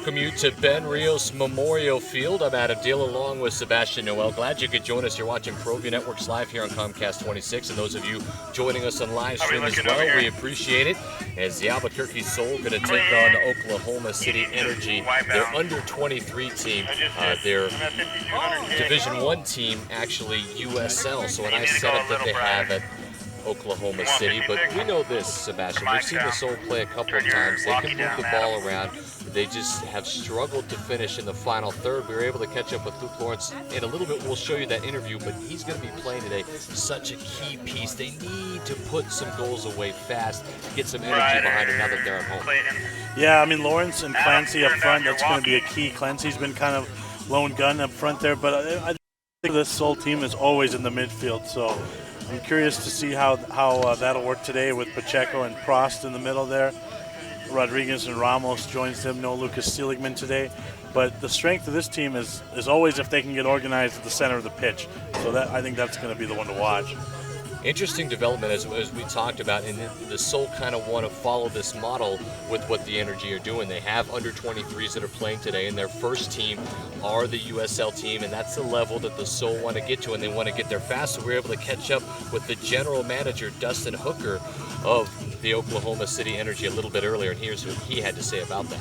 welcome you to Ben Rios Memorial Field. I'm Adam Deal along with Sebastian Noel. Glad you could join us. You're watching ProView Networks live here on Comcast 26, and those of you joining us on live stream as well, we appreciate it. As the Albuquerque Sol going to take on Oklahoma City Energy, their under 23 team, their Division I team, actually USL. So a nice setup that they have at Oklahoma City. But we know this, Sebastian. We've seen the Sol play a couple of times. They can move the ball around. They just have struggled to finish in the final third. We were able to catch up with Luke Lawrence in a little bit. We'll show you that interview, but he's going to be playing today. Such a key piece. They need to put some goals away fast, get some energy behind it now that they're at home. Yeah, I mean, Lawrence and Clancy up front, that's going to be a key. Clancy's been kind of lone gun up front there, but I think this Sol team is always in the midfield, so I'm curious to see how that'll work today with Pacheco and Prost in the middle there. Rodriguez and Ramos joins them. No Lucas Seligman today. But the strength of this team is always if they can get organized at the center of the pitch. So I think that's going to be the one to watch. Interesting development as we talked about, and the Sol kind of want to follow this model with what the Energy are doing. They have under 23s that are playing today, and their first team are the USL team, and that's the level that the Sol want to get to, and they want to get there fast. So we're able to catch up with the general manager, Dustin Hooker, of the Oklahoma City Energy a little bit earlier, and here's what he had to say about that.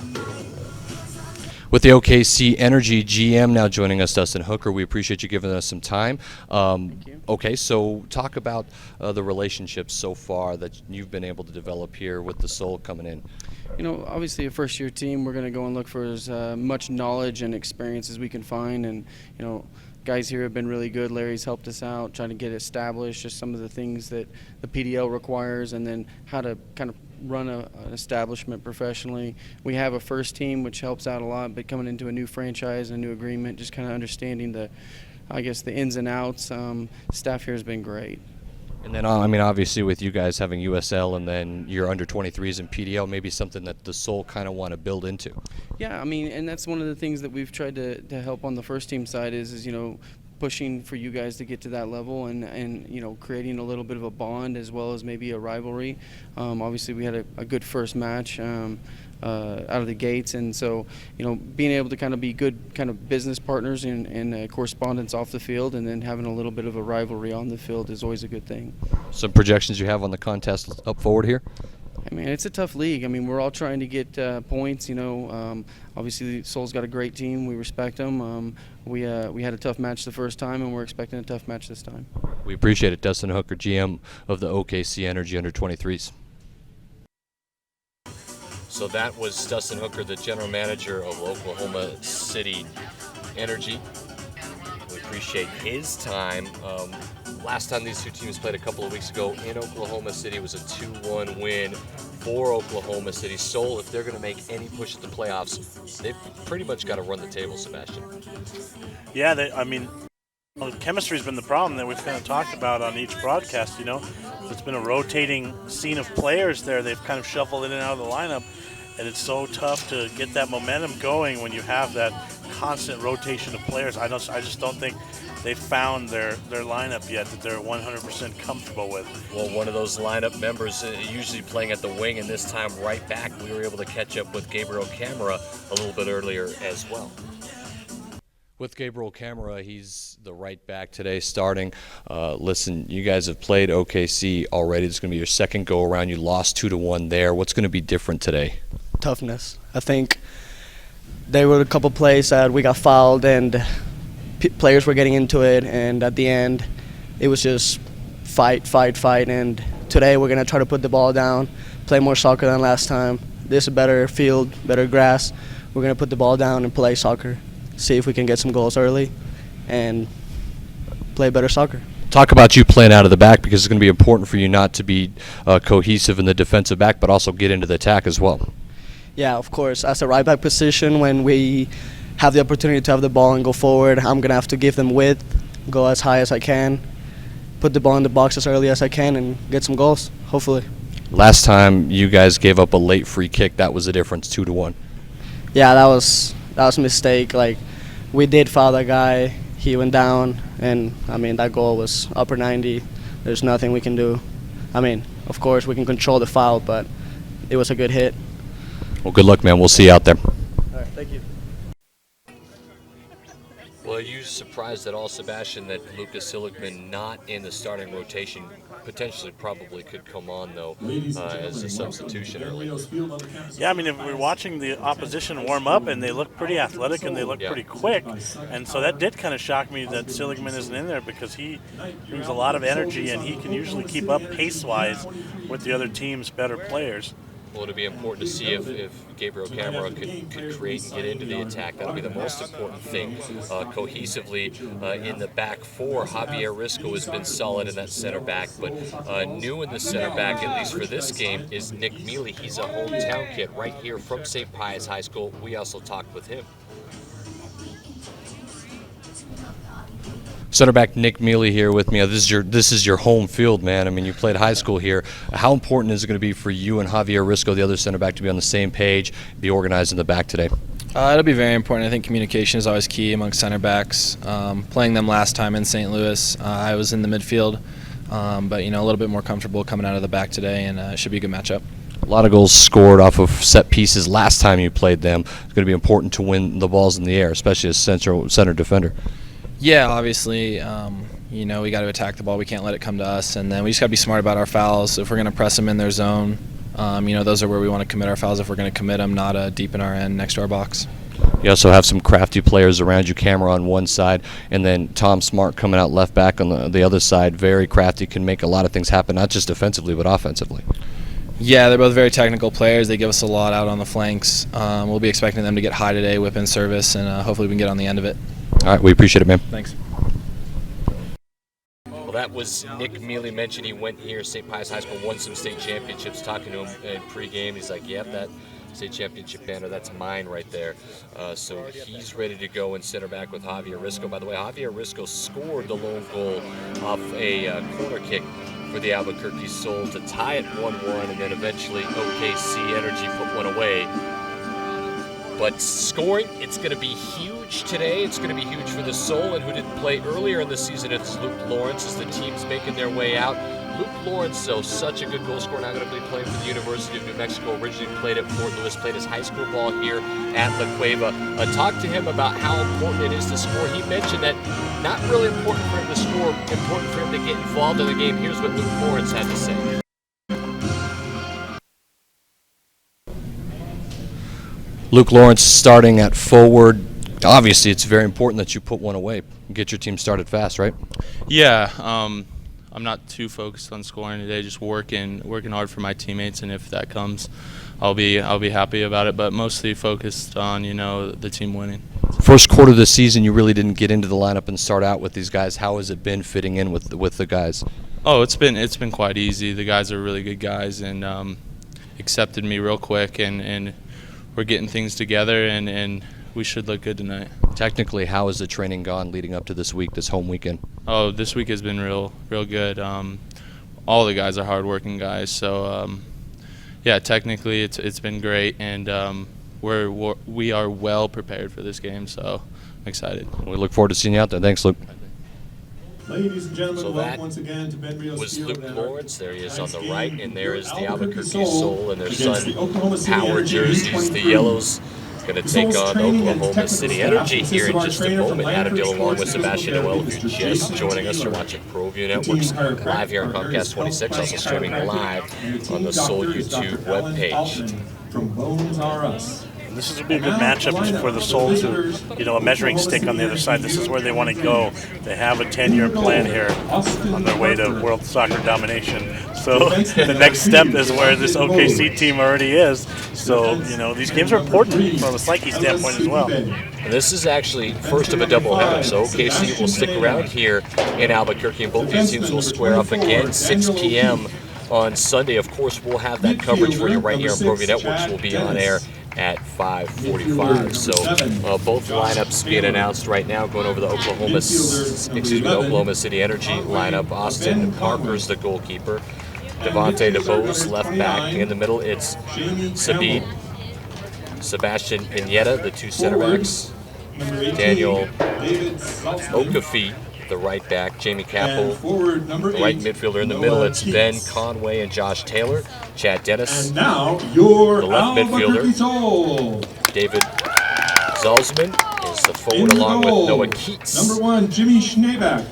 With the OKC Energy GM now joining us, Dustin Hooker, we appreciate you giving us some time. Thank you. Okay, so talk about the relationships so far that you've been able to develop here with the Sol coming in. You know, obviously a first-year team, we're going to go and look for as much knowledge and experience as we can find, and you know, guys here have been really good. Larry's helped us out, trying to get established, just some of the things that the PDL requires, and then how to kind of run an establishment professionally. We have a first team, which helps out a lot, but coming into a new franchise, a new agreement, just kind of understanding the ins and outs. Staff here has been great. And then, I mean, obviously with you guys having USL and then your under 23s and PDL, maybe something that the Sol kind of want to build into. Yeah, I mean, and that's one of the things that we've tried to help on the first team side is you know, pushing for you guys to get to that level and you know, creating a little bit of a bond as well as maybe a rivalry. Obviously we had a good first match out of the gates, and so you know, being able to kind of be good kind of business partners and correspondence off the field, and then having a little bit of a rivalry on the field is always a good thing. Some projections you have on the contest up forward here? I mean, it's a tough league. I mean, we're all trying to get points. You know, obviously Sol's got a great team. We respect them. We had a tough match the first time, and we're expecting a tough match this time. We appreciate it. Dustin Hooker, GM of the OKC Energy under 23s. So that was Dustin Hooker, the general manager of Oklahoma City Energy. We appreciate his time. Last time these two teams played a couple of weeks ago in Oklahoma City was a 2-1 win for Oklahoma City. Sol, if they're going to make any push at the playoffs, they've pretty much got to run the table, Sebastian. Yeah, I mean, chemistry's been the problem that we've kind of talked about on each broadcast, you know. It's been a rotating scene of players there. They've kind of shuffled in and out of the lineup, and it's so tough to get that momentum going when you have that constant rotation of players. I just don't think they've found their lineup yet that they're 100% comfortable with. Well, one of those lineup members usually playing at the wing, and this time right back. We were able to catch up with Gabriel Camara a little bit earlier as well. With Gabriel Camara, he's the right back today starting. Listen, you guys have played OKC already. It's going to be your second go-around. You lost 2-1 there. What's going to be different today? Toughness. I think there were a couple plays that we got fouled and players were getting into it, and at the end it was just fight. And today we're going to try to put the ball down, play more soccer than last time. This is a better field, better grass. We're going to put the ball down and play soccer. See if we can get some goals early and play better soccer. Talk about you playing out of the back, because it's going to be important for you not to be cohesive in the defensive back, but also get into the attack as well. Yeah, of course. As a right back position, when we have the opportunity to have the ball and go forward, I'm going to have to give them width, go as high as I can, put the ball in the box as early as I can, and get some goals, hopefully. Last time you guys gave up a late free kick, that was the difference, 2-1. Yeah, that was a mistake. Like, we did foul that guy. He went down, and I mean, that goal was upper 90. There's nothing we can do. I mean, of course we can control the foul, but it was a good hit. Well, good luck, man. We'll see you out there. All right, thank you. Thank you. Well, are you surprised at all, Sebastian, that Lucas Seligman not in the starting rotation? Potentially, probably could come on, though, as a substitution early. Yeah, I mean, if we're watching the opposition warm up, and they look pretty athletic and they look pretty quick, and so that did kind of shock me that Seligman isn't in there, because he brings a lot of energy and he can usually keep up pace-wise with the other team's better players. Well, it'll be important to see if Gabriel Camara could create and get into the attack. That'll be the most important thing. Cohesively in the back four, Javier Risco has been solid in that center back, but new in the center back, at least for this game, is Nick Mealy. He's a hometown kid right here from St. Pius High School. We also talked with him. Center back Nick Mealy here with me. This is your home field, man. I mean, you played high school here. How important is it going to be for you and Javier Risco, the other center back, to be on the same page, be organized in the back today? It'll be very important. I think communication is always key among center backs. Playing them last time in St. Louis, I was in the midfield, but a little bit more comfortable coming out of the back today, and it should be a good matchup. A lot of goals scored off of set pieces last time you played them. It's going to be important to win the balls in the air, especially as center defender. Yeah, obviously, we got to attack the ball. We can't let it come to us, and then we just got to be smart about our fouls. If we're going to press them in their zone, those are where we want to commit our fouls. If we're going to commit them, not deep in our end next to our box. You also have some crafty players around you. Camera on one side, and then Tom Smart coming out left back on the other side. Very crafty, can make a lot of things happen, not just defensively but offensively. Yeah, they're both very technical players. They give us a lot out on the flanks. We'll be expecting them to get high today, whip in service, and hopefully we can get on the end of it. All right, we appreciate it, man. Thanks. Well, that was Nick Mealy. Mentioned he went here, St. Pius High School, won some state championships. Talking to him in pregame, he's like, yep, that state championship banner, that's mine right there. So he's ready to go in center back with Javier Risco. By the way, Javier Risco scored the lone goal off a corner kick for the Albuquerque Sol to tie it 1-1, and then eventually OKC Energy put one away. But scoring, it's going to be huge today. It's going to be huge for the Sol, and who didn't play earlier in the season, it's Luke Lawrence as the team's making their way out. Luke Lawrence, though, such a good goal scorer, now going to be playing for the University of New Mexico. Originally played at Fort Lewis, played his high school ball here at La Cueva. Talked to him about how important it is to score. He mentioned that not really important for him to score, important for him to get involved in the game. Here's what Luke Lawrence had to say. Luke Lawrence starting at forward. Obviously, it's very important that you put one away. Get your team started fast, right? Yeah, I'm not too focused on scoring today. Just working hard for my teammates, and if that comes, I'll be happy about it. But mostly focused on the team winning. First quarter of the season, you really didn't get into the lineup and start out with these guys. How has it been fitting in with the guys? Oh, it's been quite easy. The guys are really good guys, and accepted me real quick, and we're getting things together, and we should look good tonight. Technically, how has the training gone leading up to this week, this home weekend? Oh, this week has been real good. All the guys are hardworking guys, so yeah, technically it's been great, and we are well prepared for this game, so I'm excited. We look forward to seeing you out there. Thanks, Luke. Ladies and gentlemen, So welcome once again to Ben Rios was Field. Luke Lawrence. There he is on the right, and there is the Albuquerque Albuquerque Sol and their against son the Oklahoma City Power Energy jerseys. The U23. yellows going to take Sol's on training and Oklahoma technical City staff Energy consists here of in our just a trainer from moment. Adam Lanford Dill along with Sports Sebastian Physical Noel. If Therapy, you're just Mr. joining us, you're Taylor. watching ProView The Networks team chiropractor live here on partner is Comcast 26, also Health streaming Chiropractic, live and the on the team Sol doctor is Dr. YouTube Alan webpage. Altman from Bones R Us. This is a good matchup for the Sol to, a measuring stick on the other side. This is where they want to go. They have a 10-year plan here on their way to World Soccer domination. So the next step is where this OKC team already is. So, these games are important from a psyche standpoint as well. And this is actually first of a doubleheader, so OKC will stick around here in Albuquerque, and both these teams will square off again 6 p.m. on Sunday. Of course, we'll have that coverage for you right here on ProView Networks. We'll be on air at 5:45. So both lineups being announced right now, going over the Oklahoma City Energy lineup. Austin Parker's the goalkeeper. Devontae DeVos, left back. In the middle, it's Sabid, Sebastian Pineda, the two center backs. Daniel Okafi, the right back. Jamie Capel, the right midfielder. In the middle, it's Ben Conway and Josh Taylor. Chad Dennis, And now, your the left Albuquerque midfielder. Sol. David Zalzman is the forward along with Noah Keats. Number 1, Jimmy Schneeback.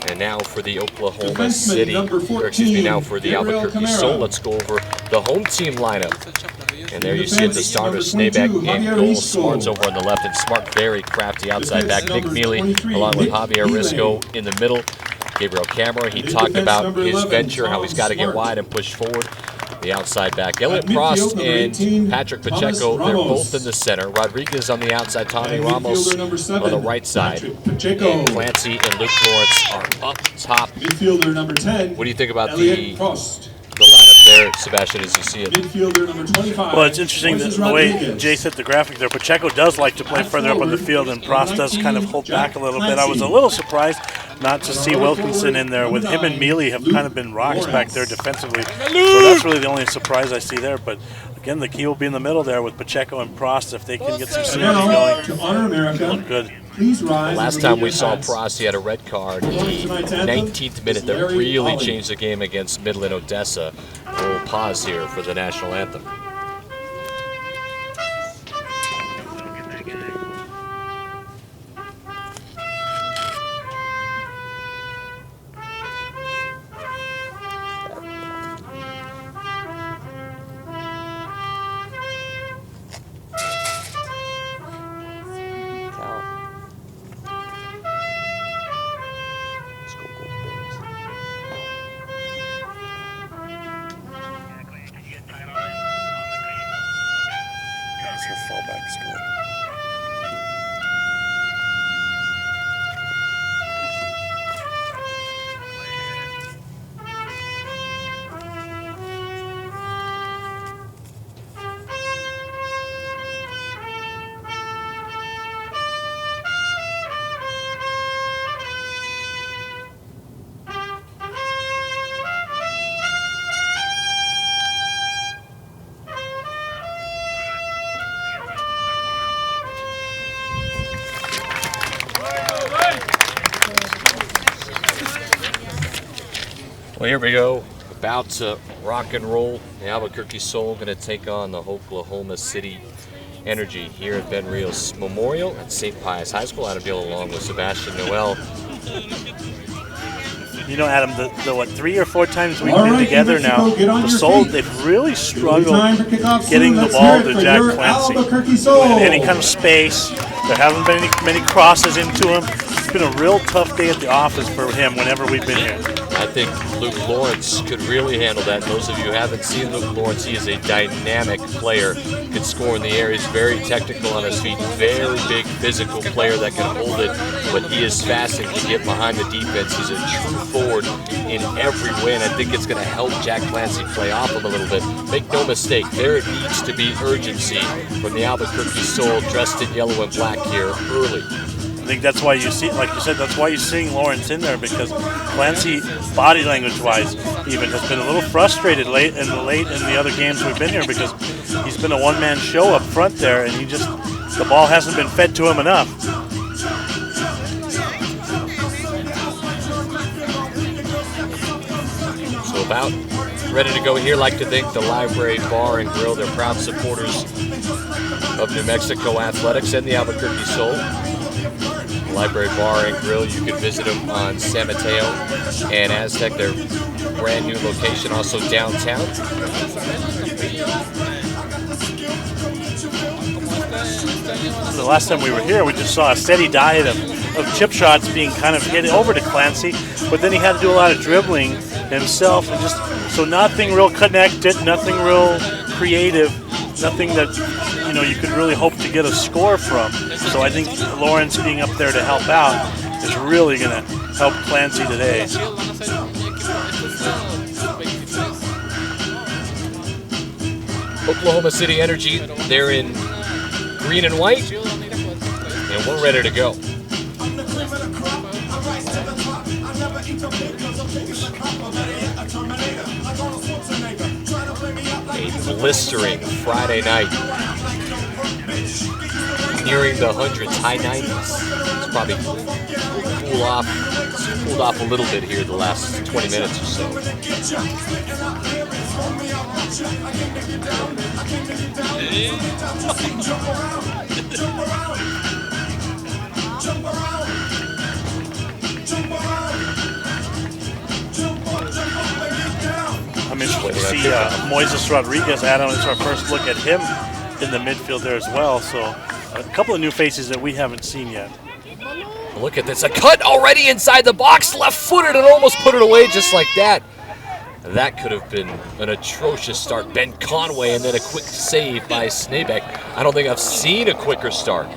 And now for the Oklahoma Defenseman, City, number 14, now for the Gabriel Albuquerque Camara. Sol. Let's go over the home team lineup. And there you see it, the starters, Number 22, Schneeback in Javier goal. Risco. Smart's over on the left, and Smart, very crafty outside back. Nick Defense Mealy number 23, along with Nick Javier Mealy. Risco in the middle. Gabriel Camara, he And talked defense about number his 11, venture, how he's got to get Smart. wide and push forward. The outside back, Elliot midfield, Prost number and 18, Patrick Thomas Pacheco, they're Ramos. both in the center. Rodriguez on the outside, Tommy And Ramos midfielder number 7, on the right side. Patrick Pacheco. And Clancy and Luke Lawrence are up top. Midfielder number 10. What do you think about Elliot Prost. the lineup there, Sebastian, as you see it? Midfielder number 25. Well, it's interesting that Moises the way Rodriguez. Jay set the graphic there. Pacheco does like to play further up on the field, and Prost does kind of hold back a little bit. I was a little surprised not to see Wilkinson in there. With him and Mealy have kind of been rocks back there defensively. So that's really the only surprise I see there. But again, the key will be in the middle there with Pacheco and Prost. If they can get some synergy Now, going, to honor America, look good. please rise. Last and time remove we your saw hats. Prost, he had a red card in the Tonight's anthem 19th minute is that Larry really Ollie. changed the game against Midland Odessa. We'll pause here for the national anthem. Fallback school. Well, here we go. About to rock and roll. The Albuquerque Sol going to take on the Oklahoma City Energy here at Ben Rios Memorial at St. Pius High School. Adam Deal along with Sebastian Noel. You know, Adam, the what, 3 or 4 times we've All been right, together New Mexico, now, get on the your Sol, feet. they've really struggled Time for kickoff getting soon. the Let's ball hear it to for Jack your Clancy. Albuquerque Sol. Any kind of space. There haven't been many crosses into him. It's been a real tough day at the office for him whenever we've been here. I think Luke Lawrence could really handle that. And those of you who haven't seen Luke Lawrence, he is a dynamic player. Can score in the air. He's very technical on his feet. Very big physical player that can hold it. But he is fast and can get behind the defense. He's a true forward in every way. And I think it's going to help Jack Clancy play off him a little bit. Make no mistake, there needs to be urgency from the Albuquerque Sol dressed in yellow and black here early. I think that's why you see, like you said, that's why you're seeing Lawrence in there, because Clancy, body language-wise, even has been a little frustrated late in the other games we've been here, because he's been a one-man show up front there, and the ball hasn't been fed to him enough. So about ready to go here. Like to thank the Library Bar and Grill. They're proud supporters of New Mexico athletics and the Albuquerque Sol. Library Bar and Grill, you can visit them on San Mateo and Aztec. Their brand new location, also downtown. The last time we were here, we just saw a steady diet of chip shots being kind of hit over to Clancy, but then he had to do a lot of dribbling himself, and so nothing real connected, nothing real creative, nothing that you could really hope to get a score from. So I think Lawrence being up there to help out is really going to help Clancy today. Oklahoma City Energy, they're in green and white, and we're ready to go. A blistering Friday night, nearing the hundreds, high 90s. It's probably cooled off a little bit here the last 20 minutes or so. I'm interested to see Moises Rodriguez, Adam. It's our first look at him in the midfield there as well. So a couple of new faces that we haven't seen yet. Look at this, a cut already inside the box, left-footed, and almost put it away just like that. That could have been an atrocious start. Ben Conway, and then a quick save by Schneebeck. I don't think I've seen a quicker start.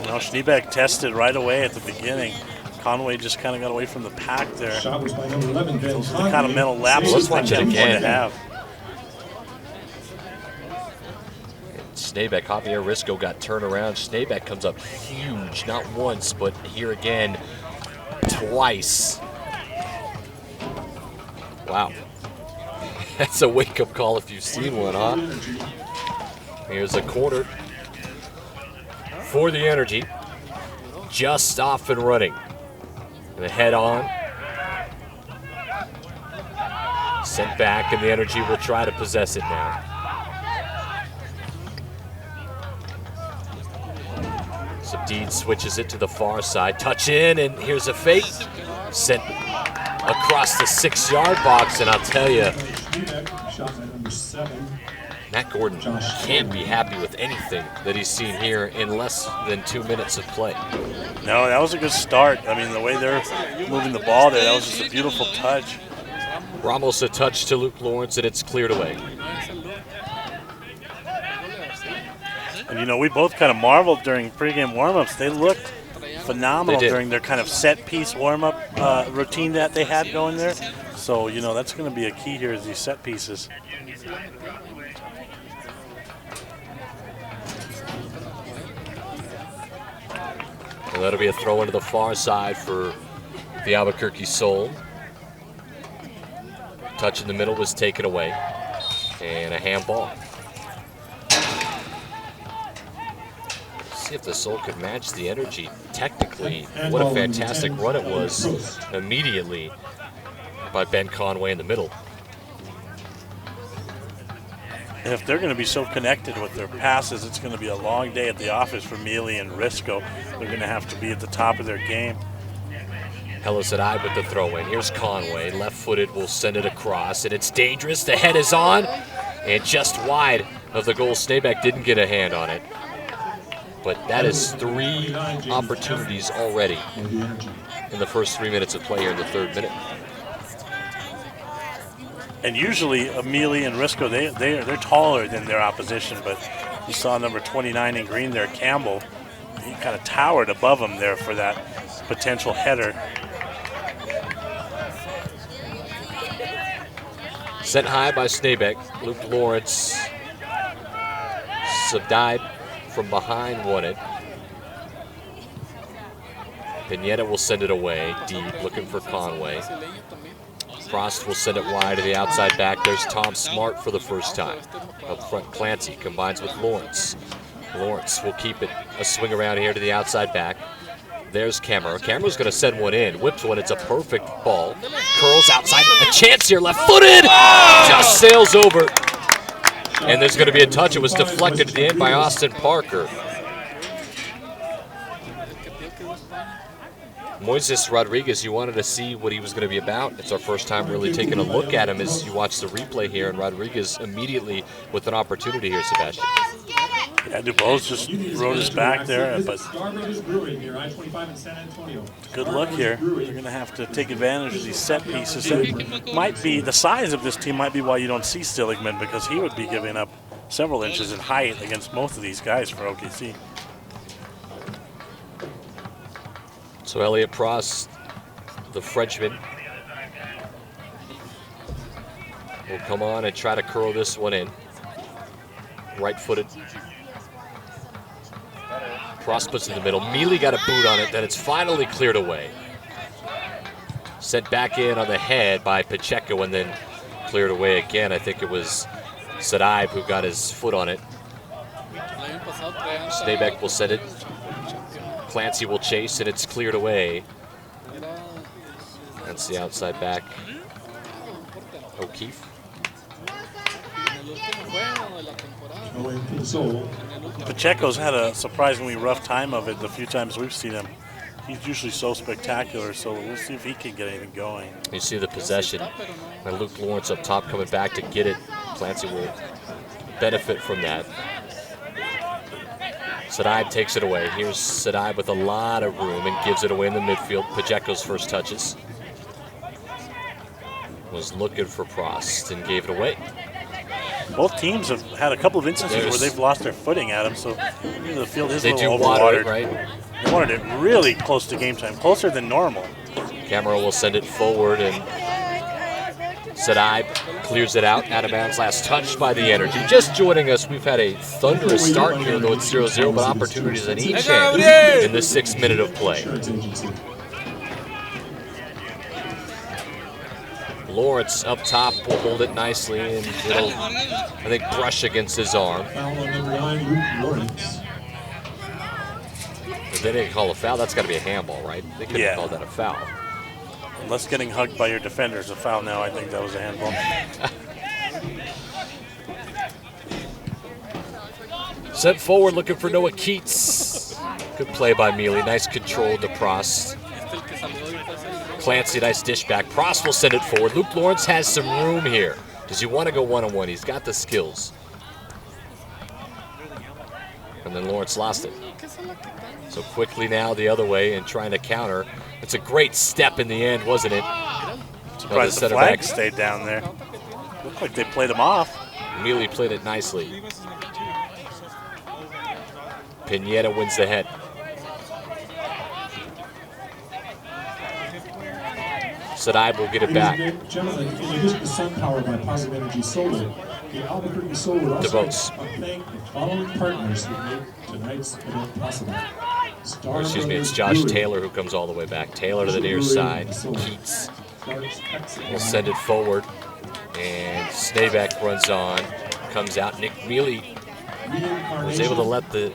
Well, Schneebeck tested right away at the beginning. Conway just kind of got away from the pack there. Shot was by number 11, Ben Those are the kind of mental lapses Let's watch it again. to have. Schneebeck, Javier Risco got turned around. Schneebeck comes up huge, not once, but here again, twice. Wow. That's a wake-up call if you've seen one, huh? Here's a corner for the Energy. Just off and running. And a head on. Sent back, and the Energy will try to possess it now. Subdeed switches it to the far side. Touch in, and here's a fake. Sent across the 6-yard box, and I'll tell you, Shot by number 7. Matt Gordon can't be happy with anything that he's seen here in less than 2 minutes of play. No, that was a good start. I mean, the way they're moving the ball there, that was just a beautiful touch. Ramos a touch to Luke Lawrence, and it's cleared away. And, you know, we both kind of marveled during pregame warm-ups. They looked phenomenal during their kind of set-piece warm-up routine that they had going there. So, you know, that's going to be a key here is these set pieces. And that'll be a throw into the far side for the Albuquerque Sol. Touch in the middle was taken away. And a handball. See if the Sol could match the Energy technically. What a fantastic run it was immediately by Ben Conway in the middle. And if they're going to be so connected with their passes, it's going to be a long day at the office for Mealy and Risco. They're going to have to be at the top of their game. Helasadai with the throw in. Here's Conway, left-footed, will send it across, and it's dangerous. The head is on, and just wide of the goal. Schneebeck didn't get a hand on it. But that is 3 opportunities already in the first 3 minutes of play here in the 3rd minute. And usually, Mealy and Risco, they're taller than their opposition, but you saw number 29 in green there, Campbell. He kind of towered above him there for that potential header. Sent high by Schneebeck. Luke Lawrence subdied from behind, won it. Pineda will send it away deep, looking for Conway. Frost will send it wide to the outside back. There's Tom Smart for the first time. Up front, Clancy combines with Lawrence. Lawrence will keep it a swing around here to the outside back. There's Camera. Camera's going to send one in. Whips one. It's a perfect ball. Curls outside. A chance here. Left-footed. Just sails over. And there's going to be a touch. It was deflected at the end by Austin Parker. Moises Rodriguez, you wanted to see what he was going to be about. It's our first time really taking a look at him as you watch the replay here, and Rodriguez immediately with an opportunity here, Sebastian. Yeah, Dubose just rode us back there, but good luck here. They're going to have to take advantage of these set pieces. That might be, the size of this team might be why you don't see Stilligman, because he would be giving up several inches in height against most of these guys for OKC. So Elliot Prost, the Frenchman, will come on and try to curl this one in. Right-footed. Prost puts it in the middle. Mealy got a boot on it, then it's finally cleared away. Sent back in on the head by Pacheco and then cleared away again. I think it was Sadaib who got his foot on it. Schneebeck will send it. Clancy will chase, and it's cleared away. That's the outside back. O'Keefe. Going for the Sol. Pacheco's had a surprisingly rough time of it the few times we've seen him. He's usually so spectacular, so we'll see if he can get anything going. You see the possession. And Luke Lawrence up top coming back to get it. Clancy will benefit from that. Sadaib takes it away. Here's Sadaib with a lot of room and gives it away in the midfield. Pacheco's first touches. Was looking for Prost and gave it away. Both teams have had a couple of instances where they've lost their footing, Adam, so the field is a They little do water overwatered. it, right? They wanted it really close to game time, closer than normal. Camera will send it forward, and Sadaib clears it out of bounds. Last touch by the Energy. Just joining us, we've had a thunderous start here, though it's 0-0, but opportunities in each end in the 6th minute of play. Insurance Agency. Lawrence up top will hold it nicely, and it'll, I think, brush against his arm. Foul on number 9, Luke Lawrence. If they didn't call a foul, that's got to be a handball, right? They couldn't have called that a foul. Unless getting hugged by your defender is a foul now, I think that was a handball. Sent forward looking for Noah Keats. Good play by Mealy. Nice control to Prost. Clancy, nice dish back. Prost will send it forward. Luke Lawrence has some room here. Does he want to go one-on-one? He's got the skills. And then Lawrence lost it. So quickly now the other way and trying to counter. It's a great step in the end, wasn't it? Surprised the flag stayed down there. Looked like they played him off. Mealy played it nicely. Pineda wins the head. Sadaib will get it back. Ladies and gentlemen, in addition to sun power by Positive Energy Solar, the Albuquerque Sol would also like to thank the following partners that made tonight's event possible. Excuse me, it's Josh Taylor who comes all the way back. Taylor to the near side. Keats will send it forward. And Snabeck runs on. Comes out. Nick Mealy was able to let the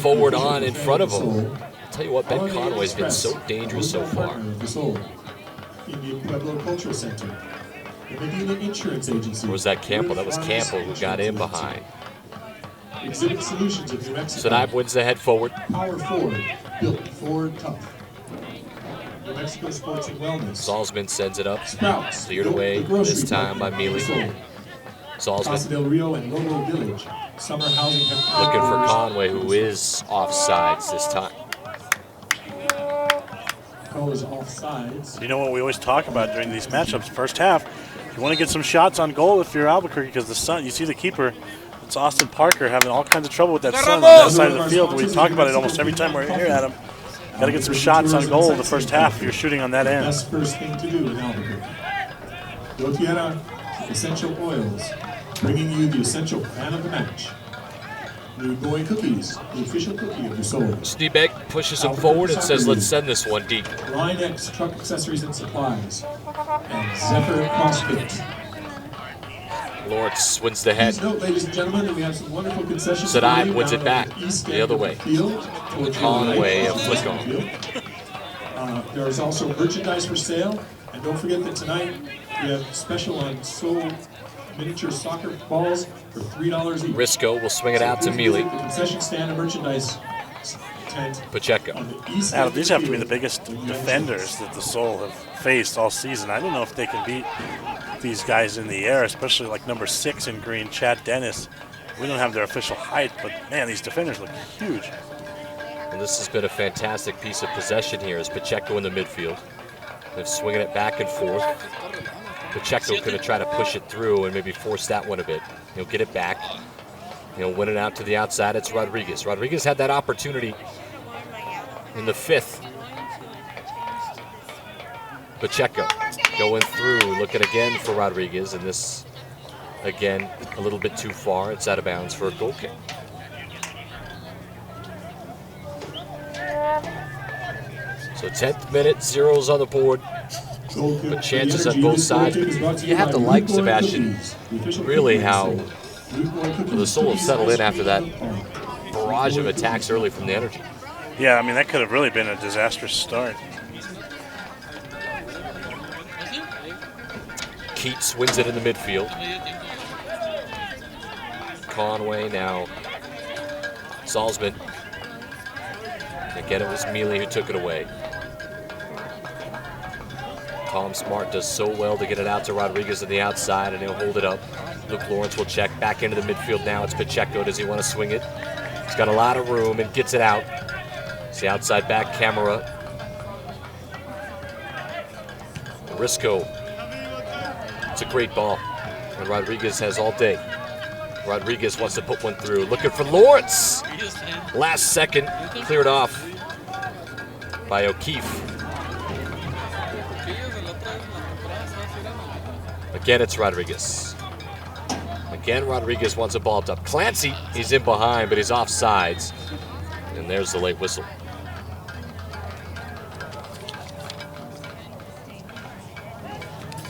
forward on in front of him. I'll tell you what, Ben Conway's been so dangerous so far. Indian Pueblo Cultural Center, the Medina Insurance Agency. Or was that Campbell? That was Campbell who got in behind. Exhibit Solutions of New Mexico. Sadaib wins the head forward. Power Ford, built Ford tough. New Mexico Sports and Wellness. Salzman sends it up. Sprouts, Cleared away this time by Mealy. Casa Salzman del Rio and Lobo Village. Summer housing. looking for Conway, who is offsides this time. Goes offsides. You know what we always talk about during these matchups, first half, you want to get some shots on goal if you're Albuquerque, because the sun, you see the keeper, it's Austin Parker having all kinds of trouble with that sun on that side of the field. We talk about it almost every time we're here, Adam. Got to get some shots on goal the first half if you're shooting on that end. That's the first thing to do in Albuquerque. Dotiera Essential Oils, bringing you the essential fan of the match. New Boy Cookies, the official cookie of the Sol. Sneebeck pushes him forward and says, let's send this one deep. Line X Truck Accessories and Supplies, and Zephyr CrossFit. Lawrence wins the head. Please note, ladies and gentlemen, that we have some wonderful concessions. Sadaib wins down it back on the east the end other of way. Field, towards Conway, the a right. flick on. There is also merchandise for sale, and don't forget that tonight we have special on Sol miniature soccer balls for $3 each. Risco will swing it out to Mealy. The concession stand and merchandise tent Pacheco. on the east Adam, end these of have to be field. the biggest defenders that the Sol have faced all season. I don't know if they can beat these guys in the air, especially like number 6 in green, Chad Dennis. We don't have their official height, but man, these defenders look huge. And this has been a fantastic piece of possession here as Pacheco in the midfield. They're swinging it back and forth. Pacheco going to try to push it through and maybe force that one a bit. He'll get it back. He'll win it out to the outside. It's Rodriguez. Rodriguez had that opportunity in the 5th. Pacheco going through, looking again for Rodriguez, and this, again, a little bit too far. It's out of bounds for a goal kick. So 10th minute, 0's on the board. But chances on both sides. But you have to like, Sebastian, really how the Sol have settled in after that barrage of attacks early from the Energy. Yeah, I mean, that could have really been a disastrous start. Keats wins it in the midfield. Conway now. Salzman. Again, it was Mealy who took it away. Tom Smart does so well to get it out to Rodriguez on the outside, and he'll hold it up. Luke Lawrence will check back into the midfield now. It's Pacheco. Does he want to swing it? He's got a lot of room and gets it out. It's the outside back camera. Risco. It's a great ball. And Rodriguez has all day. Rodriguez wants to put one through. Looking for Lawrence. Last second, cleared off by O'Keefe. Again, it's Rodriguez. Again, Rodriguez wants a ball up. Clancy, he's in behind, but he's off sides. And there's the late whistle.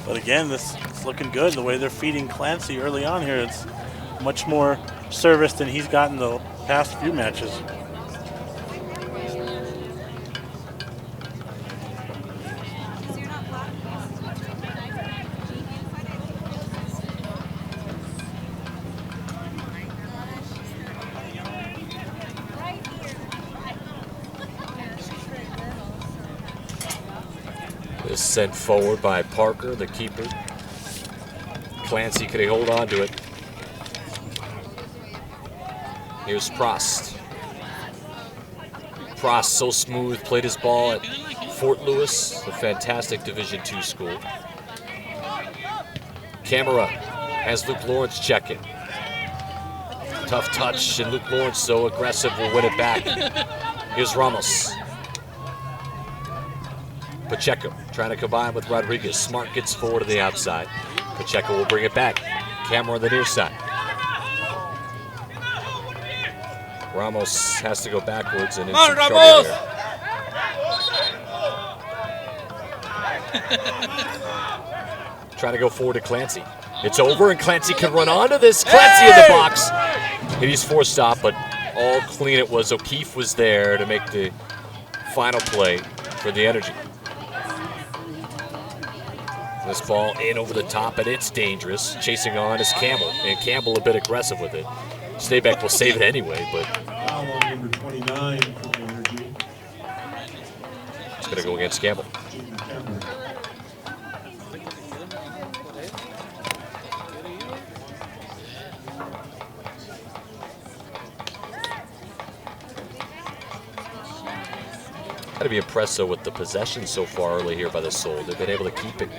But again, this is looking good. The way they're feeding Clancy early on here, it's much more service than he's gotten the past few matches. This sent forward by Parker, the keeper. Clancy, could he hold on to it? Here's Prost. Prost, so smooth, played his ball at Fort Lewis, a fantastic Division II school. Camera has Luke Lawrence check it. Tough touch, and Luke Lawrence, so aggressive, will win it back. Here's Ramos. Pacheco trying to combine with Rodriguez. Smart gets forward to the outside. Pacheco will bring it back. Camera on the near side. Ramos has to go backwards and in some trouble here. Trying to go forward to Clancy. It's over, and Clancy can run onto this. Clancy in the box. And he's forced off, but all clean it was. O'Keefe was there to make the final play for the Energy. This ball in over the top, and it's dangerous. Chasing on is Campbell, and Campbell a bit aggressive with it. Stayback will save it anyway, but Foul on number 29 for the Energy. it's going to go against Campbell. Jaden Cameron. Got to be impressed though with the possession so far early here by the Soul. They've been able to keep it.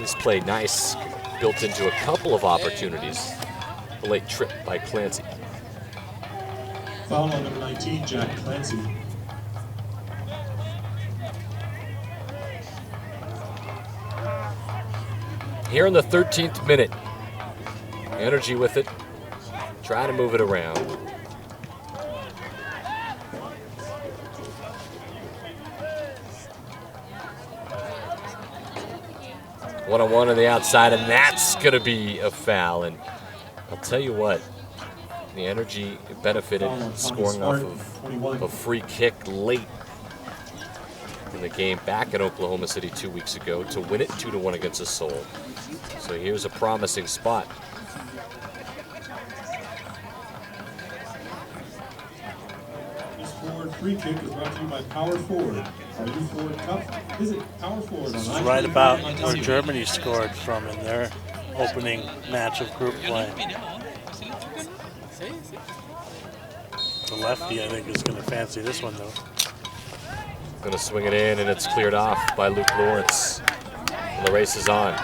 This play nice, built into a couple of opportunities. The late trip by Clancy. Foul on number 19, Jack Clancy. Here in the 13th minute, Energy with it, trying to move it around. One-on-one on the outside, and that's going to be a foul. And I'll tell you what, the Energy benefited scoring off of a free kick late in the game back in Oklahoma City 2 weeks ago to win it 2-1 against the Soul. So here's a promising spot. This forward free kick is brought to you by Power Forward. Are you Ford Cup? Visit Power Forward This is on right about where Germany scored from in their opening match of group play. The lefty, I think, is going to fancy this one, though. Going to swing it in, and it's cleared off by Luke Lawrence. And the race is on.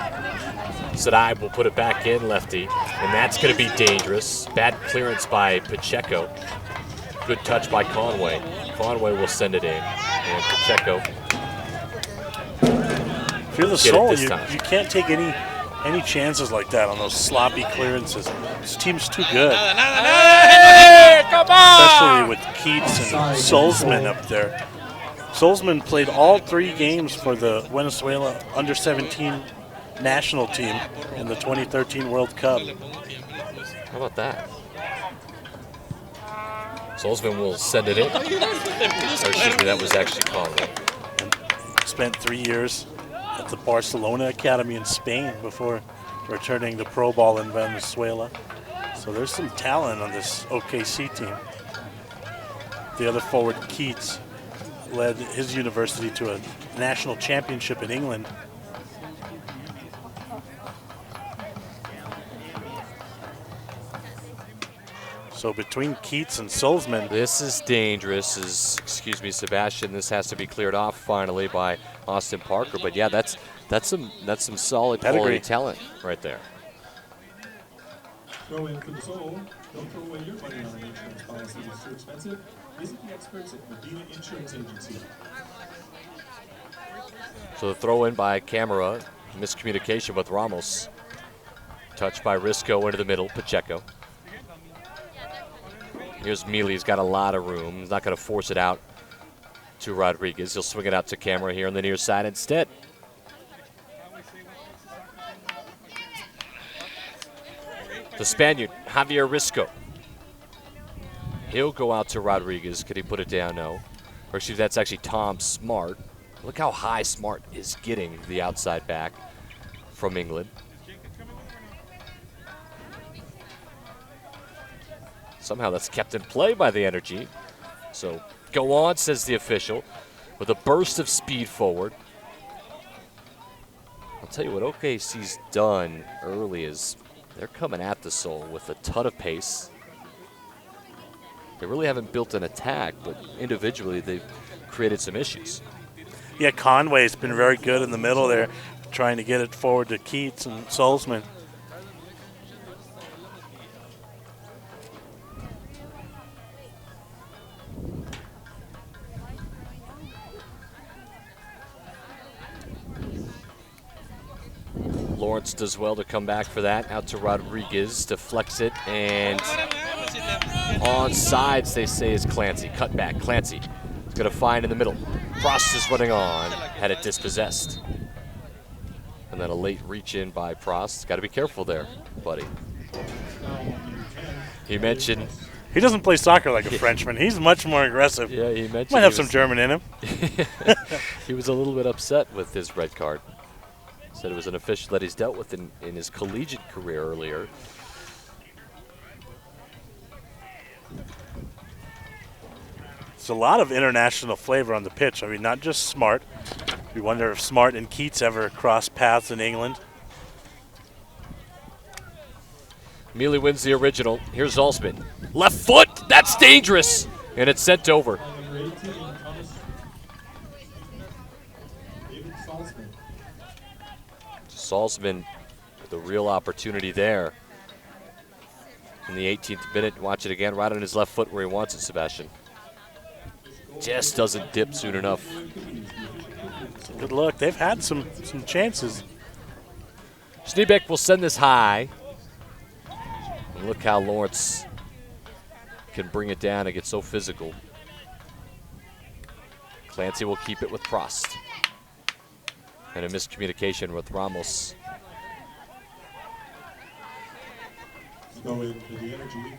Sadai will put it back in, lefty, and that's going to be dangerous. Bad clearance by Pacheco. Good touch by Conway. Conway will send it in, and Pacheco. If you're the Soul, you can't take any chances like that on those sloppy clearances. This team's too good. Especially with Keats and Solzman up there. Solzman played all 3 games for the Venezuela under-17 national team in the 2013 World Cup. How about that? Solzman will send it in. Or excuse me, that was actually Conway. Spent 3 years at the Barcelona Academy in Spain before returning to pro ball in Venezuela. So there's some talent on this OKC team. The other forward, Keats, led his university to a national championship in England. So between Keats and Sulzman. This is dangerous, excuse me, Sebastian. This has to be cleared off finally by Austin Parker. But yeah, that's some solid quality talent right there. Throw in for the Sol. Don't throw away your money on an insurance policy. It's too expensive. Visit the experts at Medina Insurance Agency. So the throw in by Camera, miscommunication with Ramos. Touched by Risco into the middle, Pacheco. Here's Mealy, he's got a lot of room. He's not going to force it out to Rodriguez. He'll swing it out to Camera here on the near side instead. The Spaniard, Javier Risco. He'll go out to Rodriguez. Could he put it down? No. Or excuse me, that's actually Tom Smart. Look how high Smart is getting the outside back from England. Somehow that's kept in play by the Energy. So go on, says the official, with a burst of speed forward. I'll tell you what OKC's done early is they're coming at the Sol with a ton of pace. They really haven't built an attack, but individually they've created some issues. Yeah, Conway's been very good in the middle there, trying to get it forward to Keats and Sulzman. Lawrence does well to come back for that. Out to Rodriguez to flex it, and on sides they say is Clancy. Cut back, Clancy is going to find in the middle. Frost is running on, had it dispossessed. And then a late reach in by Prost. Got to be careful there, buddy. He mentioned... He doesn't play soccer like a Frenchman. He's much more aggressive. Yeah, he mentioned... Might have some German in him. He was a little bit upset with his red card. Said it was an official that he's dealt with in his collegiate career earlier. There's a lot of international flavor on the pitch. I mean, not just Smart. We wonder if Smart and Keats ever crossed paths in England. Mealy wins the original. Here's Zalzman. Left foot! That's dangerous! And it's sent over. Salzman with a real opportunity there. In the 18th minute, watch it again, right on his left foot where he wants it, Sebastian. Just doesn't dip soon enough. Good luck. They've had some chances. Schneebeck will send this high. And look how Lawrence can bring it down and get so physical. Clancy will keep it with Prost. And a miscommunication with Ramos. Go in for the Energy.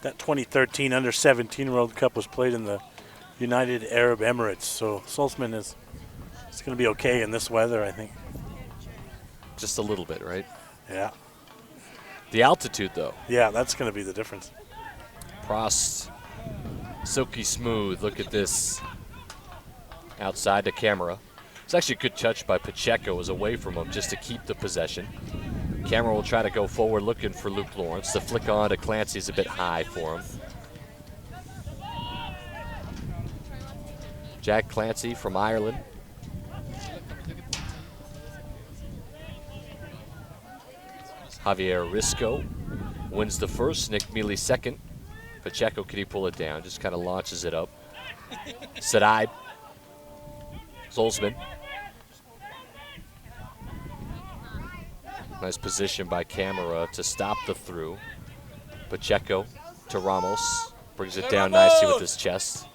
That 2013 Under-17 World Cup was played in the United Arab Emirates, so Sulzman is going to be okay in this weather, I think. Just a little bit, right? Yeah. The altitude, though. Yeah, that's going to be the difference. Prost, silky smooth. Look at this. Outside the camera. It's actually a good touch by Pacheco, is away from him just to keep the possession. Camera will try to go forward looking for Luke Lawrence. The flick on to Clancy is a bit high for him. Jack Clancy from Ireland. Javier Risco wins the first. Nick Mealy second. Pacheco, can he pull it down? Just kind of launches it up. Sadai. Zolzman. Nice position by Camera to stop the through. Pacheco to Ramos. Brings it down nicely with his chest.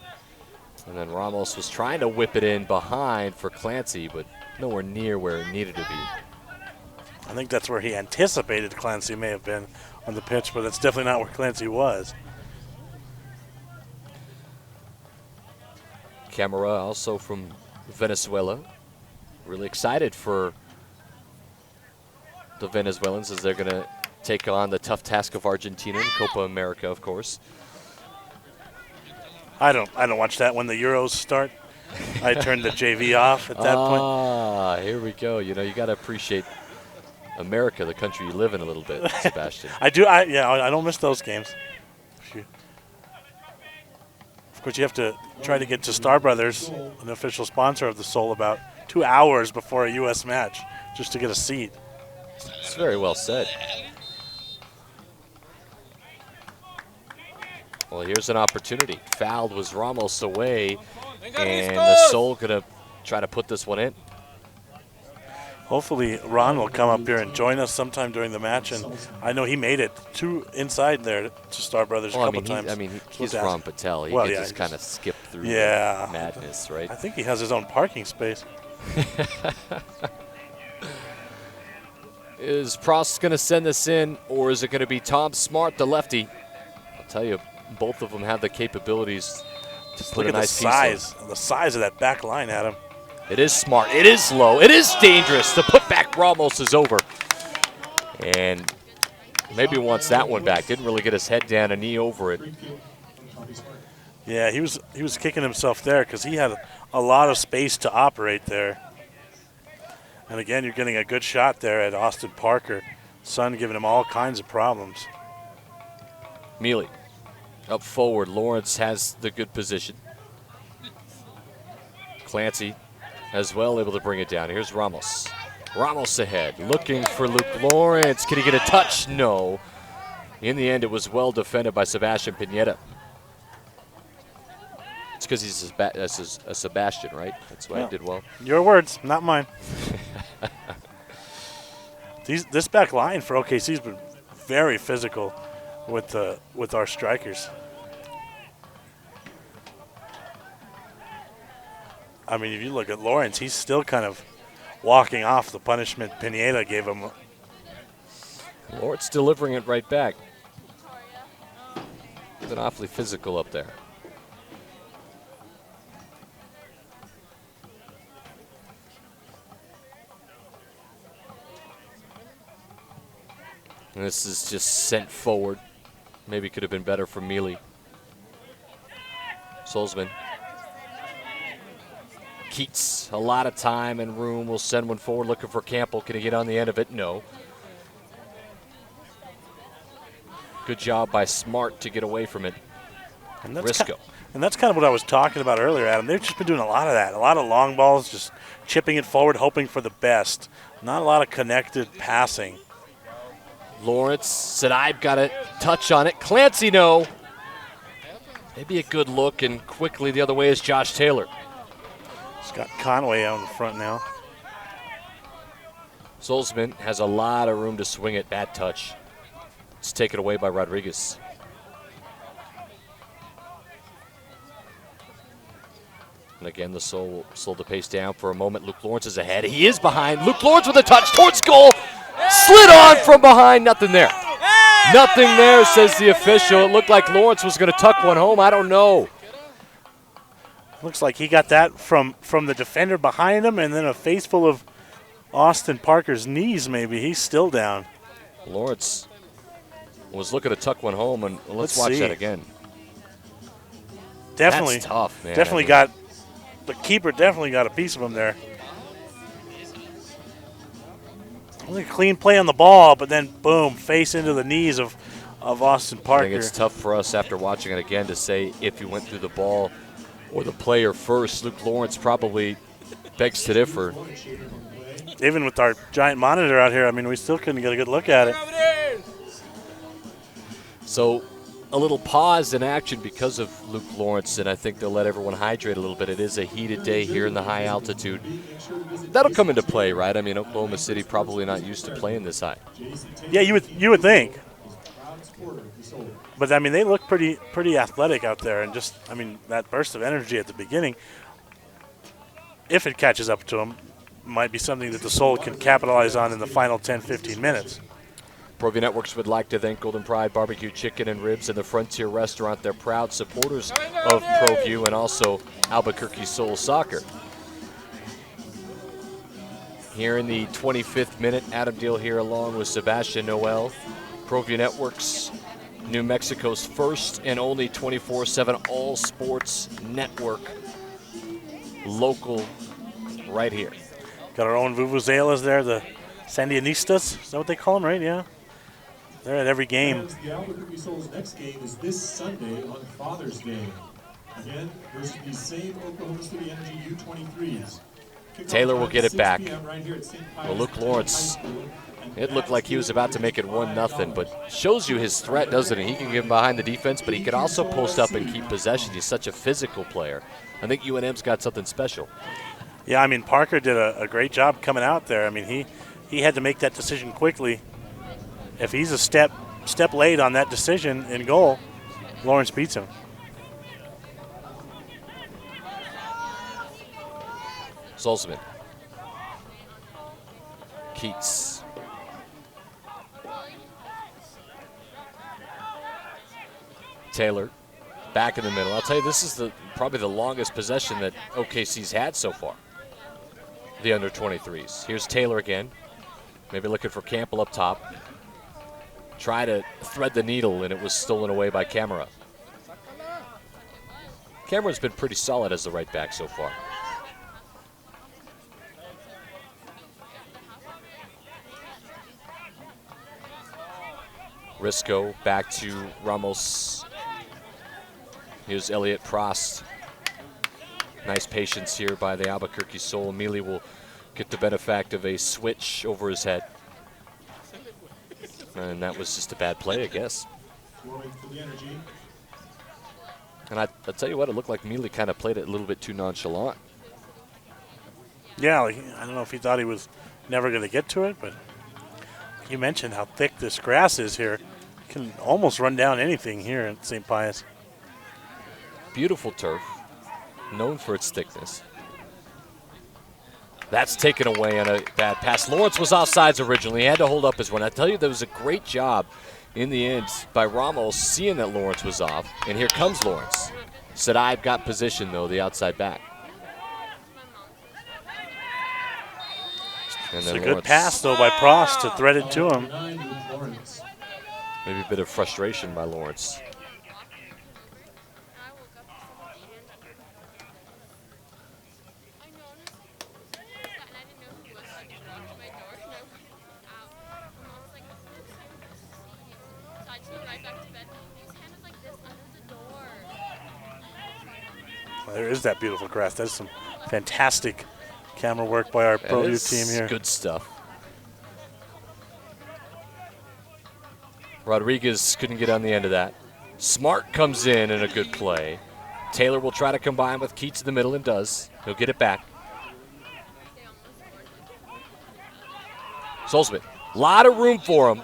And then Ramos was trying to whip it in behind for Clancy, but nowhere near where it needed to be. I think that's where he anticipated Clancy may have been on the pitch, but that's definitely not where Clancy was. Camera also from Venezuela. Really excited for the Venezuelans as they're going to take on the tough task of Argentina in Copa America, of course. I don't watch that when the Euros start. I turn the JV off at that point. Ah, here we go. You know, you got to appreciate America, the country you live in, a little bit, Sebastian. I do. I don't miss those games. Of course, you have to try to get to Star Brothers, an official sponsor of the Sol, about 2 hours before a U.S. match just to get a seat. It's very well said. Well, here's an opportunity. Fouled was Ramos away, and the Sol going to try to put this one in. Hopefully, Ron will come up here and join us sometime during the match. And I know he made it inside there to Star Brothers a couple times. He's Ron Patel. He can just kind of skip through the madness, right? I think he has his own parking space. Is Prost going to send this in, or is it going to be Tom Smart, the lefty? I'll tell you, both of them have the capabilities to put a nice piece on. The size of that back line, Adam. It is Smart. It is low. It is dangerous. The putback Ramos is over. And maybe wants that one back. Didn't really get his head down, a knee over it. Yeah, he was kicking himself there because he had a lot of space to operate there. And again, you're getting a good shot there at Austin Parker. Son giving him all kinds of problems. Mealy up forward. Lawrence has the good position. Clancy as well, able to bring it down. Here's Ramos. Ramos ahead, looking for Luke Lawrence. Can he get a touch? No. In the end, it was well defended by Sebastian Pineda. It's because he's a Sebastian, right? That's why he did well. Your words, not mine. This back line for OKC has been very physical with our strikers. I mean, if you look at Lawrence, he's still kind of walking off the punishment Pineda gave him. Lawrence delivering it right back. Been awfully physical up there. And this is just sent forward. Maybe could have been better for Mealy. Solzman. Keats, a lot of time and room. Will send one forward looking for Campbell. Can he get on the end of it? No. Good job by Smart to get away from it. And that's Risco. And that's kind of what I was talking about earlier, Adam. They've just been doing a lot of that. A lot of long balls, just chipping it forward, hoping for the best. Not a lot of connected passing. Lawrence said, I've got a touch on it. Clancy, no. Maybe a good look, and quickly the other way is Josh Taylor. Got Conway out in front now. Solzman has a lot of room to swing it. Bad touch. It's taken away by Rodriguez. And again, the Sol will slow the pace down for a moment. Luke Lawrence is ahead. He is behind. Luke Lawrence with a touch towards goal. Slid on from behind. Nothing there. Nothing there, says the official. It looked like Lawrence was going to tuck one home. I don't know. Looks like he got that from the defender behind him, and then a face full of Austin Parker's knees maybe. He's still down. Lawrence was looking to tuck one home, and let's watch that again. Definitely. That's tough, man. Definitely the keeper definitely got a piece of him there. Only a clean play on the ball, but then boom, face into the knees of Austin Parker. I think it's tough for us after watching it again to say if he went through the ball or the player first. Luke Lawrence probably begs to differ. Even with our giant monitor out here, I mean, we still couldn't get a good look at it. So a little pause in action because of Luke Lawrence, and I think they'll let everyone hydrate a little bit. It is a heated day here in the high altitude. That'll come into play, right? I mean, Oklahoma City probably not used to playing this high. Yeah, you would think. But, I mean, they look pretty athletic out there, and just, I mean, that burst of energy at the beginning, if it catches up to them, might be something that the Sol can capitalize on in the final 10, 15 minutes. Provia Networks would like to thank Golden Pride Barbecue Chicken and Ribs and the Frontier Restaurant. They're proud supporters of ProView and also Albuquerque Sol Soccer. Here in the 25th minute, Adam Deal here along with Sebastian Noel. ProView Networks, New Mexico's first and only 24/7 all sports network. Local right here. Got our own Vuvuzelas there, the Sandinistas. Is that what they call them, right? Yeah. They're at every game. The Albuquerque Sol's next game is this Sunday on Father's Day. Again, versus the same Oklahoma City Energy U23s. Taylor will get it back. Right here at St. Well, Pius Luke Lawrence, High School. it looked like he was about to make it 1-0, but shows you his threat, doesn't it? He can get behind the defense, but he can also post up and keep possession. He's such a physical player. I think UNM's got something special. Yeah, I mean, Parker did a great job coming out there. I mean, he had to make that decision quickly. If he's a step late on that decision in goal, Lawrence beats him. Zolzman. Keats. Taylor back in the middle. I'll tell you, this is probably the longest possession that OKC's had so far. The under 23s. Here's Taylor again. Maybe looking for Campbell up top. Try to thread the needle, and it was stolen away by Camera. Camera's been pretty solid as the right back so far. Risco back to Ramos. Here's Elliott Prost. Nice patience here by the Albuquerque Sol. Mealy will get the benefit of a switch over his head. And that was just a bad play, I guess. And I'll tell you what, it looked like Mealy kind of played it a little bit too nonchalant. Yeah, I don't know if he thought he was never going to get to it, but you mentioned how thick this grass is here. You can almost run down anything here at St. Pius. Beautiful turf, known for its thickness. That's taken away on a bad pass. Lawrence was offsides originally. He had to hold up his one. I tell you, there was a great job in the end by Ramos seeing that Lawrence was off. And here comes Lawrence. Said, I've got position, though, the outside back. And It's then a Lawrence, good pass, though, by Prost to thread it to him. maybe a bit of frustration by Lawrence. Well, there is that beautiful grass. That's some fantastic camera work by our ProView team here. Good stuff. Rodriguez couldn't get on the end of that. Smart comes in and a good play. Taylor will try to combine with Keats in the middle and does. He'll get it back. Solzman, a lot of room for him.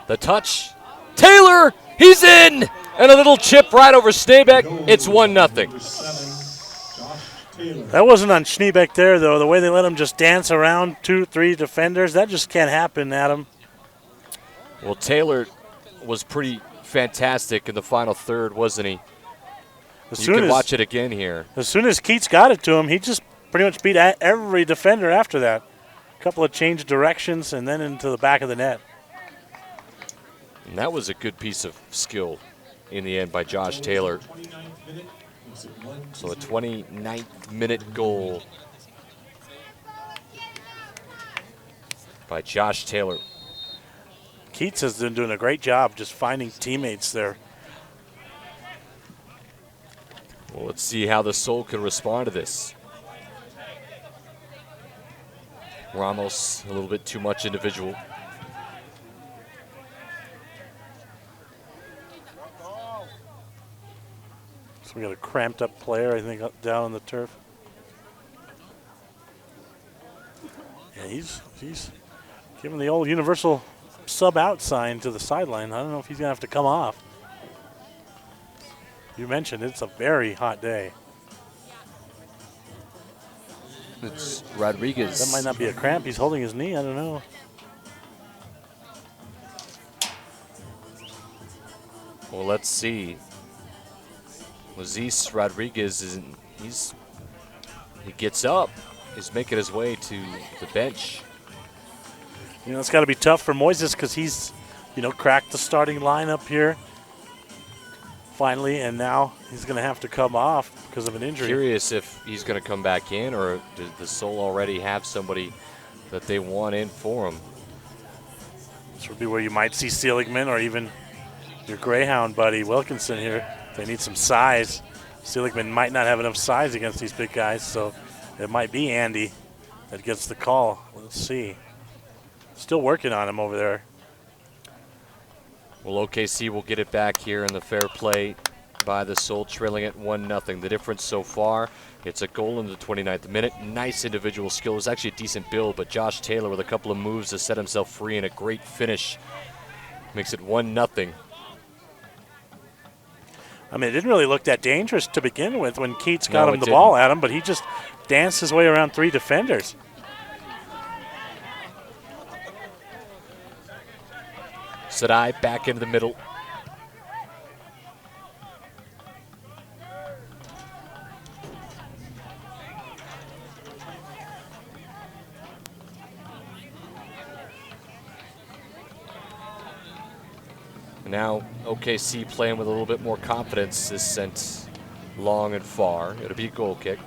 The touch. Taylor, he's in! And a little chip right over Schneebeck. It's 1-0. That wasn't on Schneebeck there, though. The way they let him just dance around 2-3 defenders, that just can't happen, Adam. Well, Taylor was pretty fantastic in the final third, wasn't he? You can watch it again here. As soon as Keats got it to him, he just pretty much beat every defender after that. A couple of changed directions and then into the back of the net. And that was a good piece of skill in the end by Josh Taylor. So a 29th minute goal by Josh Taylor. Keats has been doing a great job just finding teammates there. Well, let's see how the Sol can respond to this. Ramos, a little bit too much individual. So we got a cramped up player, I think, up down on the turf. Yeah, he's giving the old universal sub out sign to the sideline. I don't know if he's going to have to come off. You mentioned it's a very hot day. It's Rodriguez. That might not be a cramp. He's holding his knee. I don't know. Well, let's see. Moises Rodriguez he gets up. He's making his way to the bench. You know, it's got to be tough for Moises because he's, you know, cracked the starting lineup here finally, and now he's going to have to come off because of an injury. Curious if he's going to come back in, or does the Sol already have somebody that they want in for him? This would be where you might see Seligman or even your Greyhound buddy Wilkinson here. They need some size. Seligman might not have enough size against these big guys, so it might be Andy that gets the call. Let's see. Still working on him over there. Well, OKC will get it back here in the fair play by the Sol, trailing it 1-0. The difference so far, it's a goal in the 29th minute. Nice individual skill. It was actually a decent build, but Josh Taylor with a couple of moves to set himself free and a great finish makes it 1-0. I mean, it didn't really look that dangerous to begin with when Keats got him the ball at him, but he just danced his way around 3 defenders. Sadai back into the middle. Now OKC playing with a little bit more confidence is sent long and far. It'll be a goal kick.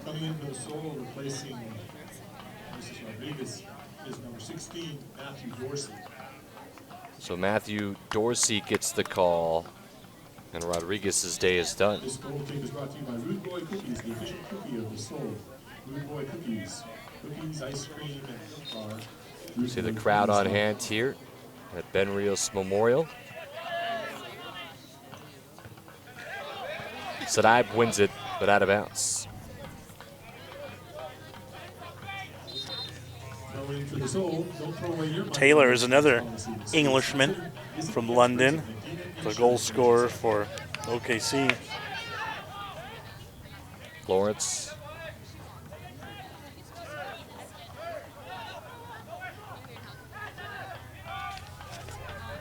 Coming in for the Sol, replacing Mrs. Rodriguez, is number 16, Matthew Dorsey. So Matthew Dorsey gets the call, and Rodriguez's day is done. This goal kick is brought to you by Rude Boy Cookies, the official cookie of the Sol. Rude Boy Cookies. Cookies, ice cream, and milk bar. See the crowd on hand here at Ben Rios Memorial. Sadai wins it, but out of bounds. Taylor is another Englishman from London, the goal scorer for OKC. Lawrence.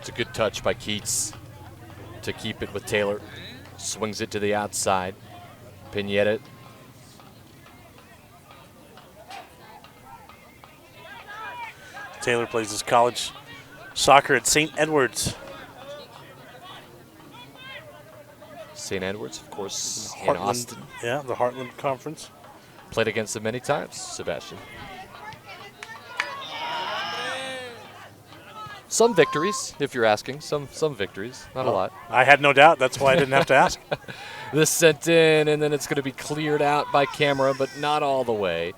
It's a good touch by Keats to keep it with Taylor. Swings it to the outside. Pineda. Taylor plays his college soccer at St. Edward's. St. Edward's, of course, in Heartland, Austin. yeah, the Heartland Conference. Played against them many times, Sebastian. Some victories, if you're asking. Some victories, not a lot. I had no doubt. That's why I didn't have to ask. This sent in, and then it's going to be cleared out by camera, but not all the way.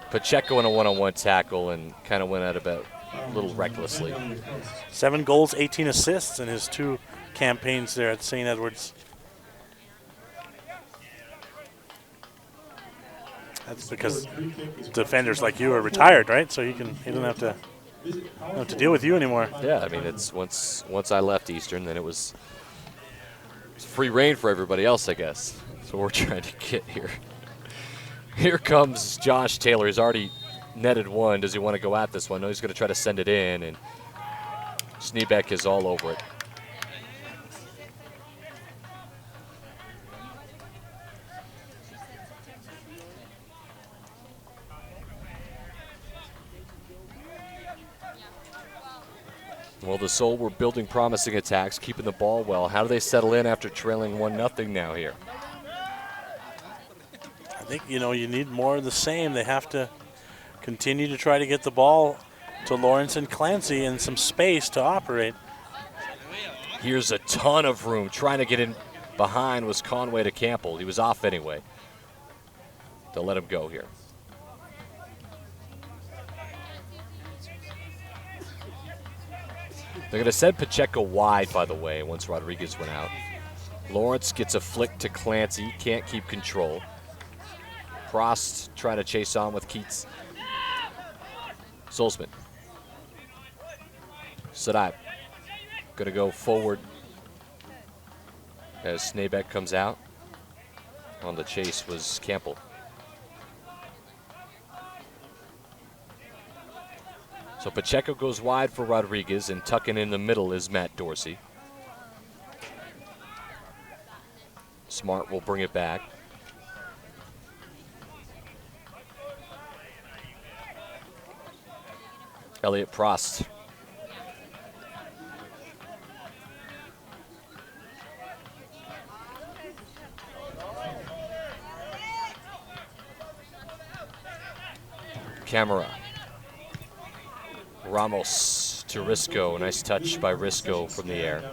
Pacheco in a one-on-one tackle and kind of went out about a little recklessly. 7 goals, 18 assists in his 2 campaigns there at St. Edward's. That's because defenders like you are retired, right? So he doesn't have to deal with you anymore. Yeah, I mean, it's once I left Eastern, then it was free reign for everybody else, I guess. That's what we're trying to get here. Here comes Josh Taylor. He's already netted one. Does he want to go at this one? No, he's going to try to send it in, and Schneebeck is all over it. Well, the Sol were building promising attacks, keeping the ball well. How do they settle in after trailing 1-0 now here? I think, you need more of the same. They have to continue to try to get the ball to Lawrence and Clancy and some space to operate. Here's a ton of room. Trying to get in behind was Conway to Campbell. He was off anyway. They'll let him go here. They're going to send Pacheco wide, by the way, once Rodriguez went out. Lawrence gets a flick to Clancy. Can't keep control. Prost trying to chase on with Keats. Solzman. Sadai. Going to go forward as Schneebeck comes out. On the chase was Campbell. So Pacheco goes wide for Rodriguez, and tucking in the middle is Matt Dorsey. Smart will bring it back. Elliott Prost. Camera. Ramos to Risco. Nice touch by Risco from the air.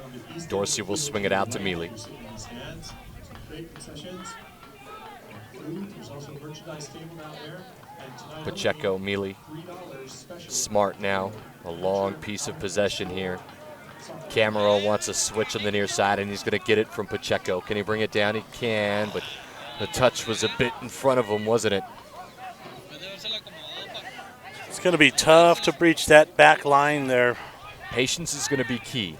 Dorsey will swing it out to Mealy. Pacheco, Mealy. Smart now. A long piece of possession here. Camera wants a switch on the near side, and he's going to get it from Pacheco. Can he bring it down? He can, but the touch was a bit in front of him, wasn't it? It's going to be tough to breach that back line there. Patience is going to be key.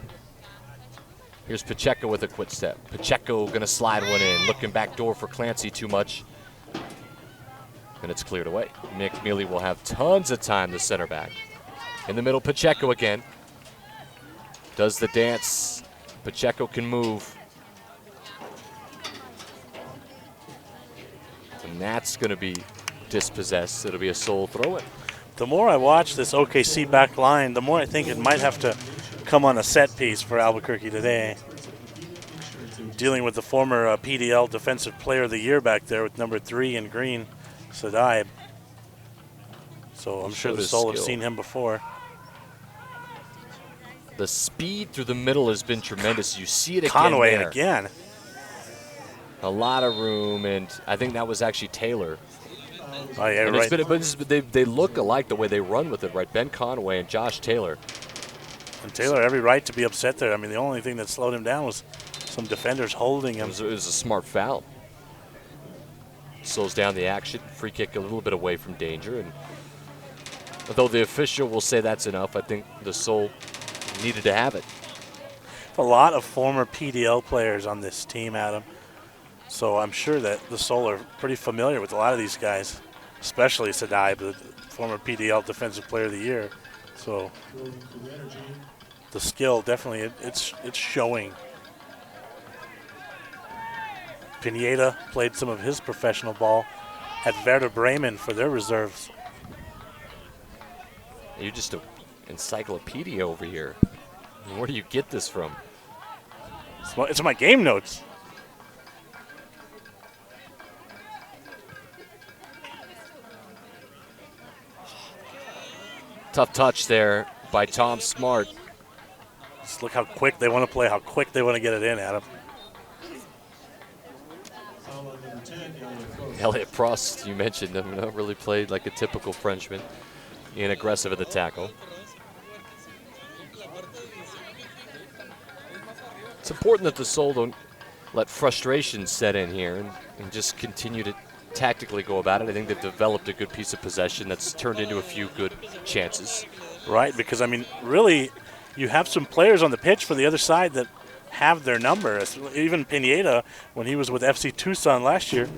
Here's Pacheco with a quick step. Pacheco going to slide one in. Looking back door for Clancy too much. And it's cleared away. Nick Mealy will have tons of time, the center back. In the middle, Pacheco again. Does the dance. Pacheco can move. And that's going to be dispossessed. It'll be a Sol throw-in. The more I watch this OKC back line, the more I think it might have to come on a set piece for Albuquerque today. Dealing with the former PDL Defensive Player of the Year back there with number 3 in green, Sadaib. So I'm sure the Sol have seen him before. The speed through the middle has been tremendous. You see it again Conway there. again. A lot of room, and I think that was actually Taylor. Oh, yeah, and right. They look alike the way they run with it, right? Ben Conway and Josh Taylor. And Taylor, every right to be upset there. I mean, the only thing that slowed him down was some defenders holding him. It was a smart foul. Slows down the action. Free kick a little bit away from danger. And although the official will say that's enough, I think the Sol needed to have it. A lot of former PDL players on this team, Adam. So I'm sure that the Sol are pretty familiar with a lot of these guys, especially Sadaib, the former PDL Defensive Player of the Year. So the skill definitely it's showing. Pineda played some of his professional ball at Werder Bremen for their reserves. You're just an encyclopedia over here. Where do you get this from? It's my game notes. Tough touch there by Tom Smart. Just look how quick they want to play, how quick they want to get it in, Adam. Elliott Prost, you mentioned him, not really played like a typical Frenchman. And aggressive at the tackle. It's important that the Sol don't let frustration set in here and just continue to tactically go about it. I think they've developed a good piece of possession that's turned into a few good chances. Right, because, I mean, really, you have some players on the pitch for the other side that have their number. Even Pineda, when he was with FC Tucson last year,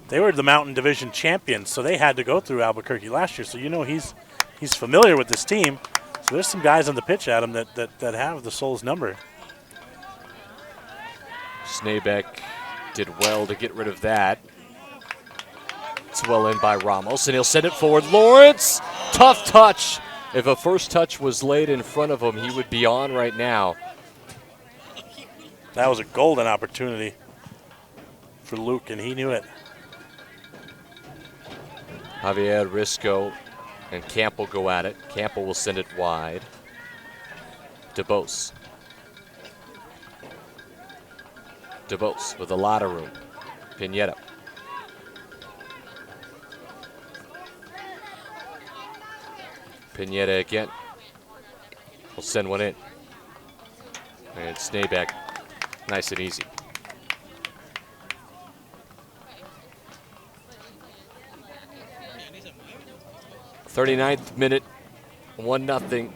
they were the Mountain Division champions, so they had to go through Albuquerque last year. So you know he's familiar with this team. So there's some guys on the pitch, Adam, that have the Sol's number. Snabeck did well to get rid of that. It's well in by Ramos, and he'll send it forward. Lawrence, tough touch. If a first touch was laid in front of him, he would be on right now. That was a golden opportunity for Luke, and he knew it. Javier Risco and Campbell go at it. Campbell will send it wide. DeBose. DeBose with a lot of room. Pineda. Pineda again. Will send one in. And Snabeck, nice and easy. '39th minute, 1-0.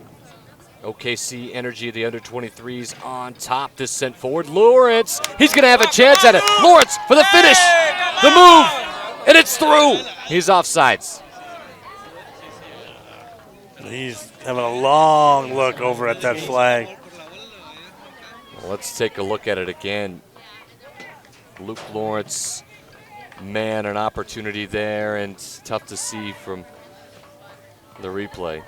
OKC Energy, the under-23s on top. This sent forward. Lawrence, he's going to have a chance at it. Lawrence for the finish, the move, and it's through. He's offsides. He's having a long look over at that flag. Well, let's take a look at it again. Luke Lawrence, man, an opportunity there, and it's tough to see from the replay.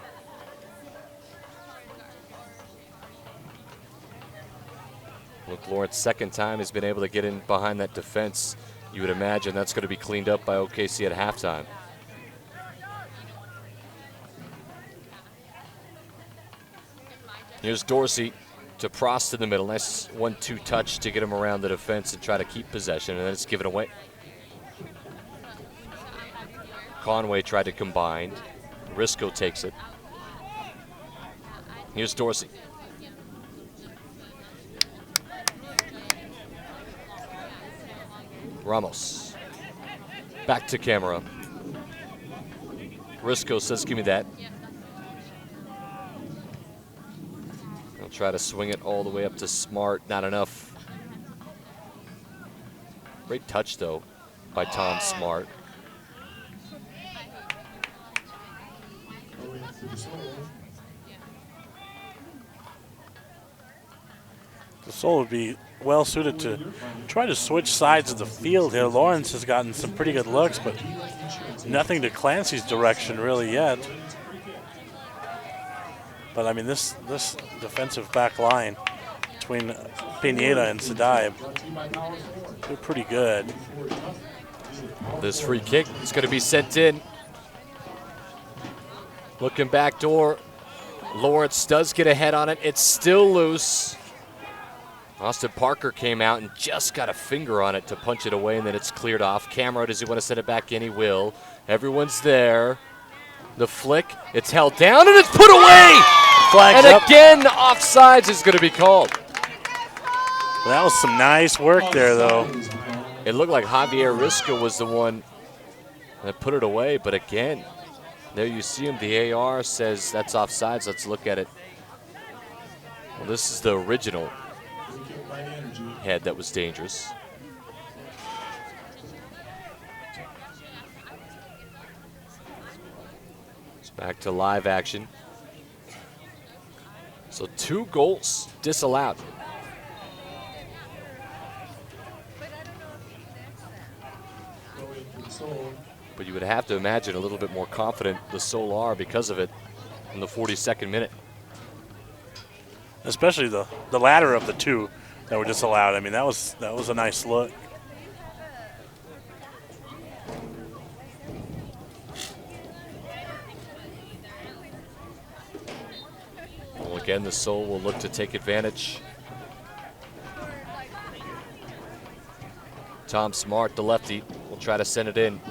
Luke Lawrence, second time he's been able to get in behind that defense. You would imagine that's going to be cleaned up by OKC at halftime. Here's Dorsey to Prost in the middle. Nice 1-2 touch to get him around the defense and try to keep possession, and then it's given away. Conway tried to combine. Risco takes it. Here's Dorsey. Ramos. Back to camera. Risco says, give me that. He'll try to swing it all the way up to Smart. Not enough. Great touch, though, by Tom Smart. The Sol would be well suited to try to switch sides of the field here. Lawrence has gotten some pretty good looks, but nothing to Clancy's direction really yet. But I mean, this defensive back line between Pineda and Sadaib, they're pretty good. This free kick is going to be sent in. Looking back door. Lawrence does get a head on it. It's still loose. Austin Parker came out and just got a finger on it to punch it away, and then it's cleared off. Camero, does he want to send it back in? He will. Everyone's there. The flick, it's held down, and it's put away! Flags and up. again, offsides is going to be called. Well, that was some nice work there, though. It looked like Javier Risco was the one that put it away, but again, there you see him. The AR says that's offsides. Let's look at it. Well, this is the original head that was dangerous. It's back to live action. So 2 goals disallowed. But you would have to imagine a little bit more confident the Sol are because of it in the 42nd minute. Especially the latter of the 2 that were disallowed. I mean, that was a nice look. Well, again, the Sol will look to take advantage. Tom Smart, the lefty, will try to send it in.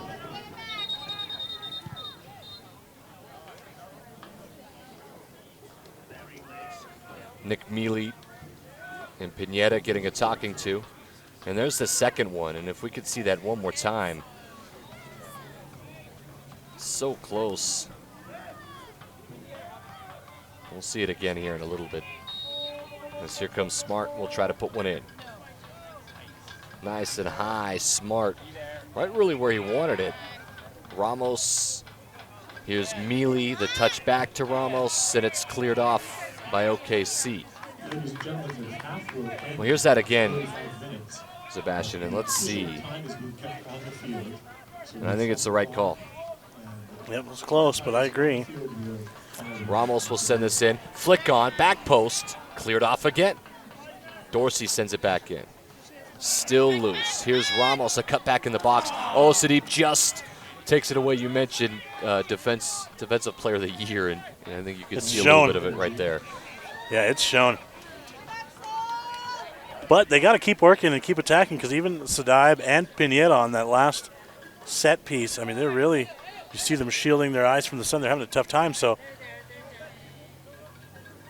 Nick Mealy and Pineda getting a talking to. And there's the second one, and if we could see that one more time. So close. We'll see it again here in a little bit. As here comes Smart, we'll try to put one in. Nice and high, Smart. Right really where he wanted it. Ramos, here's Mealy, the touch back to Ramos, and it's cleared off by OKC. Well, here's that again, Sebastian, and let's see. And I think it's the right call. It was close, but I agree. Ramos will send this in. Flick on, back post, cleared off again. Dorsey sends it back in. Still loose. Here's Ramos, a cut back in the box. Oh, Sadiq just takes it away. You mentioned defensive player of the year, and I think you can see a little bit of it right there. Yeah, it's shown. But they got to keep working and keep attacking, because even Sadaib and Pineda on that last set piece, I mean, they're really, you see them shielding their eyes from the sun. They're having a tough time, so.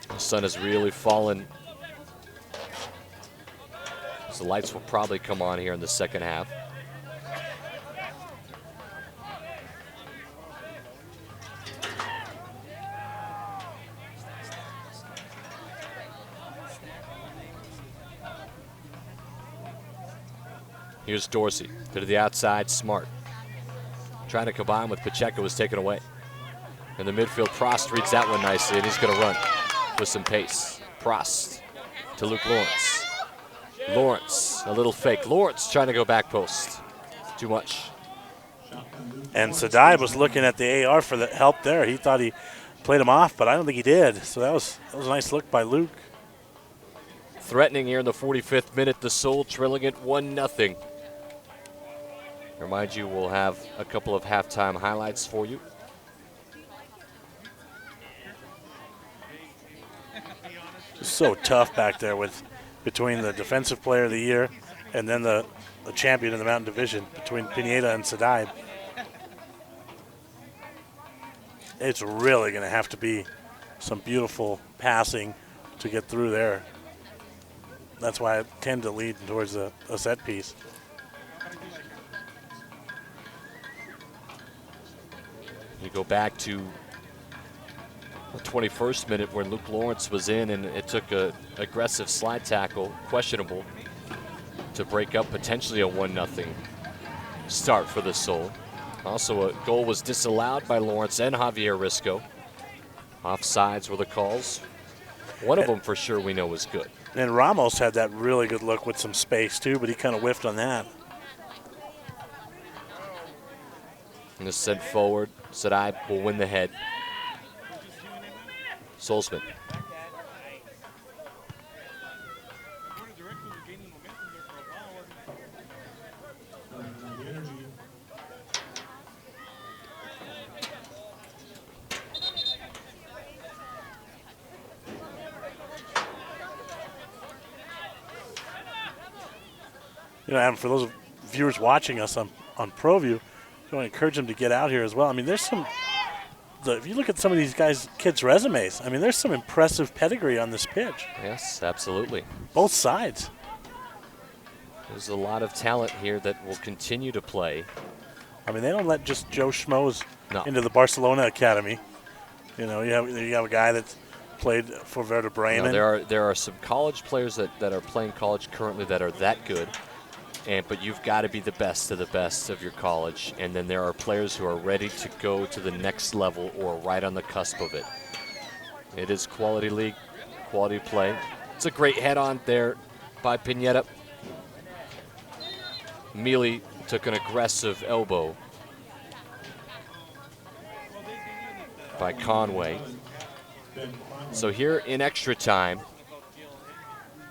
The sun has really fallen. So the lights will probably come on here in the second half. Here's Dorsey to the outside, Smart. Trying to combine with Pacheco, was taken away. In the midfield, Prost reads that one nicely, and he's going to run with some pace. Prost to Luke Lawrence. Lawrence, a little fake. Lawrence trying to go back post. Too much. And Sadai was looking at the AR for the help there. He thought he played him off, but I don't think he did. So that was a nice look by Luke. Threatening here in the 45th minute, the Sol trailing it 1-0. Remind you, we'll have a couple of halftime highlights for you. It's so tough back there between the defensive player of the year and then the champion in the Mountain Division, between Pineda and Sadai. It's really going to have to be some beautiful passing to get through there. That's why I tend to lead towards a set piece. You go back to the 21st minute where Luke Lawrence was in, and it took a aggressive slide tackle, questionable, to break up potentially a 1-0 start for the Sol. Also, a goal was disallowed by Lawrence and Javier Risco. Offsides were the calls. One of them for sure we know was good. And Ramos had that really good look with some space too, but he kind of whiffed on that. And this sent forward. Sadai will win the head. Solzman. You know, Adam, for those viewers watching us on ProView, I want to encourage them to get out here as well. I mean, there's some, if you look at some of these kids' resumes, I mean, there's some impressive pedigree on this pitch. Yes, absolutely. Both sides. There's a lot of talent here that will continue to play. I mean, they don't let just Joe Schmoes into the Barcelona Academy. You know, you have a guy that's played for Werder Bremen. There are some college players that are playing college currently that are that good. But you've got to be the best of the best of your college. And then there are players who are ready to go to the next level or right on the cusp of it. It is quality league, quality play. It's a great head-on there by Pineda. Mealy took an aggressive elbow by Conway. So here in extra time,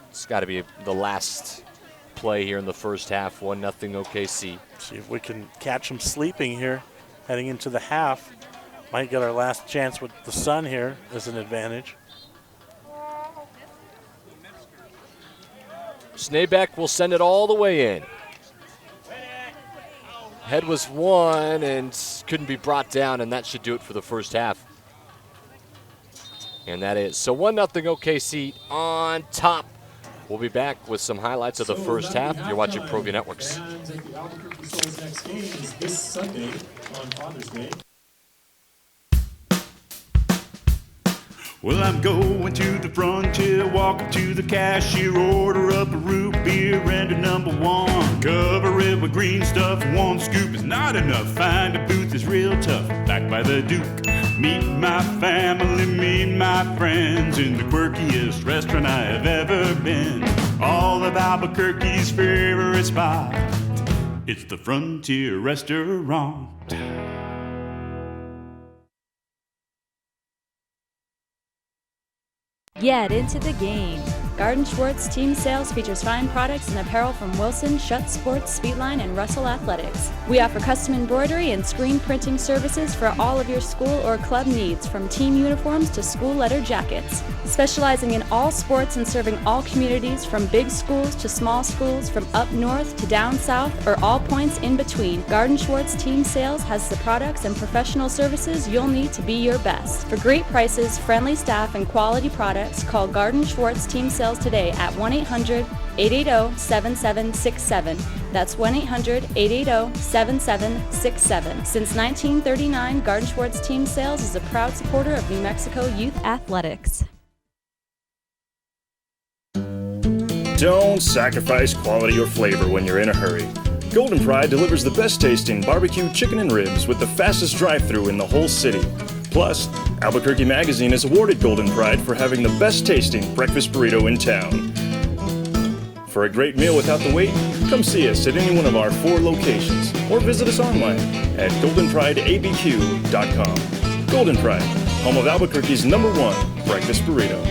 it's got to be the last play here in the first half. 1-0 OKC. See if we can catch them sleeping here heading into the half. Might get our last chance with the sun here as an advantage. Snabeck will send it all the way in. Head was won and couldn't be brought down, and that should do it for the first half. And that is. So 1-0 OKC on top. We'll be back with some highlights of the first half. You're watching ProView Networks. And the Albuquerque Sol's next game is this Sunday on Father's Day. Well, I'm going to the frontier, walking to the cashier, order up a root beer and a #1. Cover it with green stuff, one scoop is not enough. Find a booth is real tough, back by the Duke. Meet my family, meet my friends in the quirkiest restaurant I have ever been. All of Albuquerque's favorite spot, it's the Frontier Restaurant. Get into the game. Garden Schwartz Team Sales features fine products and apparel from Wilson, Schutt Sports, Speedline, and Russell Athletics. We offer custom embroidery and screen printing services for all of your school or club needs, from team uniforms to school letter jackets. Specializing in all sports and serving all communities, from big schools to small schools, from up north to down south, or all points in between, Garden Schwartz Team Sales has the products and professional services you'll need to be your best. For great prices, friendly staff, and quality products, call Garden Schwartz Team Sales today at 1-800-880-7767. That's 1-800-880-7767. Since 1939, Garden Schwartz Team Sales is a proud supporter of New Mexico youth athletics. Don't sacrifice quality or flavor when you're in a hurry. Golden Pride delivers the best tasting barbecue chicken and ribs with the fastest drive-thru in the whole city. Plus, Albuquerque Magazine has awarded Golden Pride for having the best tasting breakfast burrito in town. For a great meal without the wait, come see us at any one of our 4 locations or visit us online at goldenprideabq.com. Golden Pride, home of Albuquerque's #1 breakfast burrito.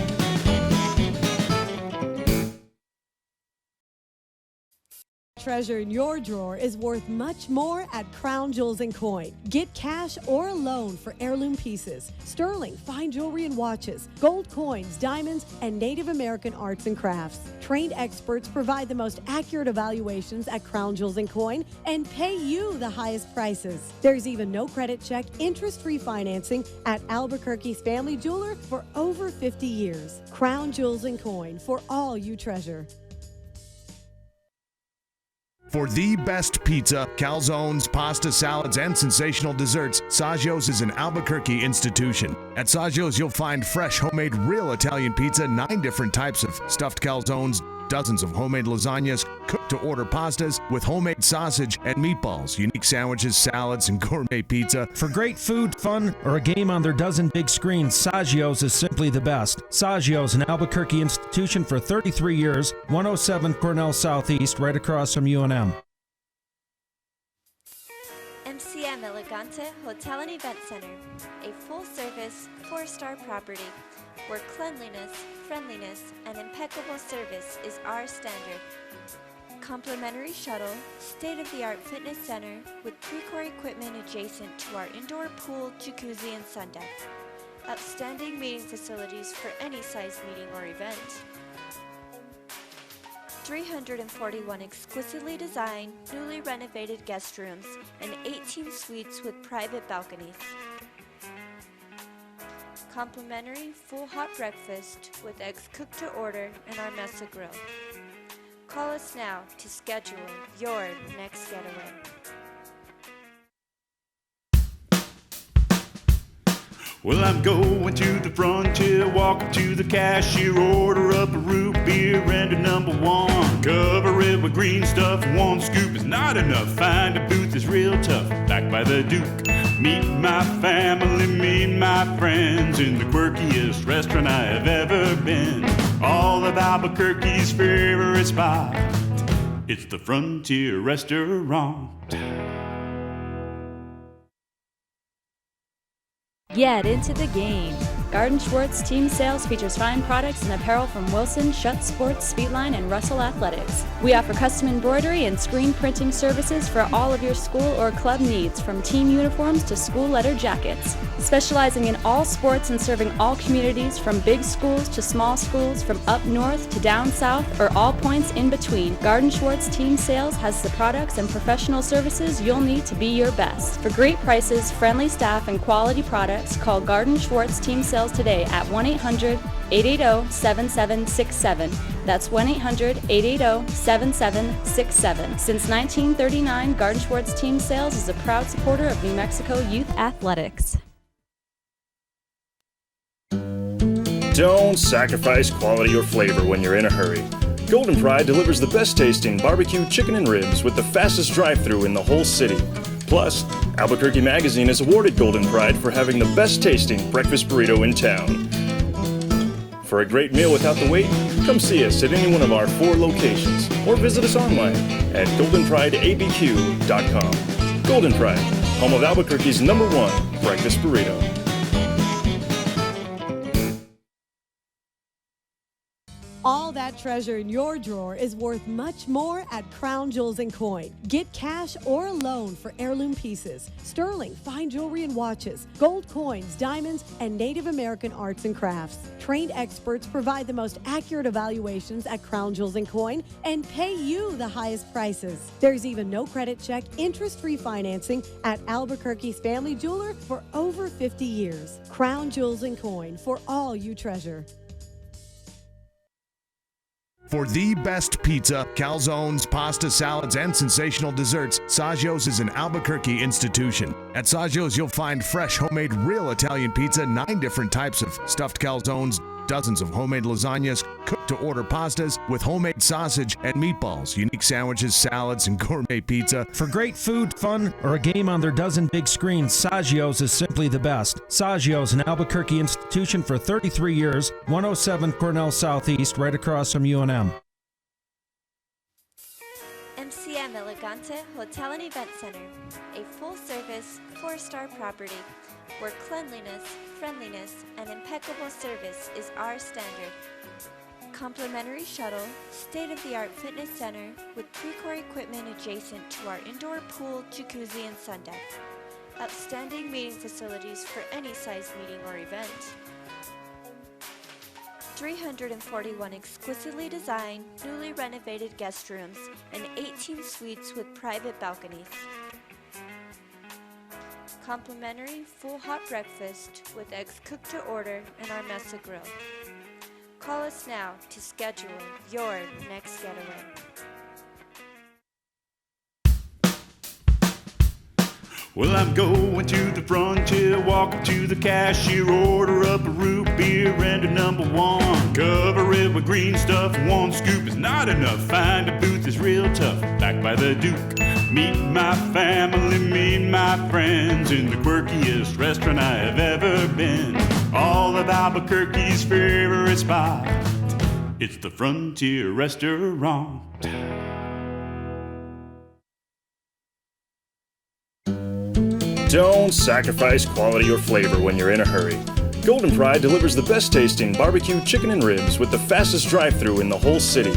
Treasure in your drawer is worth much more at Crown Jewels & Coin. Get cash or a loan for heirloom pieces, sterling, fine jewelry and watches, gold coins, diamonds, and Native American arts and crafts. Trained experts provide the most accurate evaluations at Crown Jewels & Coin and pay you the highest prices. There's even no credit check, interest-free financing at Albuquerque's family jeweler for over 50 years. Crown Jewels & Coin, for all you treasure. For the best pizza, calzones, pasta salads, and sensational desserts, Saggio's is an Albuquerque institution. At Saggio's, you'll find fresh, homemade, real Italian pizza, 9 different types of stuffed calzones, dozens of homemade lasagnas, cooked-to-order pastas with homemade sausage and meatballs, unique sandwiches, salads, and gourmet pizza. For great food, fun, or a game on their dozen big screens, Saggio's is simply the best. Saggio's, an Albuquerque institution for 33 years, 107 Cornell Southeast, right across from UNM. MCM Elegante Hotel and Event Center, a full-service, 4-star property where cleanliness, friendliness, and impeccable service is our standard. Complimentary shuttle, state-of-the-art fitness center with Precor equipment adjacent to our indoor pool, jacuzzi, and sun deck. Outstanding meeting facilities for any size meeting or event. 341 exquisitely designed, newly renovated guest rooms and 18 suites with private balconies. Complimentary full hot breakfast with eggs cooked to order and our mesa grill. Call us now to schedule your next getaway. Well, I'm going to the frontier, walk up to the cashier, order up a root beer and a #1. Cover it with green stuff, 1 scoop is not enough. Find a booth is real tough, back by the Duke. Meet my family, meet my friends in the quirkiest restaurant I have ever been. All of Albuquerque's favorite spot, it's the Frontier Restaurant. Get into the game. Garden Schwartz Team Sales features fine products and apparel from Wilson, Schutt Sports, Speedline, and Russell Athletics. We offer custom embroidery and screen printing services for all of your school or club needs, from team uniforms to school letter jackets. Specializing in all sports and serving all communities, from big schools to small schools, from up north to down south, or all points in between, Garden Schwartz Team Sales has the products and professional services you'll need to be your best. For great prices, friendly staff, and quality products, call Garden Schwartz Team Sales today at 1-800-880-7767. That's 1-800-880-7767. Since 1939, Garden Schwartz Team Sales is a proud supporter of New Mexico youth athletics. Don't sacrifice quality or flavor when you're in a hurry. Golden Pride delivers the best tasting barbecue chicken and ribs with the fastest drive-thru in the whole city. Plus, Albuquerque Magazine has awarded Golden Pride for having the best tasting breakfast burrito in town. For a great meal without the wait, come see us at any one of our 4 locations or visit us online at goldenprideabq.com. Golden Pride, home of Albuquerque's #1 breakfast burrito. All that treasure in your drawer is worth much more at Crown Jewels & Coin. Get cash or a loan for heirloom pieces, sterling, fine jewelry and watches, gold coins, diamonds, and Native American arts and crafts. Trained experts provide the most accurate evaluations at Crown Jewels & Coin and pay you the highest prices. There's even no credit check, interest-free financing at Albuquerque's family jeweler for over 50 years. Crown Jewels & Coin, for all you treasure. For the best pizza, calzones, pasta salads, and sensational desserts, Saggio's is an Albuquerque institution. At Saggio's, you'll find fresh, homemade, real Italian pizza, 9 different types of stuffed calzones, dozens of homemade lasagnas, cooked-to-order pastas with homemade sausage and meatballs, unique sandwiches, salads, and gourmet pizza. For great food, fun, or a game on their dozen big screens, Saggio's is simply the best. Saggio's, an Albuquerque institution for 33 years, 107 Cornell Southeast, right across from UNM. MCM Elegante Hotel and Event Center, a full-service, 4-star property where cleanliness, friendliness, and impeccable service is our standard. Complimentary shuttle, state-of-the-art fitness center with Precor equipment adjacent to our indoor pool, jacuzzi, and sun deck. Outstanding meeting facilities for any size meeting or event. 341 exquisitely designed, newly renovated guest rooms and 18 suites with private balconies. Complimentary full hot breakfast with eggs cooked to order and our mesa grill. Call us now to schedule your next getaway. Well, I'm going to the frontier, walk up to the cashier, order up a root beer and a number one. Cover it with green stuff, one scoop is not enough. Find a booth is real tough, back by the Duke. Meet my family, meet my friends in the quirkiest restaurant I have ever been. All of Albuquerque's favorite spot, it's the Frontier Restaurant. Don't sacrifice quality or flavor when you're in a hurry. Golden Pride delivers the best tasting barbecue chicken and ribs with the fastest drive-thru in the whole city.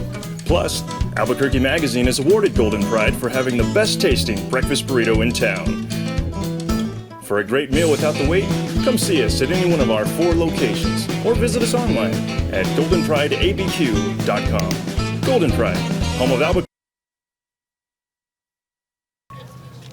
Plus, Albuquerque Magazine has awarded Golden Pride for having the best tasting breakfast burrito in town. For a great meal without the wait, come see us at any one of our 4 locations or visit us online at goldenprideabq.com. Golden Pride, home of Albuquerque.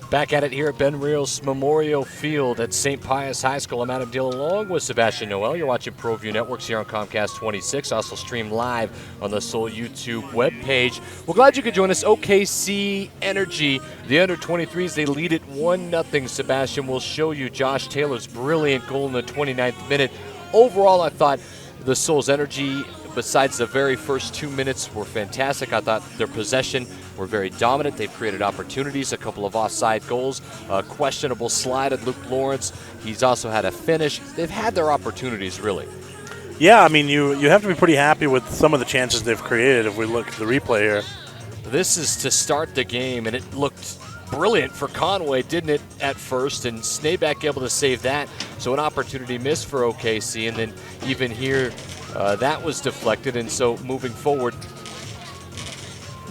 Back at it here at Ben Rios Memorial Field at St. Pius High School. I'm Adam Deal along with Sebastian Noel. You're watching ProView Networks here on Comcast 26. Also streamed live on the Sol YouTube webpage. We're glad you could join us. OKC Energy, the under-23s, they lead it 1-0. Sebastian will show you Josh Taylor's brilliant goal in the 29th minute. Overall, I thought the Sol's energy, besides the very first 2 minutes, were fantastic. I thought their possession were very dominant. They've created opportunities, a couple of offside goals, a questionable slide at Luke Lawrence. He's also had a finish. They've had their opportunities, really. Yeah, I mean, you have to be pretty happy with some of the chances they've created if we look at the replay here. This is to start the game, and it looked brilliant for Conway, didn't it, at first? And Snaback able to save that. So an opportunity missed for OKC, and then even here, that was deflected. And so moving forward,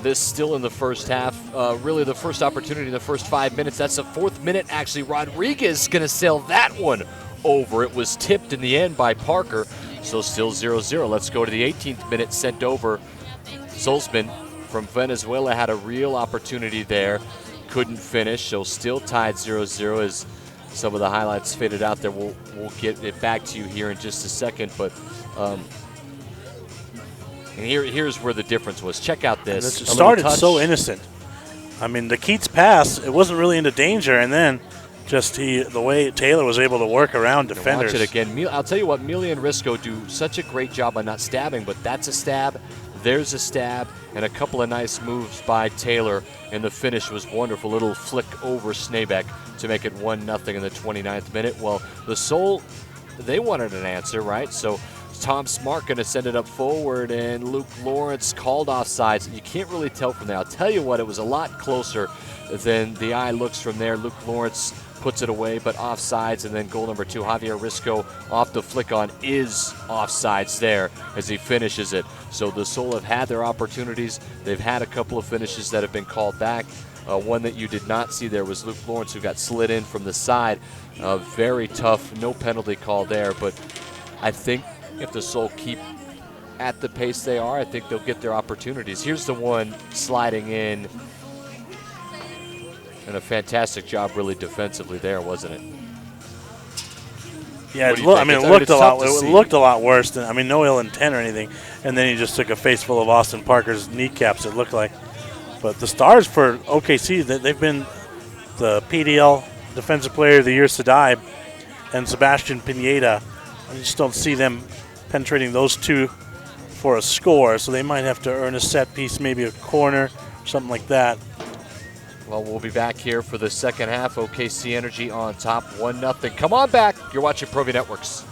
this still in the first half, really the first opportunity in the first 5 minutes. That's the 4th minute, actually. Rodriguez going to sail that one over. It was tipped in the end by Parker, so still 0-0. Let's go to the 18th minute, sent over. Solzman from Venezuela had a real opportunity there. Couldn't finish, so still tied 0-0 as some of the highlights faded out there. We'll get it back to you here in just a second, but and here's where the difference was. Check out this. It started so innocent. I mean, the Keats pass, it wasn't really into danger, and then just the way Taylor was able to work around defenders. Watch it again. I'll tell you what, Mealy and Risco do such a great job on not stabbing, but that's a stab, there's a stab, and a couple of nice moves by Taylor, and the finish was wonderful. Little flick over Snaback to make it 1-0 in the 29th minute. Well, the Sol, they wanted an answer, right? So Tom Smart going to send it up forward, and Luke Lawrence called offsides. You can't really tell from there. I'll tell you what, it was a lot closer than the eye looks from there. Luke Lawrence puts it away, but offsides, and then goal number 2, Javier Risco off the flick on is offsides there as he finishes it. So the Sol have had their opportunities. They've had a couple of finishes that have been called back. One that you did not see there was Luke Lawrence, who got slid in from the side. Very tough, no penalty call there, but I think if the Sol keep at the pace they are, I think they'll get their opportunities. Here's the one sliding in, and a fantastic job really defensively there, wasn't it? Yeah, it looked a lot worse than, no ill intent or anything, and then he just took a face full of Austin Parker's kneecaps, it looked like. But the stars for OKC, they've been the PDL Defensive Player of the Year, Sadai, and Sebastian Pineda. I just don't see them penetrating those two for a score, so they might have to earn a set piece, maybe a corner, something like that. Well, we'll be back here for the second half. OKC Energy on top, 1-0. Come on back. You're watching Pro V Networks.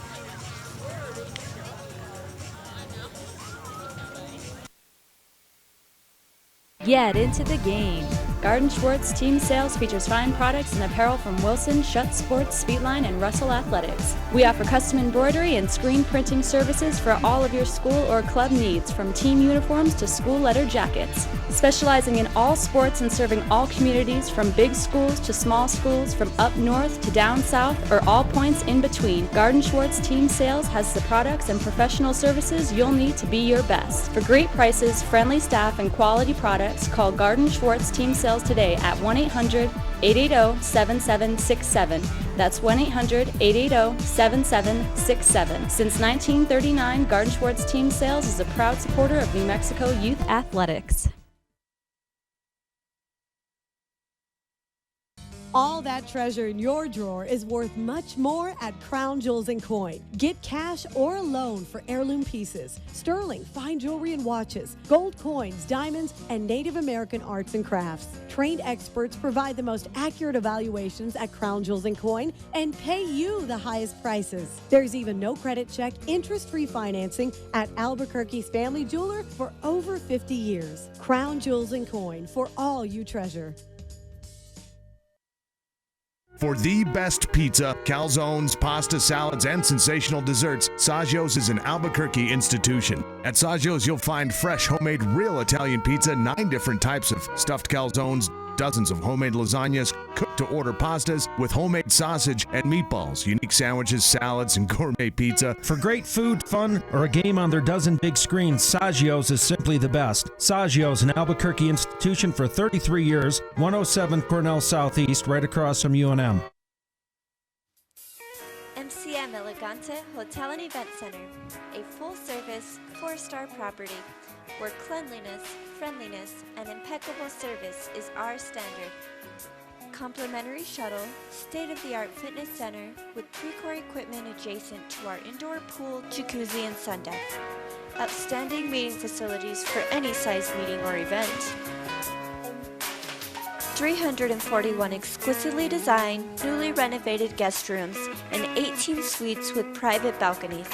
Get into the game. Garden Schwartz Team Sales features fine products and apparel from Wilson, Schutt Sports, Speedline, and Russell Athletics. We offer custom embroidery and screen printing services for all of your school or club needs, from team uniforms to school letter jackets. Specializing in all sports and serving all communities, from big schools to small schools, from up north to down south, or all points in between, Garden Schwartz Team Sales has the products and professional services you'll need to be your best. For great prices, friendly staff, and quality products, call Garden Schwartz Team Sales today at 1-800-880-7767. That's 1-800-880-7767. Since 1939, Garden Schwartz Team Sales is a proud supporter of New Mexico youth athletics. All that treasure in your drawer is worth much more at Crown Jewels & Coin. Get cash or a loan for heirloom pieces, sterling, fine jewelry and watches, gold coins, diamonds, and Native American arts and crafts. Trained experts provide the most accurate evaluations at Crown Jewels & Coin and pay you the highest prices. There's even no credit check, interest-free financing at Albuquerque's family jeweler for over 50 years. Crown Jewels & Coin, for all you treasure. For the best pizza, calzones, pasta salads, and sensational desserts, Saggio's is an Albuquerque institution. At Saggio's, you'll find fresh, homemade, real Italian pizza, 9 different types of stuffed calzones, dozens of homemade lasagnas, cooked-to-order pastas with homemade sausage and meatballs, unique sandwiches, salads, and gourmet pizza. For great food, fun, or a game on their dozen big screens, Saggio's is simply the best. Saggio's, an Albuquerque institution for 33 years, 107 Cornell Southeast, right across from UNM. MCM Elegante Hotel and Event Center, a full-service, 4-star property where cleanliness, friendliness, and impeccable service is our standard. Complimentary shuttle, state-of-the-art fitness center with Precor equipment adjacent to our indoor pool, jacuzzi, and sun deck. Outstanding meeting facilities for any size meeting or event. 341 exquisitely designed, newly renovated guest rooms, and 18 suites with private balconies.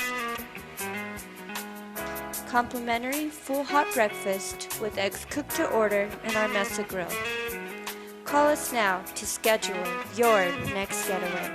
Complimentary full hot breakfast with eggs cooked to order in our mesa grill. Call us now to schedule your next getaway.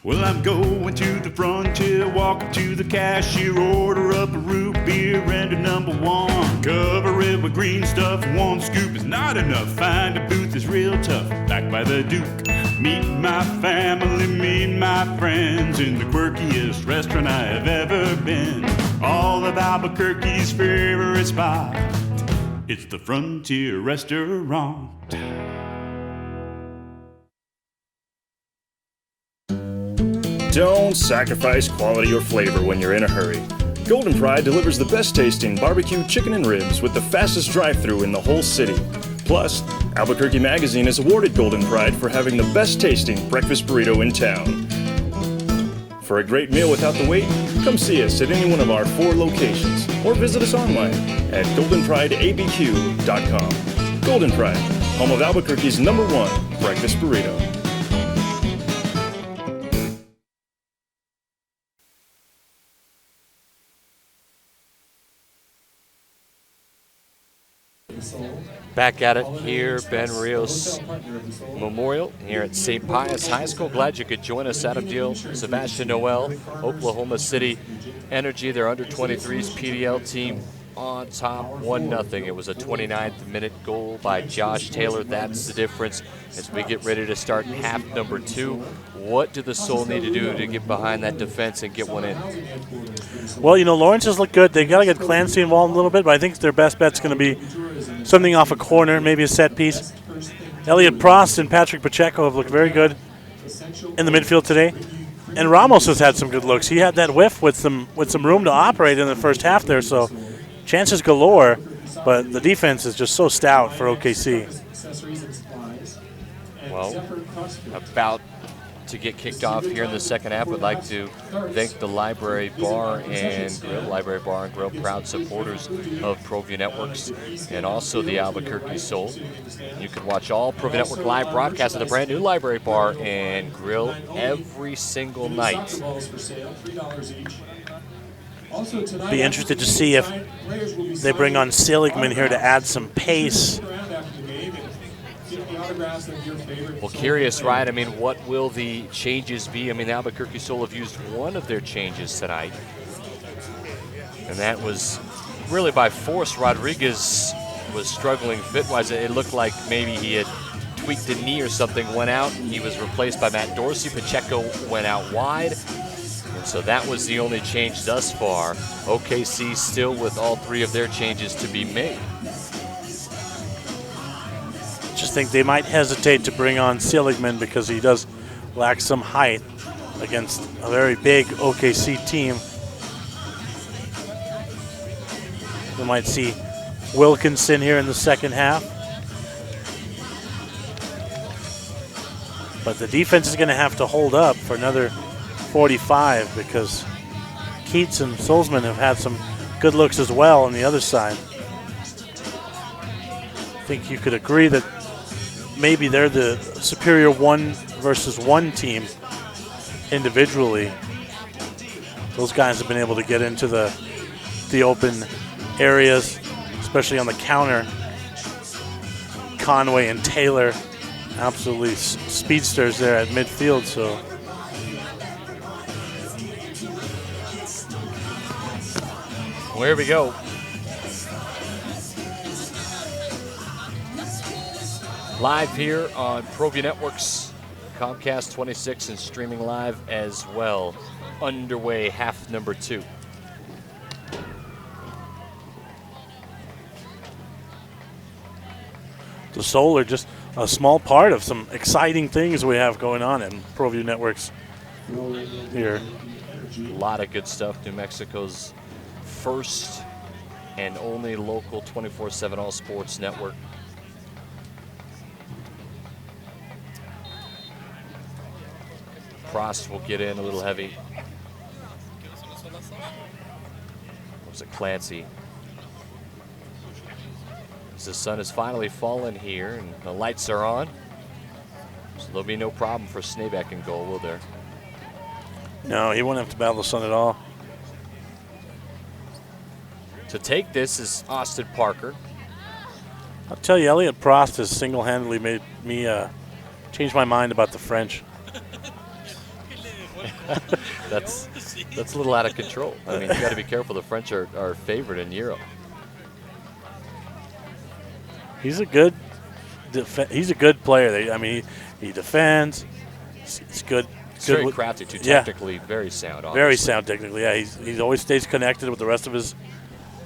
Well, I'm going to the frontier, walk up to the cashier, order up a root beer and a #1. Cover it with green stuff, 1 scoop is not enough. Find a booth is real tough, back by the Duke. Meet my family, meet my friends in the quirkiest restaurant I have ever been. All of Albuquerque's favorite spot, it's the Frontier Restaurant. Don't sacrifice quality or flavor when you're in a hurry. Golden Pride delivers the best tasting barbecue chicken and ribs with the fastest drive-thru in the whole city. Plus, Albuquerque Magazine has awarded Golden Pride for having the best tasting breakfast burrito in town. For a great meal without the wait, come see us at any one of our 4 locations or visit us online at goldenprideabq.com. Golden Pride, home of Albuquerque's #1 breakfast burrito. Back at it here, Ben Rios Memorial here at St. Pius High School. Glad you could join us. Adam Deal, Sebastian Noel, Oklahoma City Energy, their under-23s PDL team on top 1-0. It was a 29th minute goal by Josh Taylor. That's the difference as we get ready to start half number 2. What do the Soul need to do to get behind that defense and get one in? Well, you know, Lawrence has looked good. They got to get Clancy involved a little bit, but I think their best bet's going to be something off a corner, maybe a set piece. Elliot Prost and Patrick Pacheco have looked very good in the midfield today. And Ramos has had some good looks. He had that whiff with some room to operate in the first half there, so chances galore, but the defense is just so stout for OKC. Well, about to get kicked off here in the second half. We'd like to thank the Library Bar and Grill, proud supporters of ProView Networks, and also the Albuquerque Sol. You can watch all ProView Network live broadcasts of the brand new Library Bar and Grill every single night. Be interested to see if they bring on Seligman here to add some pace. Well, curious, right? I mean, what will the changes be? I mean, the Albuquerque Sol have used one of their changes tonight, and that was really by force. Rodriguez was struggling fit-wise. It looked like maybe he had tweaked a knee or something, went out. He was replaced by Matt Dorsey. Pacheco went out wide. And so that was the only change thus far. OKC still with all three of their changes to be made. Just think they might hesitate to bring on Seligman because he does lack some height against a very big OKC team. We might see Wilkinson here in the second half. But the defense is going to have to hold up for another 45 because Keats and Solzman have had some good looks as well on the other side. I think you could agree that maybe they're the superior 1 versus 1 team individually. Those guys have been able to get into the open areas, especially on the counter. Conway and Taylor, absolutely speedsters there at midfield. So well, here we go. Live here on ProView Networks, Comcast 26, and streaming live as well. Underway, half number 2. the Sol are just a small part of some exciting things we have going on in ProView Networks here. A lot of good stuff. New Mexico's first and only local 24/7 all sports network. Prost will get in a little heavy. Was it Clancy? As the sun has finally fallen here and the lights are on, so there'll be no problem for Snabeck in goal, will there? No, he won't have to battle the sun at all. To take this is Austin Parker. I'll tell you, Elliot Prost has single-handedly made me change my mind about the French. That's a little out of control. I mean, you got to be careful. The French are favored in Europe. He's a good player. He defends. He's good. He's very crafty too. Technically, very sound. Obviously. Very sound technically. Yeah, he always stays connected with the rest of his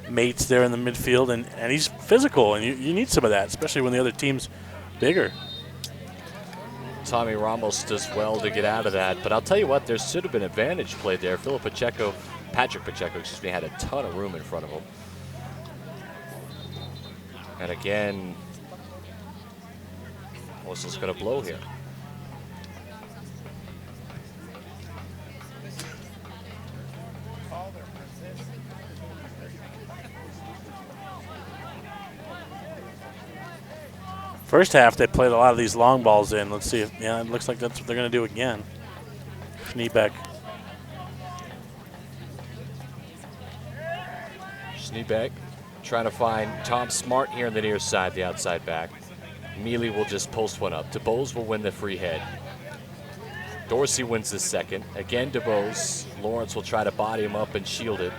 mates there in the midfield, and he's physical, and you need some of that, especially when the other team's bigger. Tommy Ramos does well to get out of that, but I'll tell you what, there should have been advantage played there. Patrick Pacheco, had a ton of room in front of him. And again, whistle's going to blow here. First half, they played a lot of these long balls in. Let's see if, it looks like that's what they're going to do again. Schneebeck. Schneebeck trying to find Tom Smart here on the near side, the outside back. Mealy will just post one up. DeBose will win the free head. Dorsey wins the second. Again, DeBose. Lawrence will try to body him up and shield it.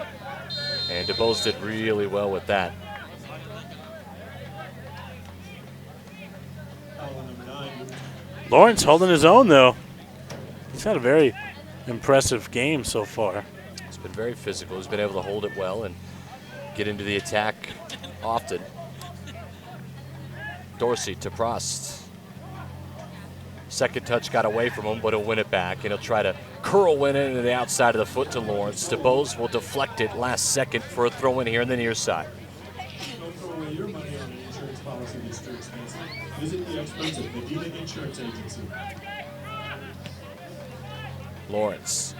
And DeBose did really well with that. Lawrence holding his own, though. He's had a very impressive game so far. He's been very physical. He's been able to hold it well and get into the attack often. Dorsey to Prost. Second touch got away from him, but he'll win it back, and he'll try to curl win it into the outside of the foot to Lawrence. DeBose will deflect it last second for a throw in here in the near side. Don't throw away your money on an insurance policy that's too expensive. Visit the experts at Medina Insurance Agency. Lawrence.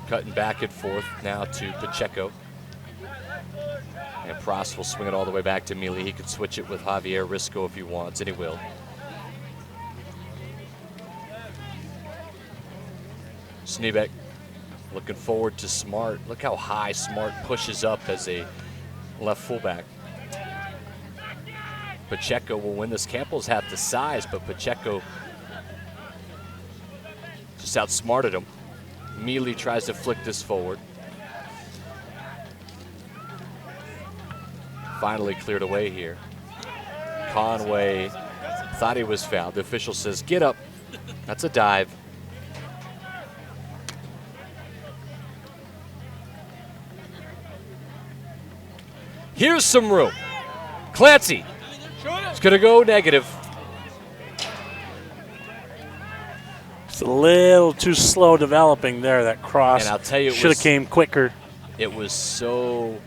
Cutting back and forth now to Pacheco. And Prost will swing it all the way back to Mealy. He could switch it with Javier Risco if he wants, and he will. Sneebeck looking forward to Smart. Look how high Smart pushes up as a left fullback. Pacheco will win this. Campbell's half the size, but Pacheco just outsmarted him. Mealy tries to flick this forward. Finally cleared away here. Conway thought he was fouled. The official says, get up. That's a dive. Here's some room. Clancy is going to go negative. It's a little too slow developing there, that cross. And I'll tell you, should have came quicker. It was so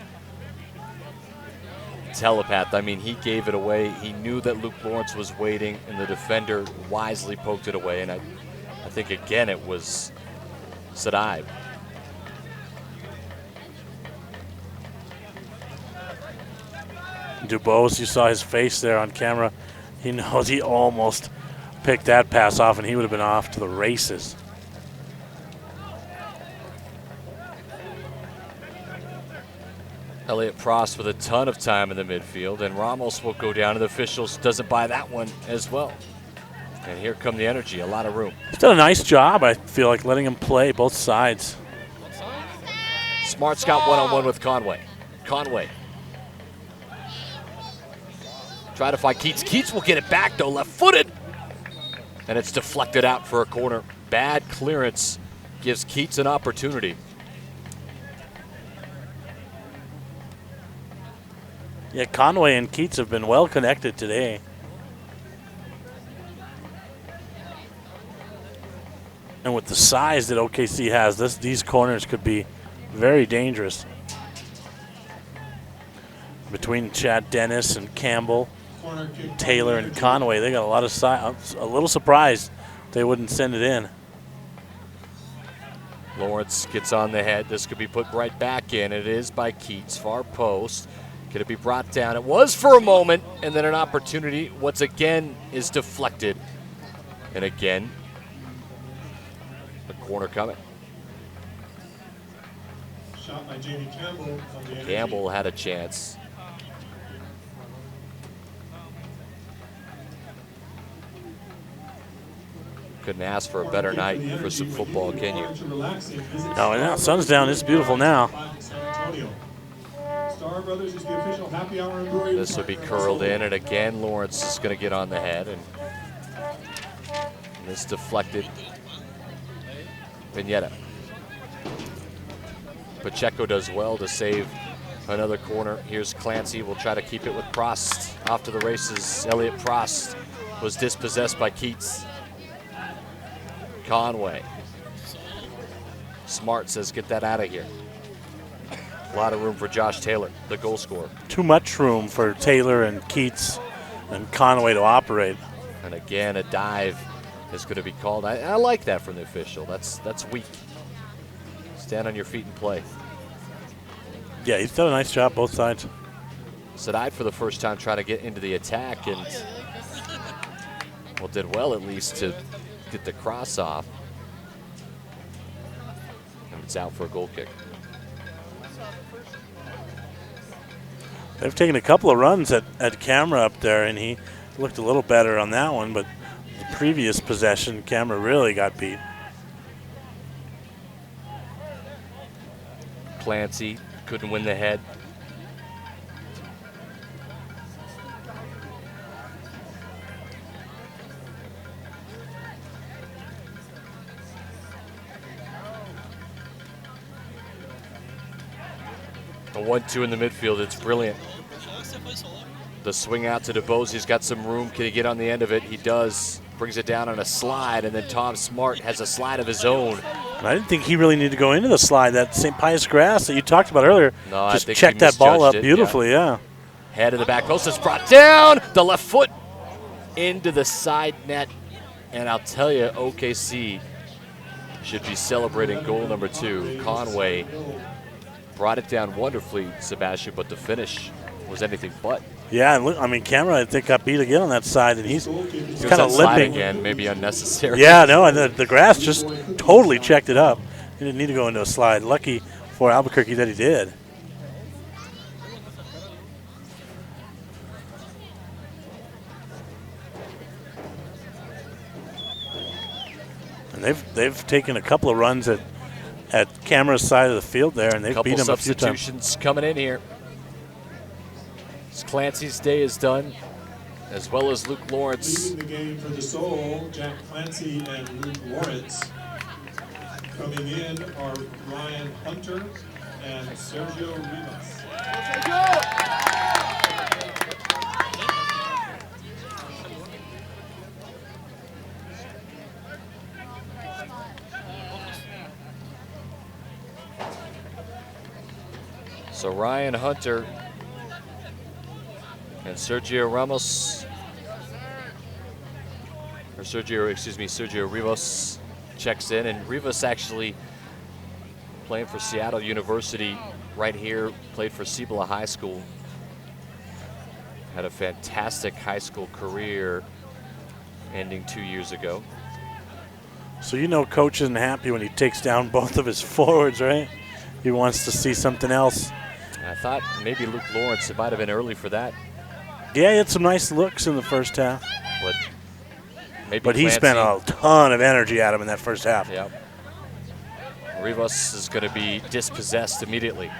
telepath. I mean, he gave it away. He knew that Luke Lawrence was waiting, and the defender wisely poked it away. And I think, again, it was Sadive. Dubose, you saw his face there on camera. He knows he almost picked that pass off, and he would have been off to the races. Elliott Prost with a ton of time in the midfield, and Ramos will go down, and the officials doesn't buy that one as well. And here come the Energy, a lot of room. He's done a nice job, I feel like, letting him play both sides. Smart's got one-on-one with Conway. Conway. Try to find Keats. Keats will get it back, though, left-footed. And it's deflected out for a corner. Bad clearance gives Keats an opportunity. Yeah, Conway and Keats have been well connected today. And with the size that OKC has, these corners could be very dangerous. Between Chad Dennis and Campbell, Taylor and Conway, they got a lot of size. A little surprised they wouldn't send it in. Lawrence gets on the head. This could be put right back in. It is by Keats, far post. Could it be brought down? It was for a moment, and then an opportunity once again is deflected. And again, the corner coming. Shot by Jamie Campbell. Campbell had a chance. Couldn't ask for a better night for some football, can you? No, and now sun's down. It's beautiful now. This would be curled in, and again Lawrence is going to get on the head, and this deflected. Vignetta. Pacheco does well to save another corner. Here's Clancy. Will try to keep it with Prost. Off to the races. Elliott Prost was dispossessed by Keats. Conway. Smart says, get that out of here. A lot of room for Josh Taylor, the goal scorer. Too much room for Taylor and Keats and Conway to operate. And again, a dive is going to be called. I like that from the official. That's weak. Stand on your feet and play. Yeah, he's done a nice job both sides. Sadai for the first time trying to get into the attack, and well, did well at least to get the cross off. And it's out for a goal kick. They've taken a couple of runs at camera up there, and he looked a little better on that one, but the previous possession, camera really got beat. Clancy couldn't win the head. A 1-2 in the midfield, it's brilliant. The swing out to DeBose, he's got some room. Can he get on the end of it? He does. Brings it down on a slide, and then Tom Smart has a slide of his own. I didn't think he really needed to go into the slide. That St. Pius grass that you talked about earlier, no, just checked that ball up beautifully, yeah. Head of the back post is brought down. The left foot into the side net. And I'll tell you, OKC should be celebrating goal number 2. Conway brought it down wonderfully, Sebastian, but the finish was anything but. Yeah, and look, I mean, Cameron, I think, got beat again on that side, and he's kind of limping. limping. Again, maybe unnecessary. Yeah, no, and the grass just totally checked it up. He didn't need to go into a slide. Lucky for Albuquerque that he did. And they've taken a couple of runs at Camera's side of the field there, and they've beat him a few times. Substitutions coming in here. Clancy's day is done, as well as Luke Lawrence. Leading the game for the Sol, Jack Clancy and Luke Lawrence. Coming in are Ryan Hunter and Sergio Rivas. So Ryan Hunter and Sergio Rivas checks in, and Rivas actually playing for Seattle University right here, played for Cibola High School. Had a fantastic high school career ending 2 years ago. So you know Coach isn't happy when he takes down both of his forwards, right? He wants to see something else. I thought maybe Luke Lawrence, it might have been early for that. Yeah, he had some nice looks in the first half. But he spent a ton of energy at him in that first half. Yep. Rivas is going to be dispossessed immediately.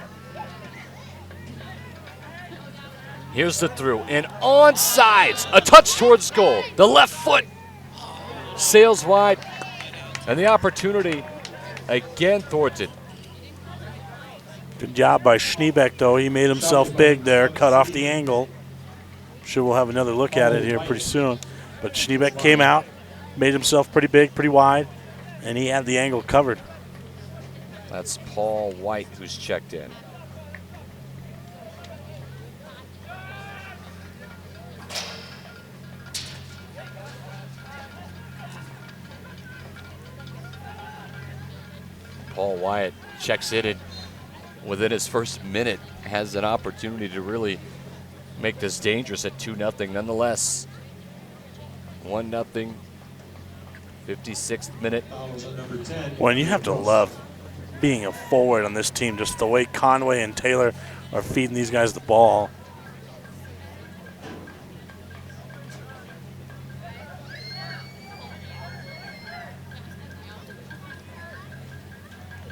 Here's the through, and onside, a touch towards goal. The left foot sails wide, and the opportunity again thwarted. Good job by Schneebeck, though. He made himself big there, cut off the angle. Sure, we'll have another look at it here pretty soon. But Schneebeck came out, made himself pretty big, pretty wide, and he had the angle covered. That's Paul White who's checked in. Paul Wyatt checks in, and within his first minute has an opportunity to really make this dangerous at 2-0 nonetheless. 1-0, 56th minute. Well, and you have to love being a forward on this team, just the way Conway and Taylor are feeding these guys the ball.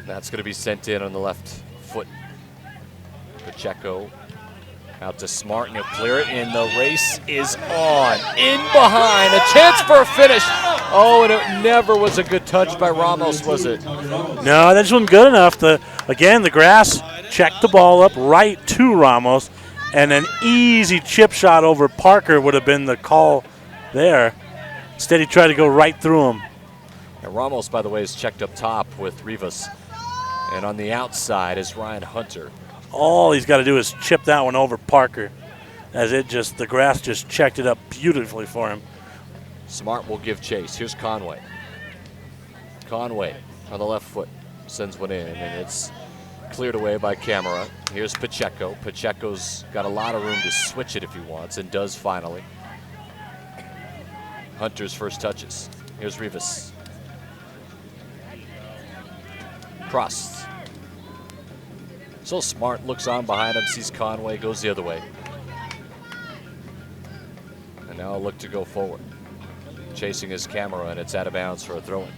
That's going to be sent in on the left foot. Pacheco out to Smart, and he'll clear it, and the race is on. In behind, a chance for a finish. Oh, and it never was a good touch by Ramos, was it? No, that just wasn't good enough. Again, the grass checked the ball up right to Ramos, and an easy chip shot over Parker would have been the call there. Instead, he tried to go right through him. And Ramos, by the way, is checked up top with Rivas. And on the outside is Ryan Hunter. All he's got to do is chip that one over Parker, as the grass just checked it up beautifully for him. Smart will give chase. Here's Conway. Conway on the left foot sends one in, and it's cleared away by Camera. Here's Pacheco. Pacheco's got a lot of room to switch it if he wants, and does finally. Hunter's first touches. Here's Rivas. Cross. So Smart looks on behind him, sees Conway, goes the other way. And now a look to go forward. Chasing his Camera, and it's out of bounds for a throw-in.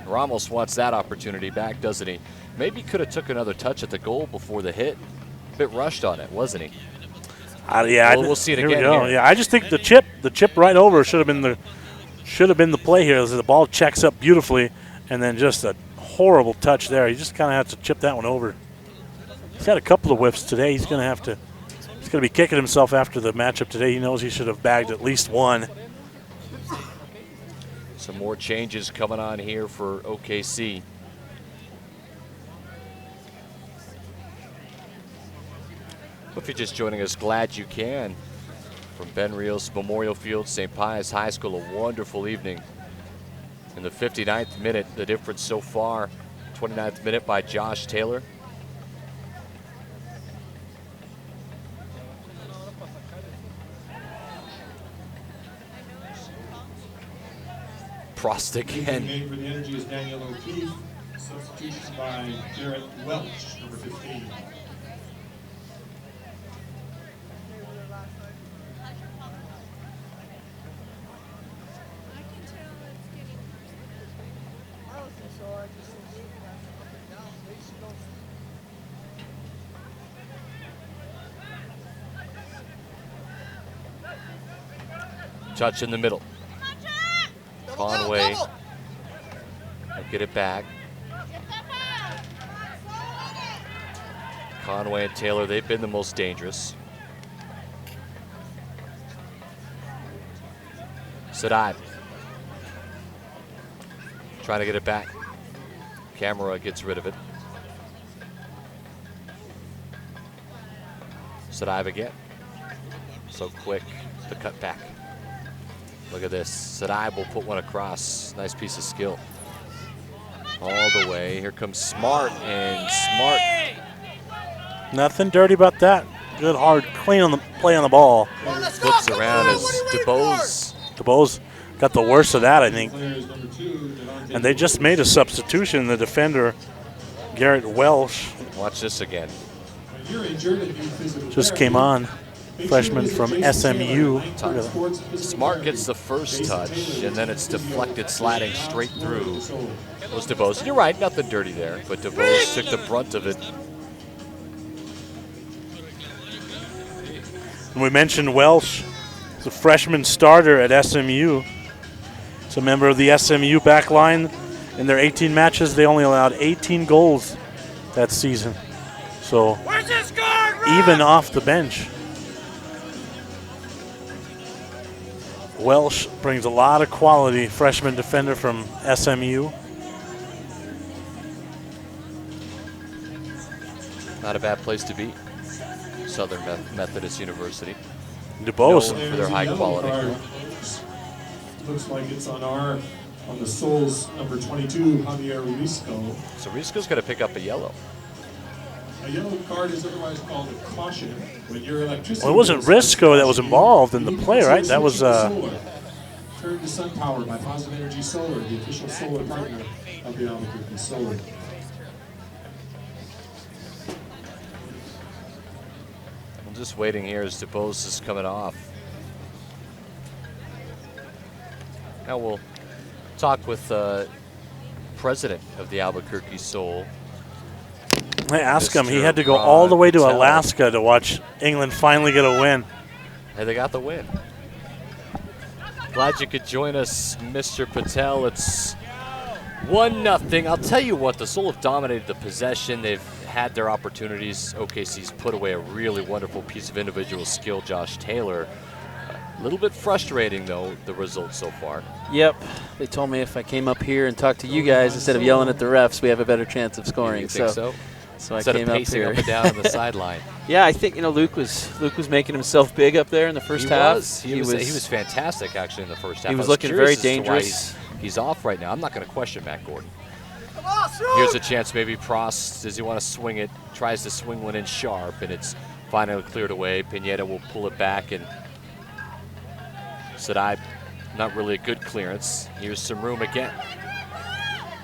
Ramos wants that opportunity back, doesn't he? Maybe could have took another touch at the goal before the hit. A bit rushed on it, wasn't he? Yeah, we'll see it again. Here. Yeah, I just think the chip right over should have been the play here. The ball checks up beautifully, and then just a horrible touch there. He just kind of has to chip that one over. He's had a couple of whiffs today. He's going to be kicking himself after the matchup today. He knows he should have bagged at least one. Some more changes coming on here for OKC. If you're just joining us, glad you can. from Ben Rios Memorial Field, St. Pius High School. A wonderful evening. In the 59th minute, the difference so far, 29th minute by Josh Taylor. Prost again. Name for the Energy is Daniel O'Keefe. Substitution by Garrett Welch, number 15. Touch in the middle. Conway will get it back. Conway and Taylor, they've been the most dangerous. Sadai trying to get it back. Camera gets rid of it. Sadai again. So quick to cut back. Look at this. Sadai will put one across. Nice piece of skill. All the way. Here comes Smart, and Smart. Nothing dirty about that. Good, hard, clean on the play on the ball. Flips around as DeBose. DeBose got the worst of that, I think. And they just made a substitution. The defender, Garrett Welsh. Watch this again. Just came on. Freshman from SMU. Smart gets the first touch, and then it's deflected, sliding straight through. Was DeBose. You're right, nothing dirty there, but DeBose took the brunt of it. And we mentioned Welsh. He's a freshman starter at SMU. He's a member of the SMU back line. In their 18 matches, they only allowed 18 goals that season. So even off the bench. Welsh brings a lot of quality, freshman defender from SMU. Not a bad place to be. Southern Methodist University. DeBose. Known for their high quality. Looks like it's on the Sol's number 22, Javier Risco. So Risco's going to pick up a yellow. A yellow card is otherwise called a caution when your electricity. Well, it wasn't Risco that was involved in the play, right? That was. Turn to Sun Power by Positive Energy Solar, the official solar partner of the Albuquerque Solar. I'm just waiting here as DeBose is coming off. Now we'll talk with president of the Albuquerque Sol. I asked him. He had to go all the way to Alaska to watch England finally get a win. Hey, they got the win. Glad you could join us, Mr. Patel. It's 1-0. I'll tell you what, the Sol have dominated the possession. They've had their opportunities. OKC's put away a really wonderful piece of individual skill, Josh Taylor. A little bit frustrating, though, the results so far. Yep. They told me if I came up here and talked to you guys instead of yelling at the refs, we have a better chance of scoring. You think so? So Instead I came of pacing up and down on the sideline. Yeah, I think Luke was making himself big up there in the first half. He was fantastic actually in the first half. He was looking very dangerous. He's off right now. I'm not going to question Matt Gordon. Here's a chance. Maybe Prost, does he want to swing it? Tries to swing one in sharp, and it's finally cleared away. Pineda will pull it back, and Sadai, not really a good clearance. Here's some room again.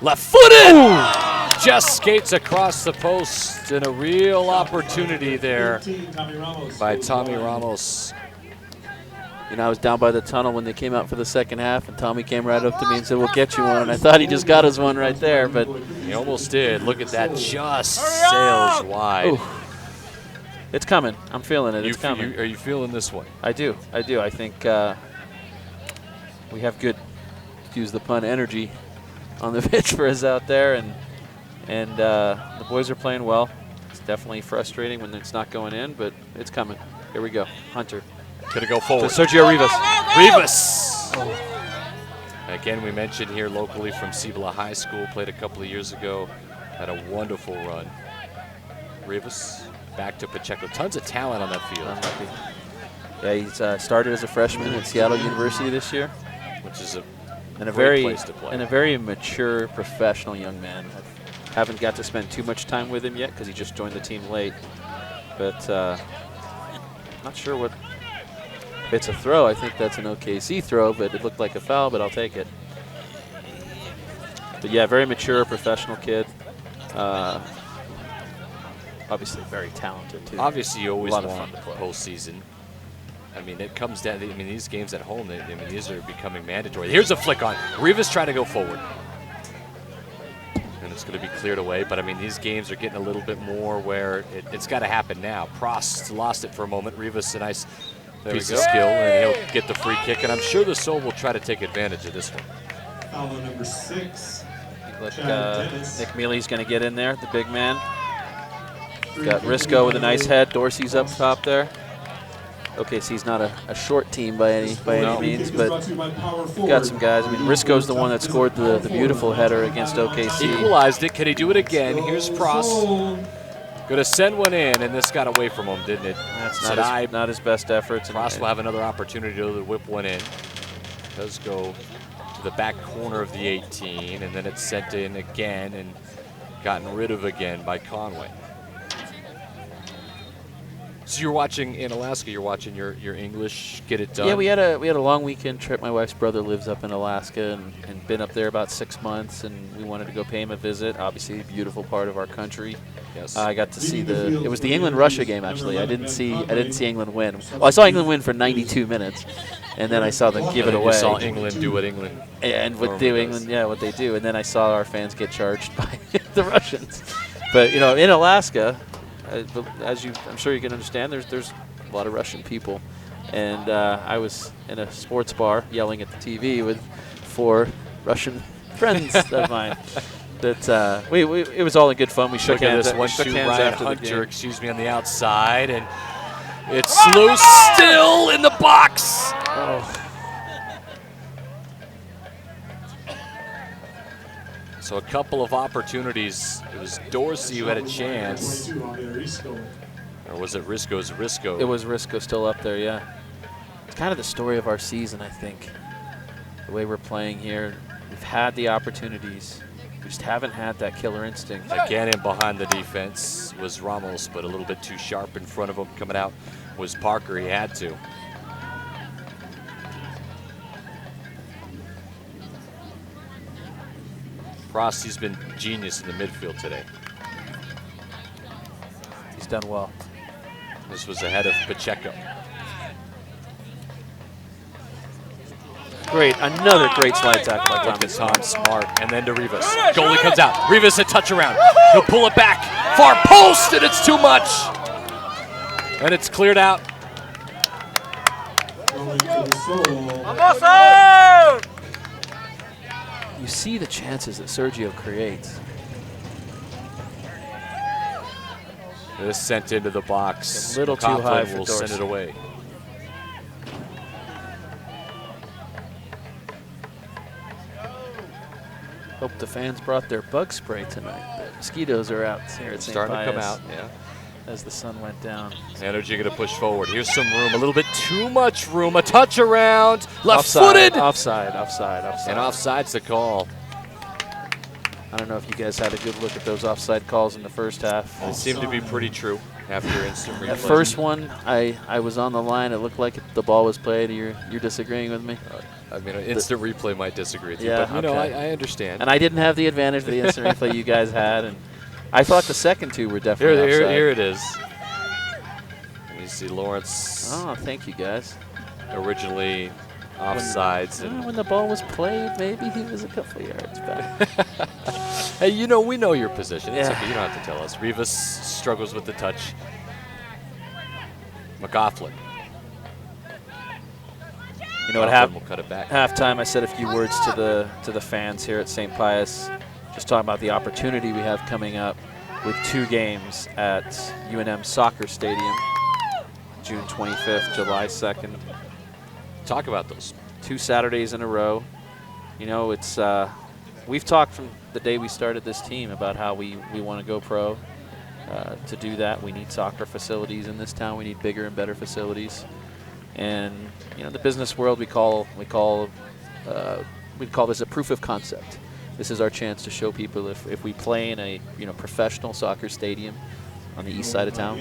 Left-footed! Just skates across the post, and a real opportunity there by Tommy Ramos. I was down by the tunnel when they came out for the second half, and Tommy came right up to me and said, "We'll get you one." And I thought he just got us one right there, but he almost did. Look at that, just sails wide. Ooh. It's coming. I'm feeling it. It's coming. Are you feeling this one? I do. I think we have good, to use the pun, energy on the pitch for us out there, and the boys are playing well. It's definitely frustrating when it's not going in, but it's coming. Here we go. Hunter. Gonna go forward. To Sergio Rivas. Rivas! Again, we mentioned here locally from Cibola High School, played a couple of years ago, had a wonderful run. Rivas back to Pacheco. Tons of talent on that field. Yeah, he's started as a freshman at Seattle University this year, which is a great place to play. And a very mature, professional young man. I haven't got to spend too much time with him yet because he just joined the team late. But not sure what. If it's a throw, I think that's an OKC throw, but it looked like a foul, but I'll take it. But yeah, very mature, professional kid. Obviously very talented too. Obviously, you always want fun to play. postseason. I mean, it comes down. I mean, these games at home. I mean, these are becoming mandatory. Here's a flick on. Rivas trying to go forward, and it's going to be cleared away. But I mean, these games are getting a little bit more where it's got to happen now. Prost lost it for a moment. Rivas a nice piece of skill, and he'll get the free kick. And I'm sure the Sol will try to take advantage of this one. Foul on number 6. Look, Nick Mealy's going to get in there, the big man. Got Risco with a nice head. Dorsey's up top there. OKC's not a short team by any means, but got some guys. I mean, Risco's the one that scored the beautiful header against OKC. Equalized it. Can he do it again? Here's Prost. Going to send one in, and this got away from him, didn't it? That's not his best efforts. Prost will have another opportunity to whip one in. Does go to the back corner of the 18, and then it's sent in again and gotten rid of again by Conway. So you're watching in Alaska. You're watching your English get it done. Yeah, we had a long weekend trip. My wife's brother lives up in Alaska and been up there about 6 months, and we wanted to go pay him a visit. Obviously, a beautiful part of our country. Yes. I got to see it was the England-Russia game actually. I didn't see England win. Well, I saw England win for 92 minutes, and then I saw them give it away. You saw England do what England what they do, and then I saw our fans get charged by the Russians. But you know, in Alaska. I'm sure you can understand, there's a lot of Russian people, and I was in a sports bar yelling at the TV with 4 Russian friends of mine. That it was all in good fun. We shook hands. This one, shook hands Ryan after Hunter, the game. excuse me, on the outside, and it's loose still in the box. Oh. So a couple of opportunities. It was Dorsey who had a chance. Or was it Risco? It was Risco still up there, yeah. It's kind of the story of our season, I think. The way we're playing here. We've had the opportunities. We just haven't had that killer instinct. Again, in behind the defense was Ramos, but a little bit too sharp in front of him. Coming out was Parker. He had to. Frosty's been genius in the midfield today. He's done well. This was ahead of Pacheco. Great, another great slide tackle by Tom Smart, and then to Rivas. Goalie comes out. Rivas a touch around. He'll pull it back. Far post, and it's too much. And it's cleared out. You see the chances that Sergio creates. This sent into the box. A little too high for will Dorsey. send it away. Hope the fans brought their bug spray tonight. The mosquitoes are out here at St. Starting to come Pius out, yeah. As the sun went down. Energy going to push forward. Here's some room, a little bit too much room. A touch around, Offside. left-footed. Offside. And offside's the call. I don't know if you guys had a good look at those offside calls in the first half. They seem to be pretty true after instant replay. That first one, I was on the line. It looked like the ball was played. You're disagreeing with me? I mean, an instant replay might disagree with you, Yeah, but you know, I understand. And I didn't have the advantage of the instant replay you guys had, and I thought the second two were definitely offside. Here it is. And you see Lawrence. Oh, thank you guys. Originally offsides. When the ball was played, maybe he was a couple of yards back. Hey, you know, we know your position. It's Yeah. okay. You don't have to tell us. Rivas struggles with the touch. McLaughlin. You know what We'll cut it back. Halftime, I said a few words to the fans here at St. Pius, just talking about the opportunity we have coming up with 2 games at UNM Soccer Stadium, June 25th, July 2nd. Talk about those. 2 Saturdays in a row. You know, it's we've talked from the day we started this team about how we want to go pro. To do that, we need soccer facilities in this town. We need bigger and better facilities. And in the business world, we call this a proof of concept. This is our chance to show people if we play in a professional soccer stadium on the east side of town,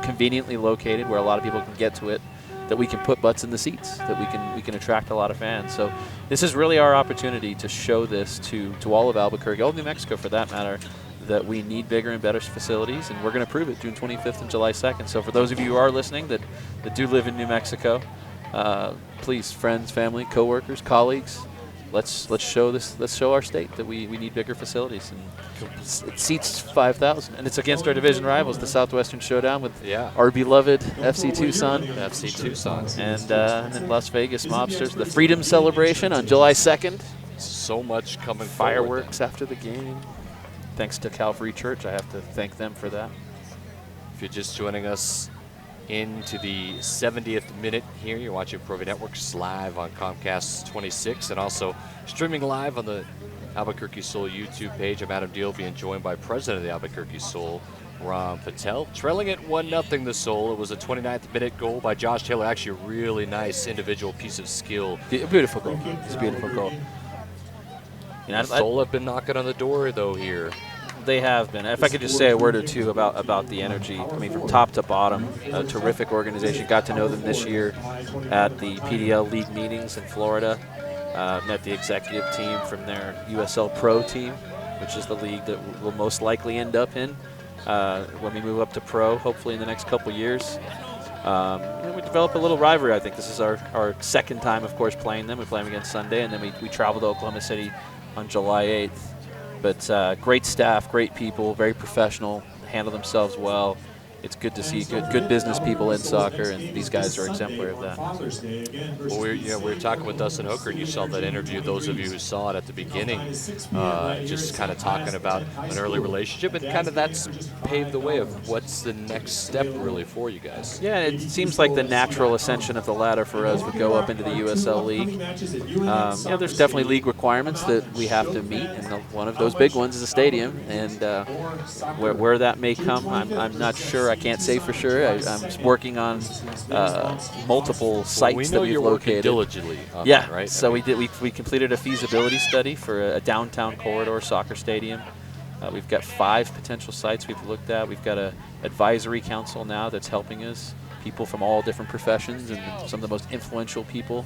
conveniently located where a lot of people can get to it, that we can put butts in the seats, that we can attract a lot of fans. So this is really our opportunity to show this to all of Albuquerque, all of New Mexico for that matter, that we need bigger and better facilities, and we're going to prove it June 25th and July 2nd. So for those of you who are listening that do live in New Mexico, please, friends, family, coworkers, colleagues, let's show our state that we need bigger facilities. And it seats 5,000, and it's against our division rivals, the Southwestern Showdown with our beloved FC Tucson. And then Las Vegas Mobsters, the Freedom Celebration on July 2nd. So much coming Fireworks after the game. Thanks to Calvary Church. I have to thank them for that. If you're just joining us into the 70th minute here, you're watching Pro V Networks live on Comcast 26 and also streaming live on the Albuquerque Sol YouTube page. I'm Adam Deal, being joined by President of the Albuquerque Sol, Ron Patel. Trailing it 1-0 the Sol. It was a 29th minute goal by Josh Taylor. Actually a really nice individual piece of skill. Beautiful goal. It's a beautiful goal. Sol have been knocking on the door though here. They have been. If I could just say a word or two about the Energy. I mean, from top to bottom, a terrific organization. Got to know them this year at the PDL League meetings in Florida. Met the executive team from their USL Pro team, which is the league that we'll most likely end up in when we move up to Pro, hopefully in the next couple years. We develop a little rivalry. I think this is our second time, of course, playing them. We play them against Sunday, and then we travel to Oklahoma City on July 8th. But great staff, great people, very professional, handle themselves well. It's good to see good business people in soccer, and these guys are exemplary of that. Well, we were talking with Dustin Hooker, and you saw that interview. Those of you who saw it at the beginning, just kind of talking about an early relationship, and kind of that's paved the way of what's the next step really for you guys. Yeah, it seems like the natural ascension of the ladder for us would go up into the USL League. There's definitely league requirements that we have to meet, and one of those big ones is a stadium, and where that may come, I'm not sure. I can't say for sure. I'm working on multiple sites that we've located. Working diligently on that, right? So we completed a feasibility study for a downtown corridor soccer stadium. We've got 5 potential sites we've looked at. We've got an advisory council now that's helping us, people from all different professions and some of the most influential people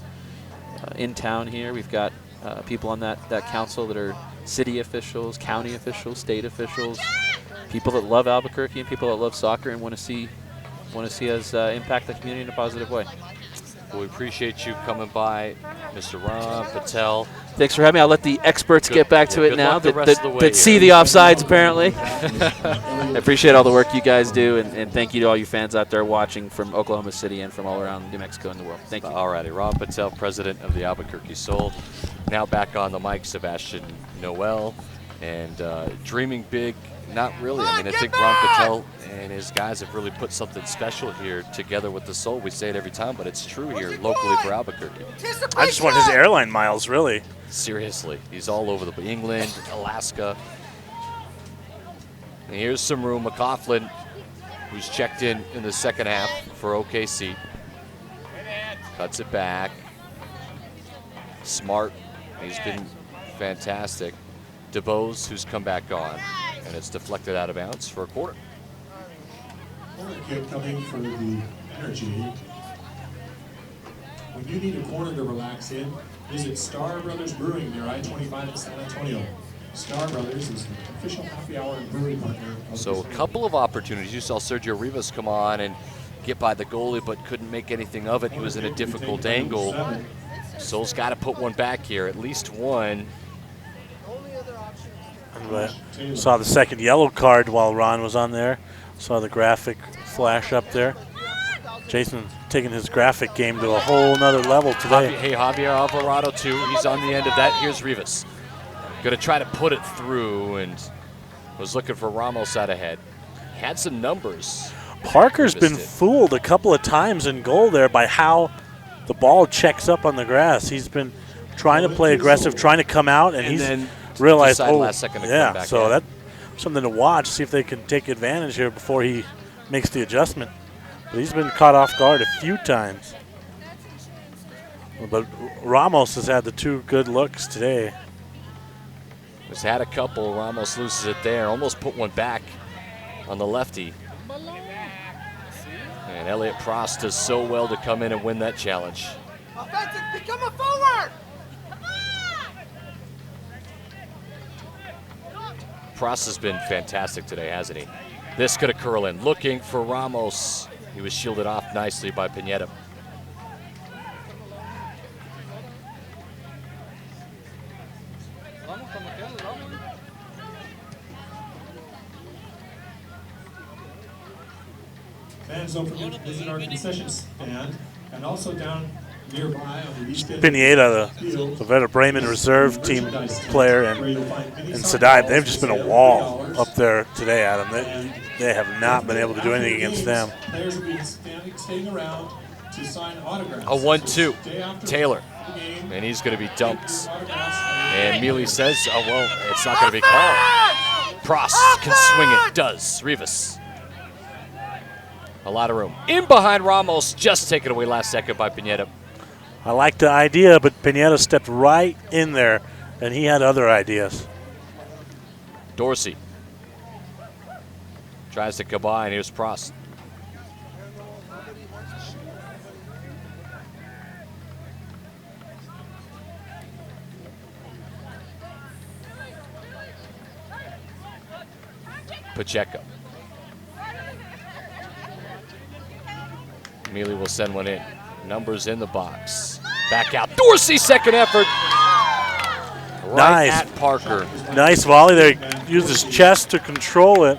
in town here. We've got people on that council that are city officials, county officials, state officials, people that love Albuquerque and people that love soccer and want to see us impact the community in a positive way. Well, we appreciate you coming by, Mr. Ron Patel. Thanks for having me. I'll let the experts get back to it now that see the offsides, apparently. I appreciate all the work you guys do, and thank you to all you fans out there watching from Oklahoma City and from all around New Mexico and the world. Thank you. All righty. Ron Patel, president of the Albuquerque Sol. Now back on the mic, Sebastian Noel. And dreaming big, not really. I mean, I think Ron Patel and his guys have really put something special here together with the Sol. We say it every time, but it's true here locally for Albuquerque. I just want his airline miles, really. Seriously. He's all over England, Alaska. And here's some room. McCaughlin, who's checked in the second half for OKC. Cuts it back. Smart. He's been fantastic. DeBose, who's come back on, and it's deflected out of bounds for a quarter. Corner kick coming for the Energy. When you need a corner to relax in, visit Star Brothers Brewing near I-25 in San Antonio. Star Brothers is the official happy hour and brewing partner. So a couple of opportunities. You saw Sergio Rivas come on and get by the goalie, but couldn't make anything of it. He was in a difficult angle. Sol's got to put one back here, at least one. Saw the second yellow card while Ron was on there. Saw the graphic flash up there. Jason taking his graphic game to a whole nother level today. Hey, Javier Alvarado too. He's on the end of that. Here's Rivas. Going to try to put it through and was looking for Ramos out ahead. Had some numbers. Parker's been fooled a couple of times in goal there by how the ball checks up on the grass. He's been trying to play aggressive, trying to come out, and he's realized, last second to come back so in. that's something to watch, see if they can take advantage here before he makes the adjustment. But he's been caught off guard a few times. But Ramos has had the 2 good looks today. Has had a couple. Ramos loses it there. Almost put one back on the lefty. And Elliot Prost does so well to come in and win that challenge. Offensive, become a forward! Prost has been fantastic today, hasn't he? This could have curled in. Looking for Ramos. He was shielded off nicely by Pineda. Fans don't forget to visit our concession stand, and also down nearby on the weekend. Pineda, the Werder Bremen reserve team player, and Sadai, they've just been a wall up there today, Adam. They have not been able to do anything against them. Players will be staying around to sign autographs. A 1-2. Taylor. And he's going to be dumped. And Mealy says, oh, well, it's not going to be called. Prost can swing it. Does. Rivas. A lot of room. In behind Ramos. Just taken away last second by Pineda. I like the idea, but Pineda stepped right in there, and he had other ideas. Dorsey. Tries to combine. Here's Prost. Pacheco. Mealy will send one in. Numbers in the box. Back out. Dorsey, second effort. Right nice. At Parker. Nice volley there. He used his chest to control it.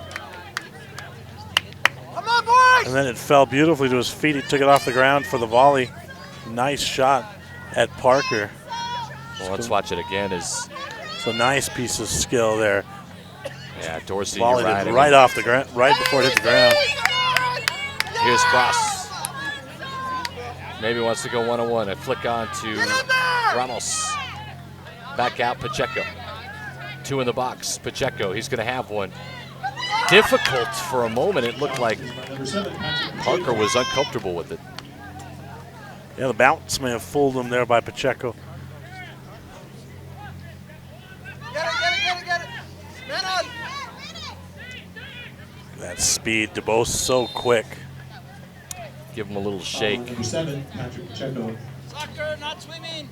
Come on, boys! And then it fell beautifully to his feet. He took it off the ground for the volley. Nice shot at Parker. Well, let's watch it again. It's a nice piece of skill there. Yeah, Dorsey, volleyed you're right. it right off the ground, right before it hit the ground. Here's Prost. Maybe wants to go one-on-one. A flick on to Ramos. Back out, Pacheco. 2 in the box. Pacheco, he's going to have one. Difficult for a moment. It looked like Parker was uncomfortable with it. Yeah, the bounce may have fooled him there by Pacheco. Get it. Man on. That speed, DeBose so quick. Give him a little shake. Number 7, Patrick Pacheco. Soccer, not swimming.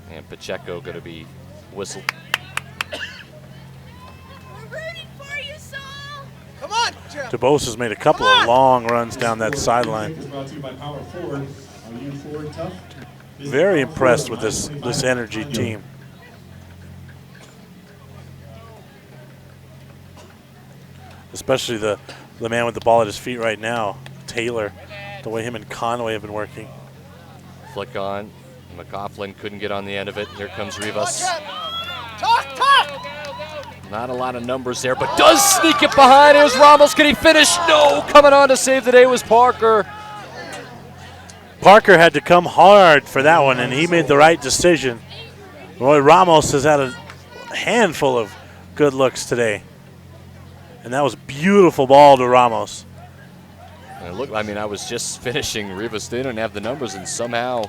And Pacheco going to be whistled. We're rooting for you, Sol. Come on, Jeff. DeBose has made a couple of long runs down that sideline. Very impressed with this Energy team. Especially the man with the ball at his feet right now, Taylor. The way him and Conway have been working. Flick on. McCaughlin couldn't get on the end of it. Here comes Rivas. Talk! Not a lot of numbers there, but does sneak it behind. Here's Ramos. Can he finish? No. Coming on to save the day was Parker. Parker had to come hard for that one, and he made the right decision. Roy Ramos has had a handful of good looks today. And that was a beautiful ball to Ramos. And look, I mean, I was just finishing. Rivas didn't have the numbers and somehow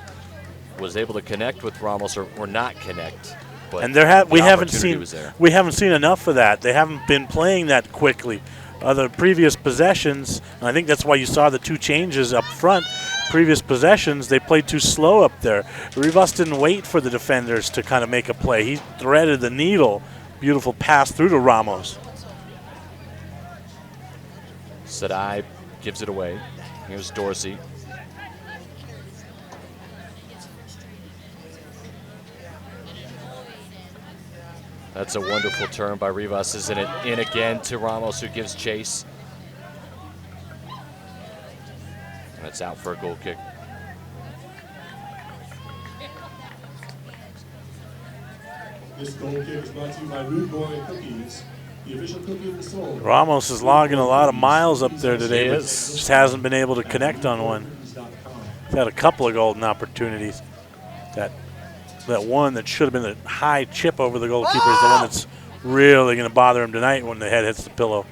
was able to connect with Ramos or not connect. But And we haven't seen enough of that. They haven't been playing that quickly. The previous possessions, and I think that's why you saw the 2 changes up front. Previous possessions, they played too slow up there. Rivas didn't wait for the defenders to kind of make a play. He threaded the needle. Beautiful pass through to Ramos. Sadai gives it away. Here's Dorsey. That's a wonderful turn by Rivas, isn't it? In again to Ramos, who gives chase. And it's out for a goal kick. This goal kick is brought to you by Rude Boy Cookies, the official cookie of the soul. Ramos is logging a lot of miles up there today, but just hasn't been able to connect on one. He's had a couple of golden opportunities. That one that should have been a high chip over the goalkeeper is the one that's really going to bother him tonight when the head hits the pillow.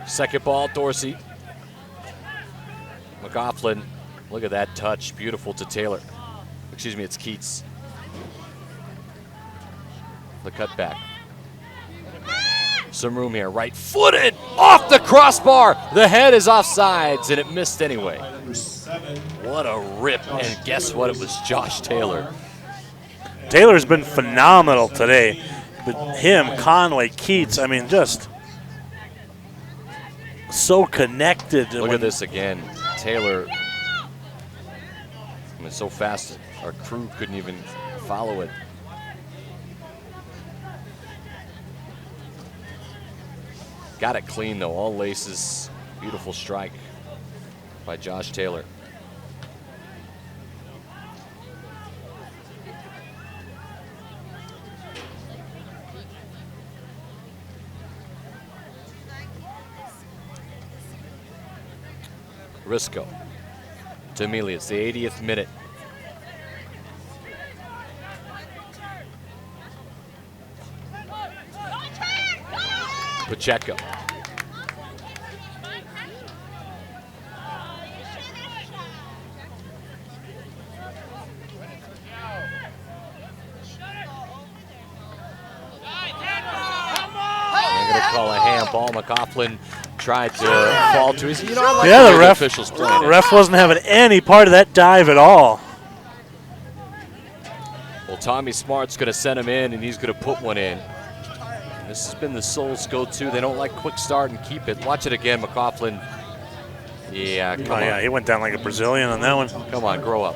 Second ball, Dorsey. McCaughlin Look at that touch. Beautiful to Taylor. Excuse me, it's Keats. The cutback. Some room here. Right-footed off the crossbar. The head is off sides, and it missed anyway. What a rip. And guess what? It was Josh Taylor. Taylor's been phenomenal today. But him, Conway, Keats, I mean, just so connected. Look at this again. Taylor, I mean, so fast our crew couldn't even follow it. Got it clean though, all laces. Beautiful strike by Josh Taylor. Risco to Amelia. It's the 80th minute. Pacheco. They're going to call a handball. McCaughlin tried to fall to his. You know, I like yeah, the ref, officials playing the ref wasn't having any part of that dive at all. Well, Tommy Smart's going to send him in, and he's going to put one in. This has been the Soul's go-to. They don't like quick start and keep it. Watch it again, McCaughlin. Yeah, come on. Yeah, he went down like a Brazilian on that one. Come on, grow up.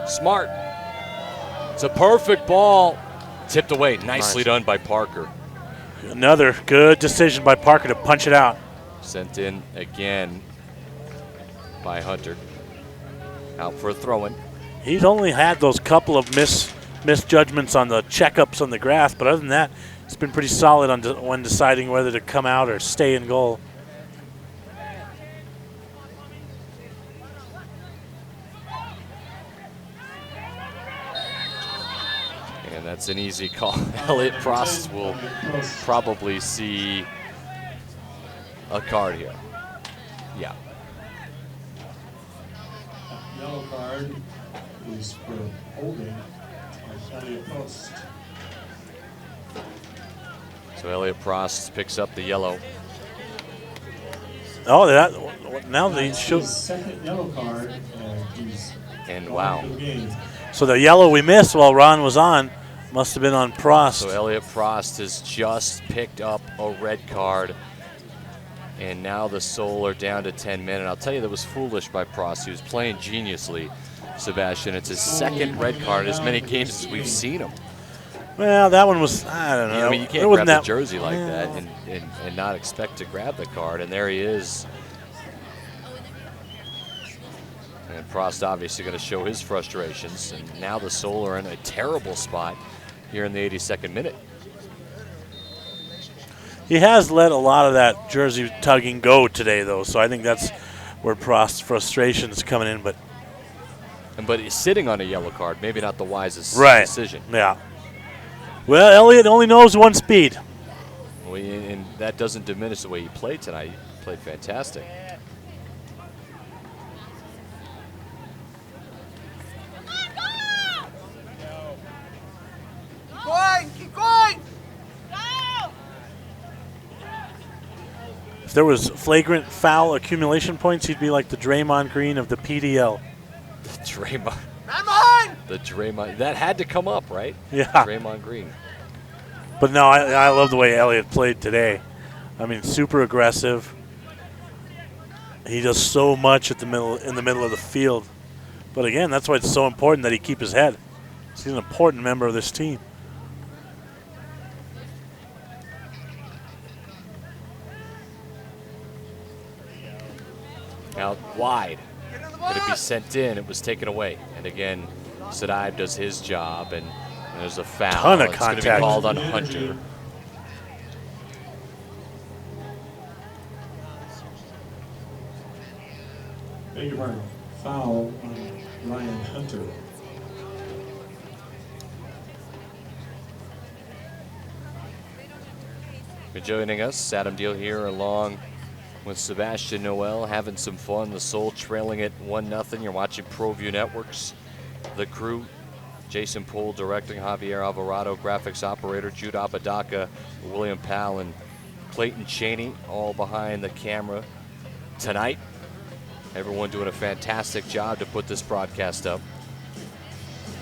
Smart. It's a perfect ball. Tipped away. Nicely done by Parker. Another good decision by Parker to punch it out. Sent in again by Hunter. Out for a throw-in. He's only had those couple of misjudgments on the checkups on the grass, but other than that, it's been pretty solid on when deciding whether to come out or stay in goal. And that's an easy call. Elliott Prost will probably see a card here. Yeah. Yellow card is for holding on Elliott Prost. So Elliott Prost picks up the yellow. Oh, now they shoot. Second yellow card, and wow. So the yellow we missed while Ron was on must have been on Prost. So Elliott Prost has just picked up a red card. And now the Soul are down to 10 men. And I'll tell you, that was foolish by Prost. He was playing geniusly, Sebastian. It's his second red card in as many games as we've seen him. Well, that one was, I don't know. I mean, you can't grab the jersey like that and not expect to grab the card. And there he is. And Prost obviously going to show his frustrations. And now the Soul are in a terrible spot here in the 82nd minute. He has let a lot of that jersey tugging go today, though, so I think that's where Prost's frustration is coming in. But he's sitting on a yellow card, maybe not the wisest decision. Yeah. Well, Elliott only knows one speed. Well, and that doesn't diminish the way he played tonight. He played fantastic. Keep going! Keep going! If there was flagrant foul accumulation points, he'd be like the Draymond Green of the PDL. Draymond. Man behind! The Draymond. That had to come up, right? Yeah. Draymond Green. But no, I love the way Elliott played today. I mean, super aggressive. He does so much in the middle of the field. But again, that's why it's so important that he keep his head. He's an important member of this team. Out wide. Could it be sent in? It was taken away. And again, Sadaib does his job, and there's a foul. Ton of it's contact. going to be called on Hunter. Beg your pardon. Foul on Ryan Hunter. For joining us, Adam Deal here along with Sebastian Noel having some fun. The Sol trailing it 1-0. You're watching ProView Networks. The crew, Jason Poole directing, Javier Alvarado graphics operator, Jude Apodaca, William Powell, and Clayton Cheney all behind the camera tonight. Everyone doing a fantastic job to put this broadcast up.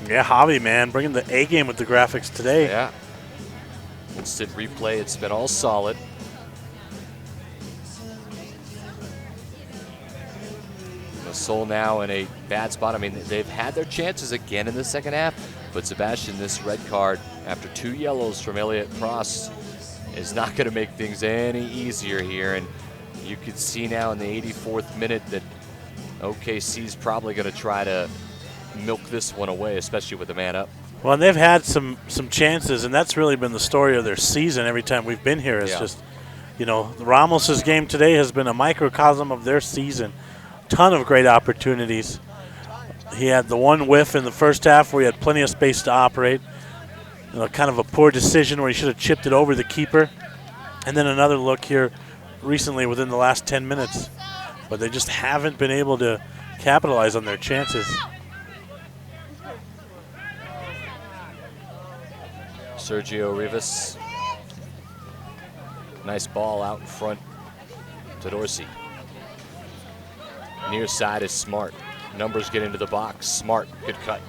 Yeah, Javi, man, bringing the A game with the graphics today. Yeah. Instant replay, it's been all solid. The Sol now in a bad spot. I mean, they've had their chances again in the second half, but Sebastian, this red card after 2 yellows from Elliot Prost is not going to make things any easier here. And you can see now in the 84th minute that OKC's probably going to try to milk this one away, especially with the man up. Well, and they've had some chances, and that's really been the story of their season every time we've been here. It's just, you know, Ramos's game today has been a microcosm of their season. Ton of great opportunities. He had the one whiff in the first half where he had plenty of space to operate. You know, kind of a poor decision where he should have chipped it over the keeper. And then another look here recently within the last 10 minutes. But they just haven't been able to capitalize on their chances. Sergio Rivas. Nice ball out in front to Dorsey. Near side is Smart. Numbers get into the box. Smart, good cut.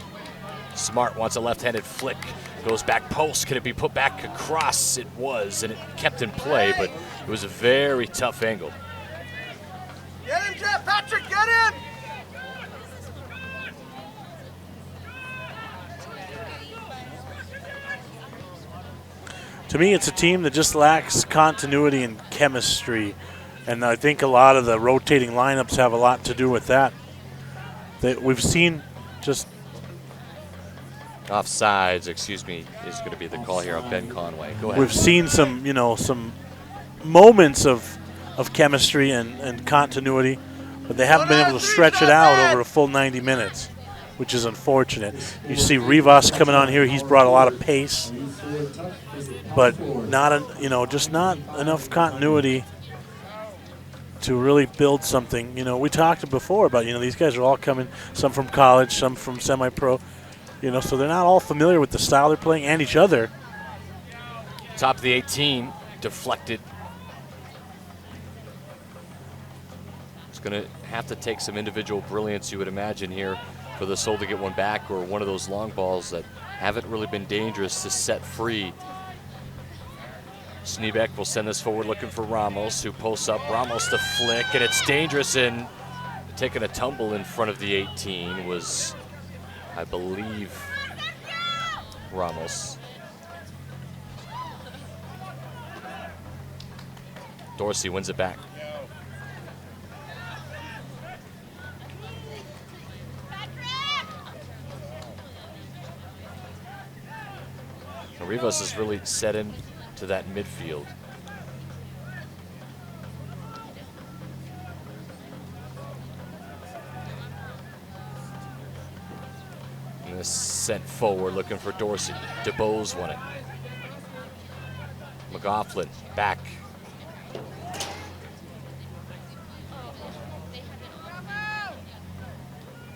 Smart wants a left-handed flick. Goes back post. Can it be put back across? It was, and it kept in play, but it was a very tough angle. Get him, Jeff Patrick, get him! To me, it's a team that just lacks continuity and chemistry. And I think a lot of the rotating lineups have a lot to do with that. We've seen just... Offsides, excuse me, is going to be the call here on Ben Conway. Go ahead. We've seen some, you know, some moments of chemistry and continuity, but they haven't been able to stretch it out over a full 90 minutes, which is unfortunate. You see Rivas coming on here; he's brought a lot of pace, but just not enough continuity to really build something. You know, we talked before about, you know, these guys are all coming, some from college, some from semi-pro, you know, so they're not all familiar with the style they're playing and each other. Top of the 18, deflected. It's going to have to take some individual brilliance, you would imagine, here for the Sol to get one back, or one of those long balls that haven't really been dangerous to set free. Schneebeck will send this forward looking for Ramos, who posts up. Ramos to flick, and it's dangerous, and taking a tumble in front of the 18 was, I believe, Ramos. Dorsey wins it back. Rivas is really set in to that midfield. And this sent forward looking for Dorsey. DeBose won it. McLaughlin back.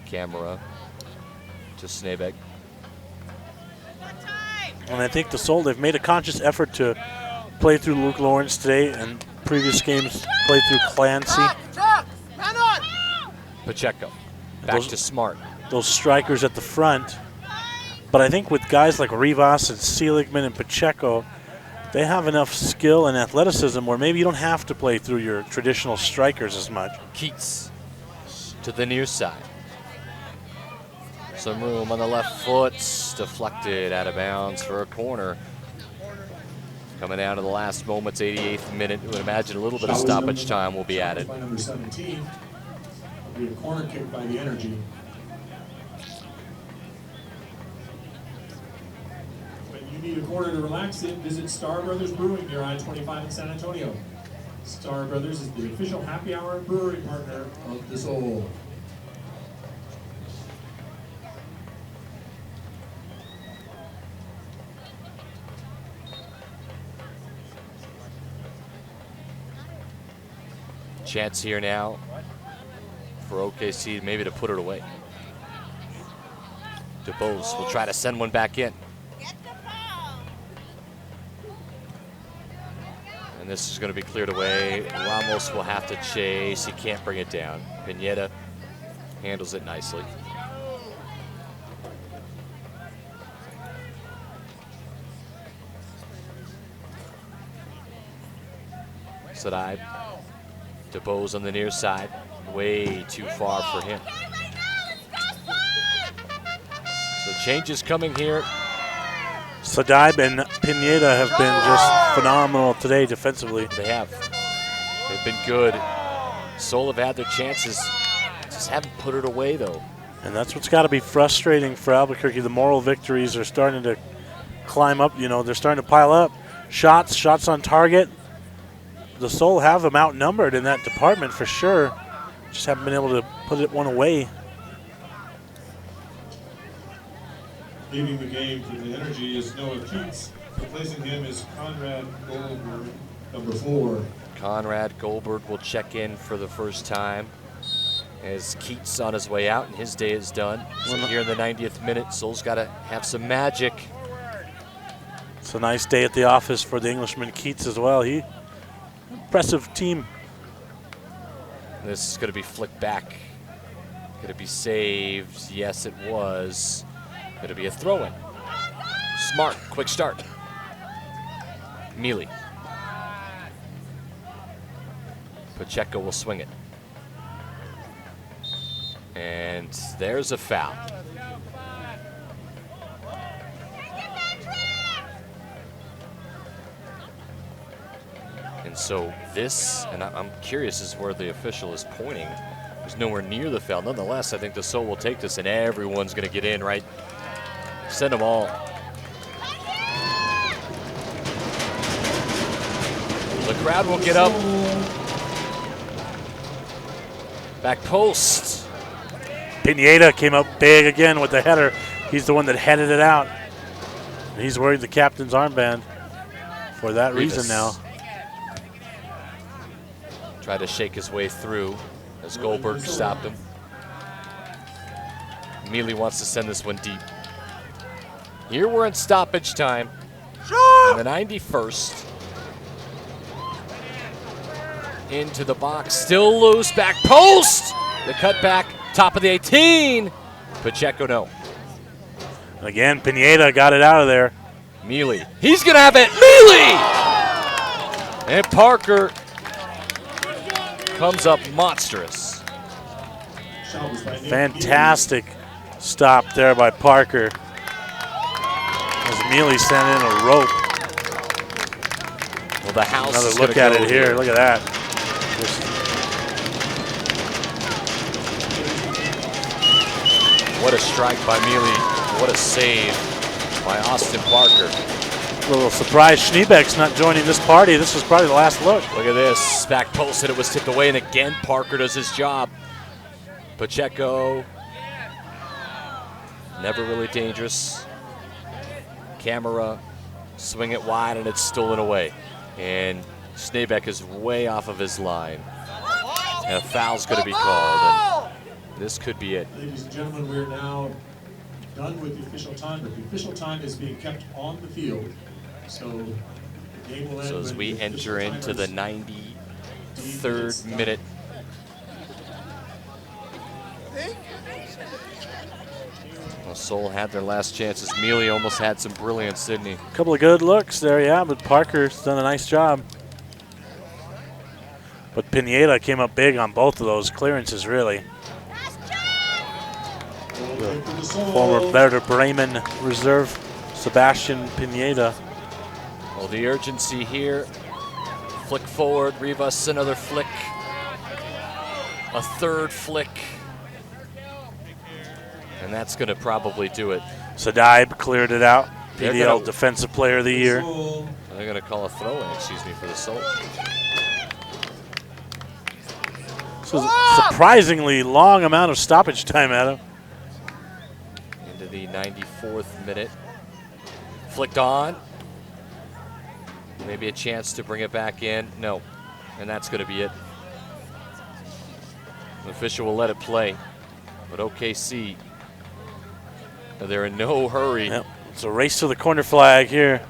Camera to Schneebeck. And I think the Sol, they've made a conscious effort to play through Luke Lawrence today, and previous games play through Clancy. Pacheco back to Smart. Those strikers at the front. But I think with guys like Rivas and Seligman and Pacheco, they have enough skill and athleticism where maybe you don't have to play through your traditional strikers as much. Keats to the near side. Some room on the left foot, deflected out of bounds for a corner. Coming down to the last moments, 88th minute. I would imagine a little bit of stoppage time will be added. By number 17, be a corner kick by the Energy. When you need a corner to relax in, visit Star Brothers Brewing near I-25 in San Antonio. Star Brothers is the official happy hour and brewery partner of the Sol. Chance here now for OKC maybe to put it away. DeBose will try to send one back in. And this is going to be cleared away. Ramos will have to chase. He can't bring it down. Pineda handles it nicely. Sadai. DeBose on the near side. Way too far for him. So changes coming here. Sadaib and Pineda have been just phenomenal today defensively. They have. They've been good. Sol have had their chances. Just haven't put it away, though. And that's what's got to be frustrating for Albuquerque. The moral victories are starting to climb up. You know, they're starting to pile up. Shots on target. The Sol have them outnumbered in that department for sure. Just haven't been able to put it one away. Leading the game for the Energy is Noah Keats. Replacing him is Conrad Goldberg, number 4. Conrad Goldberg will check in for the first time as Keats on his way out and his day is done. So here in the 90th minute, Sol's got to have some magic. It's a nice day at the office for the Englishman Keats as well. Impressive team. This is going to be flicked back. Going to be saved. Yes, it was. Going to be a throw-in. Smart, quick start. Mealy. Pacheco will swing it. And there's a foul. And so this, and I'm curious as where the official is pointing, is nowhere near the foul. Nonetheless, I think the Sol will take this and everyone's going to get in, right? Send them all. The crowd will get up. Back post. Pineda came up big again with the header. He's the one that headed it out. And he's wearing the captain's armband for that reason now. Tried to shake his way through as Goldberg stopped him. Mealy wants to send this one deep. Here we're in stoppage time. In the 91st. Into the box, still loose, back post. The cutback, top of the 18. Pacheco, no. Again, Pineda got it out of there. Mealy, he's gonna have it, Mealy! And Parker comes up monstrous. Fantastic stop there by Parker. As Mealy sent in a rope. Well, the house Another is look at it here. Look at that. What a strike by Mealy. What a save by Austin Parker. A little surprise Schneebeck's not joining this party. This was probably the last look. Look at this. Back post and it was tipped away, and again Parker does his job. Pacheco, never really dangerous. Camera, swing it wide, and it's stolen away. And Schneebeck is way off of his line. And a foul's going to be called. And this could be it. Ladies and gentlemen, we're now done with the official time, but the official time is being kept on the field. So the game will end. So as when we the enter official into the timers 93rd minute. Well, Sol had their last chances. Mealy almost had some brilliance, didn't he? A couple of good looks there, yeah, but Parker's done a nice job. But Pineda came up big on both of those clearances, really. The former Werder Bremen reserve, Sebastian Pineda. Well, the urgency here. Flick forward, Rivas, another flick. A third flick. And that's going to probably do it. Sadaib cleared it out. PDL Defensive Player of the Year. They're going to call a throw-in, excuse me, for the Sol. So surprisingly long amount of stoppage time, Adam. Into the 94th minute. Flicked on. Maybe a chance to bring it back in. No. And that's going to be it. The official will let it play. But OKC, they're in no hurry. Yep. It's a race to the corner flag here.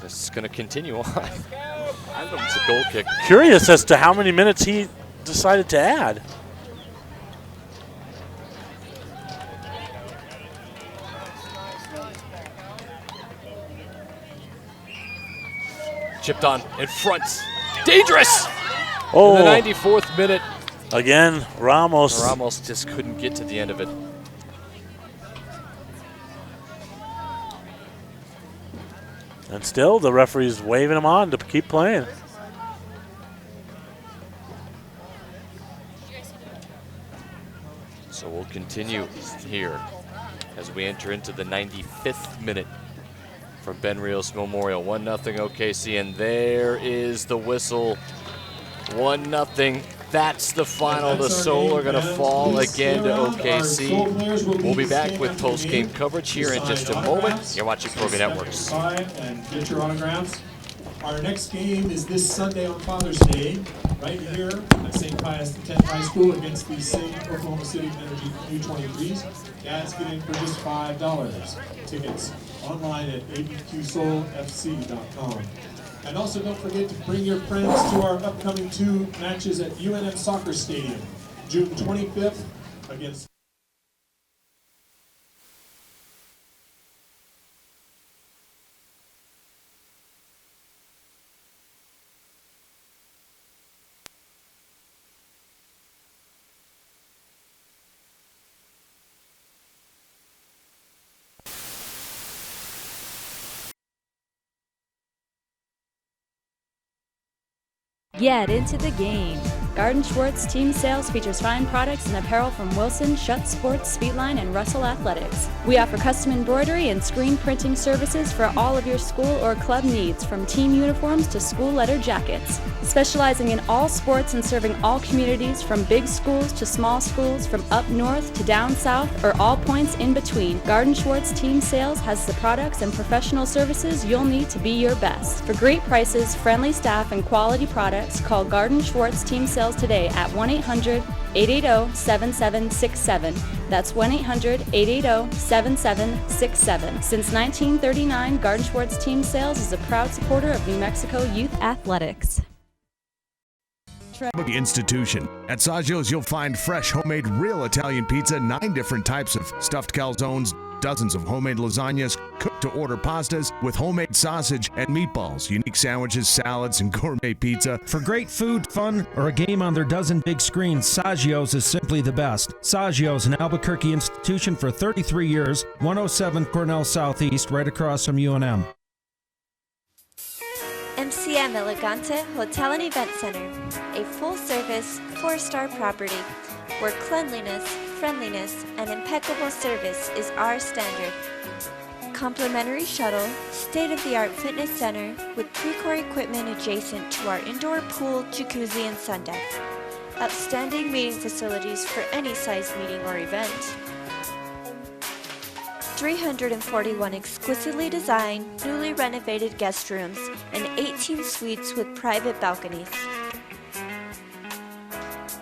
This is going to continue on. It's a goal kick. Curious as to how many minutes he decided to add. Chipped on in front. Dangerous! Oh. In the 94th minute. Again, Ramos. Ramos just couldn't get to the end of it. And still, the referee's waving him on to keep playing. So we'll continue here as we enter into the 95th minute from Ben Rios Memorial. 1-0 OKC, and there is the whistle. 1-0. That's the final. The Sol are going to fall again to OKC. We'll be back with post-game coverage here in just a moment. You're watching Premier Networks. And get your autographs. Our next game is this Sunday on Father's Day, right here at St. Pius X High School against the same Oklahoma City Energy U23s. Dads get in for just $5. Tickets online at abqsolfc.com. And also don't forget to bring your friends to our upcoming 2 matches at UNM Soccer Stadium, June 25th against Get into the game. Garden Schwartz Team Sales features fine products and apparel from Wilson, Schutt Sports, Speedline, and Russell Athletics. We offer custom embroidery and screen printing services for all of your school or club needs, from team uniforms to school letter jackets. Specializing in all sports and serving all communities, from big schools to small schools, from up north to down south, or all points in between, Garden Schwartz Team Sales has the products and professional services you'll need to be your best. For great prices, friendly staff, and quality products, call Garden Schwartz Team Sales today at 1-800-880-7767. That's 1-800-880-7767. Since 1939, Garden Schwartz Team Sales is a proud supporter of New Mexico youth athletics. Institution. At Saggio's, you'll find fresh, homemade, real Italian pizza, 9 different types of stuffed calzones, dozens of homemade lasagnas, cooked-to-order pastas with homemade sausage and meatballs, unique sandwiches, salads, and gourmet pizza. For great food, fun, or a game on their dozen big screens, Saggio's is simply the best. Saggio's, an Albuquerque institution for 33 years, 107 Cornell Southeast, right across from UNM. MCM Elegante Hotel and Event Center, a full-service, 4-star property where cleanliness, friendliness, and impeccable service is our standard. Complimentary shuttle, state-of-the-art fitness center with Precor equipment adjacent to our indoor pool, jacuzzi, and sun deck. Outstanding meeting facilities for any size meeting or event. 341 exquisitely designed, newly renovated guest rooms, and 18 suites with private balconies.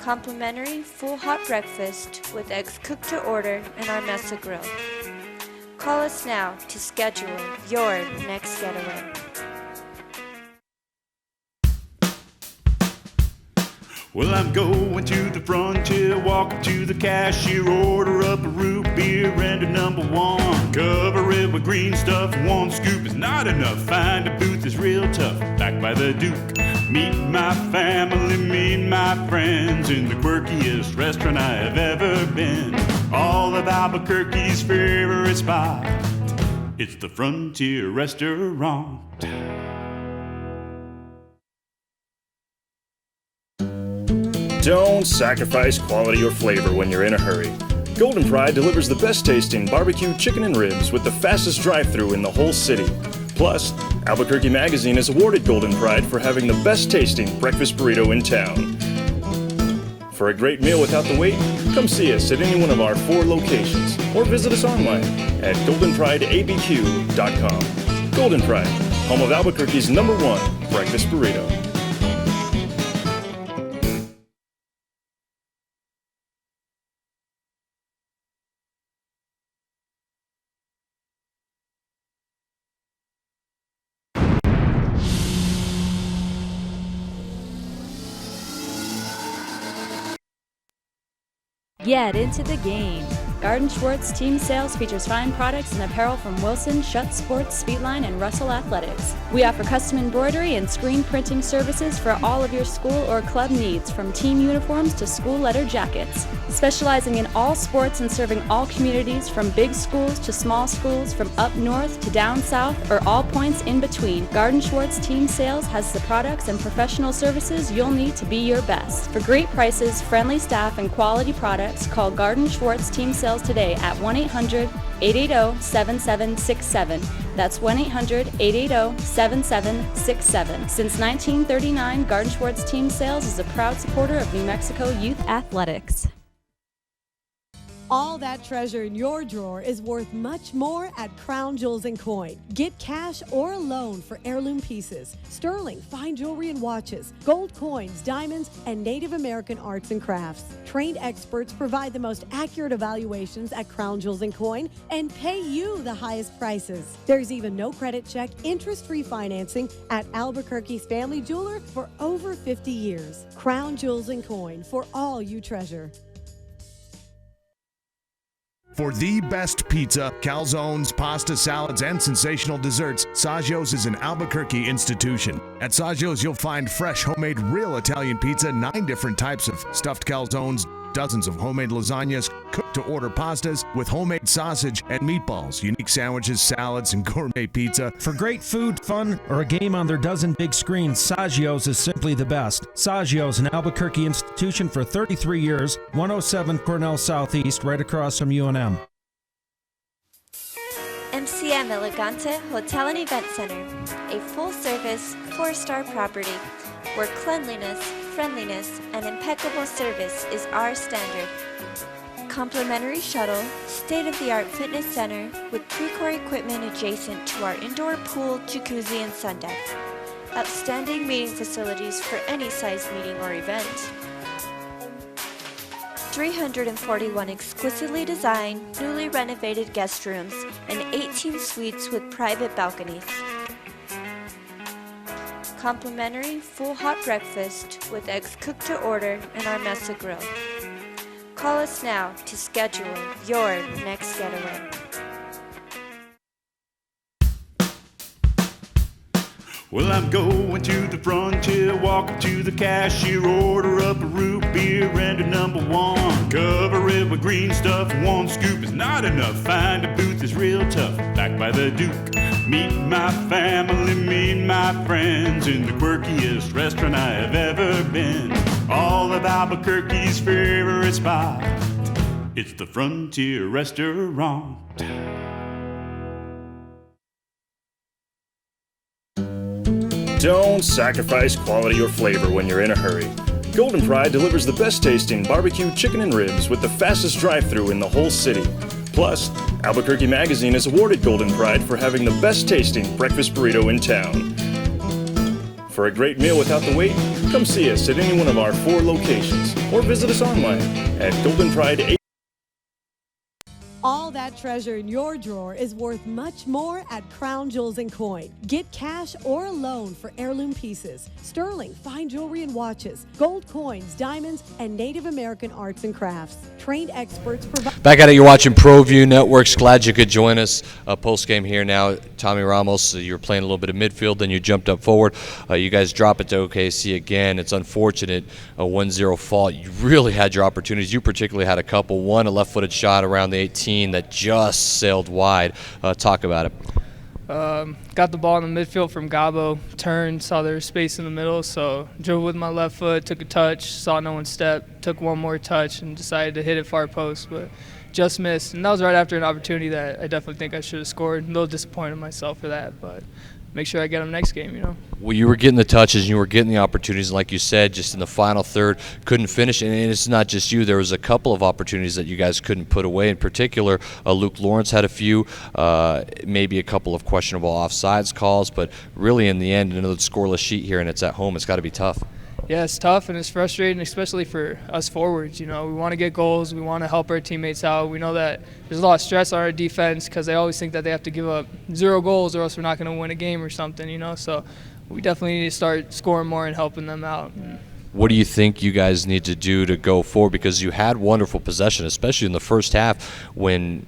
Complimentary full hot breakfast with eggs cooked to order and our mesa grill. Call us now to schedule your next getaway. Well, I'm going to the frontier, walking to the cashier, order up a root beer and a number 1. Cover it with green stuff, 1 scoop is not enough. Find a booth is real tough, back by the Duke. Meet my family, meet my friends in the quirkiest restaurant I have ever been. All of Albuquerque's favorite spot, it's the Frontier Restaurant. Don't sacrifice quality or flavor when you're in a hurry. Golden Pride delivers the best tasting barbecue chicken and ribs with the fastest drive-thru in the whole city. Plus, Albuquerque Magazine has awarded Golden Pride for having the best tasting breakfast burrito in town. For a great meal without the wait, come see us at any one of our 4 locations or visit us online at goldenprideabq.com. Golden Pride, home of Albuquerque's #1 breakfast burrito. Get into the game. Garden Schwartz Team Sales features fine products and apparel from Wilson, Schutt Sports, Speedline, and Russell Athletics. We offer custom embroidery and screen printing services for all of your school or club needs, from team uniforms to school letter jackets. Specializing in all sports and serving all communities, from big schools to small schools, from up north to down south, or all points in between, Garden Schwartz Team Sales has the products and professional services you'll need to be your best. For great prices, friendly staff, and quality products, call Garden Schwartz Team Sales today at 1-800-880-7767. That's 1-800-880-7767. Since 1939, Garden Schwartz Team Sales is a proud supporter of New Mexico youth athletics. All that treasure in your drawer is worth much more at Crown Jewels & Coin. Get cash or a loan for heirloom pieces, sterling, fine jewelry and watches, gold coins, diamonds, and Native American arts and crafts. Trained experts provide the most accurate evaluations at Crown Jewels & Coin and pay you the highest prices. There's even no credit check, interest-free financing at Albuquerque's family jeweler for over 50 years. Crown Jewels & Coin, for all you treasure. For the best pizza, calzones, pasta, salads, and sensational desserts, Saggio's is an Albuquerque institution. At Saggio's, you'll find fresh, homemade, real Italian pizza, 9 different types of stuffed calzones, dozens of homemade lasagnas, cooked-to-order pastas with homemade sausage and meatballs, unique sandwiches, salads, and gourmet pizza. For great food, fun, or a game on their dozen big screens, Saggio's is simply the best. Saggio's, an Albuquerque institution for 33 years, 107 Cornell Southeast, right across from UNM. MCM Elegante Hotel and Event Center, a full-service, 4-star property where cleanliness, friendliness, and impeccable service is our standard. Complimentary shuttle, state-of-the-art fitness center with Precor equipment adjacent to our indoor pool, jacuzzi, and sun deck. Outstanding meeting facilities for any size meeting or event. 341 exquisitely designed, newly renovated guest rooms and 18 suites with private balconies. Complimentary full hot breakfast with eggs cooked to order and our mesa grill. Call us now to schedule your next getaway. Well, I'm going to the frontier, walking to the cashier, order up a root beer and a #1. Cover it with green stuff, 1 scoop is not enough. Find a booth is real tough, back by the Duke. Meet my family, meet my friends in the quirkiest restaurant I have ever been. All of Albuquerque's favorite spot, it's the Frontier Restaurant. Don't sacrifice quality or flavor when you're in a hurry. Golden Pride delivers the best tasting barbecue chicken and ribs with the fastest drive-thru in the whole city. Plus, Albuquerque Magazine has awarded Golden Pride for having the best tasting breakfast burrito in town. For a great meal without the wait, come see us at any one of our 4 locations or visit us online at Golden Pride. All that treasure in your drawer is worth much more at Crown Jewels & Coin. Get cash or a loan for heirloom pieces, sterling, fine jewelry and watches, gold coins, diamonds, and Native American arts and crafts. Trained experts provide... Back at it, you're watching ProView Networks. Glad you could join us. Post-game here now. Tommy Ramos, you were playing a little bit of midfield, then you jumped up forward. You guys drop it to OKC again. It's unfortunate, a 1-0 fault. You really had your opportunities. You particularly had a couple. One, a left-footed shot around the 18 that just sailed wide. Talk about it. Got the ball in the midfield from Gabo, turned, saw there was space in the middle, so drove with my left foot, took a touch, saw no one step, took one more touch, and decided to hit it far post, but just missed. And that was right after an opportunity that I definitely think I should have scored. A little disappointed in myself for that, but make sure I get them next game, you know. Well, you were getting the touches, and you were getting the opportunities, and like you said, just in the final third, couldn't finish. And it's not just you. There was a couple of opportunities that you guys couldn't put away. In particular, Luke Lawrence had a few, maybe a couple of questionable offsides calls, but really in the end, another scoreless sheet here, and it's at home. It's got to be tough. Yeah, it's tough and it's frustrating, especially for us forwards. You know, we want to get goals. We want to help our teammates out. We know that there's a lot of stress on our defense because they always think that they have to give up 0 goals or else we're not going to win a game or something, you know. So we definitely need to start scoring more and helping them out. What do you think you guys need to do to go forward? Because you had wonderful possession, especially in the first half when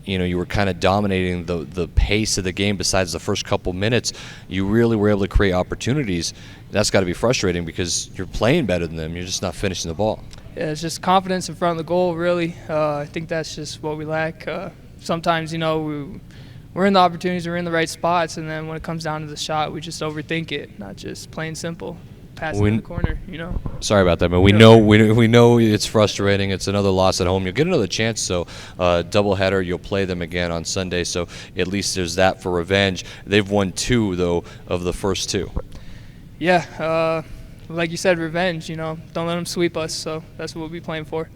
you were kind of dominating the pace of the game. Besides the first couple minutes, you really were able to create opportunities. That's got to be frustrating because you're playing better than them. You're just not finishing the ball. Yeah, it's just confidence in front of the goal, really. I think that's just what we lack. Sometimes, we're in the opportunities, we're in the right spots, and then when it comes down to the shot, we just overthink it, not just plain simple. Passing in the corner, Sorry about that, man. We know it's frustrating. It's another loss at home. You'll get another chance, so doubleheader. You'll play them again on Sunday, so at least there's that for revenge. They've won 2, though, of the first 2. Yeah, like you said, revenge. Don't let them sweep us. So that's what we'll be playing for.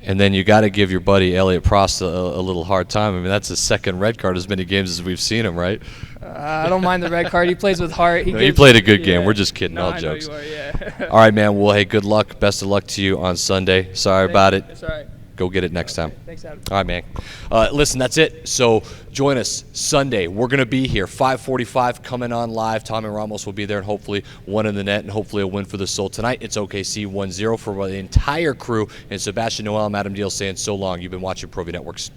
And then you got to give your buddy Elliot Prost a little hard time. I mean, that's his second red card as many games as we've seen him, right? I don't mind the red card. He plays with heart. He played a good game. We're just kidding. No, all jokes. I know you are, yeah. All right, man. Well, hey, good luck. Best of luck to you on Sunday. Sorry about it. It's all right. Go get it next time. Thanks, Adam. All right, man. Listen, that's it. So join us Sunday. We're going to be here, 5:45, coming on live. Tommy Ramos will be there, and hopefully one in the net, and hopefully a win for the Sol tonight. It's OKC 1-0 for the entire crew. And Sebastian Noel, Madam Deal saying so long. You've been watching Pro V Networks.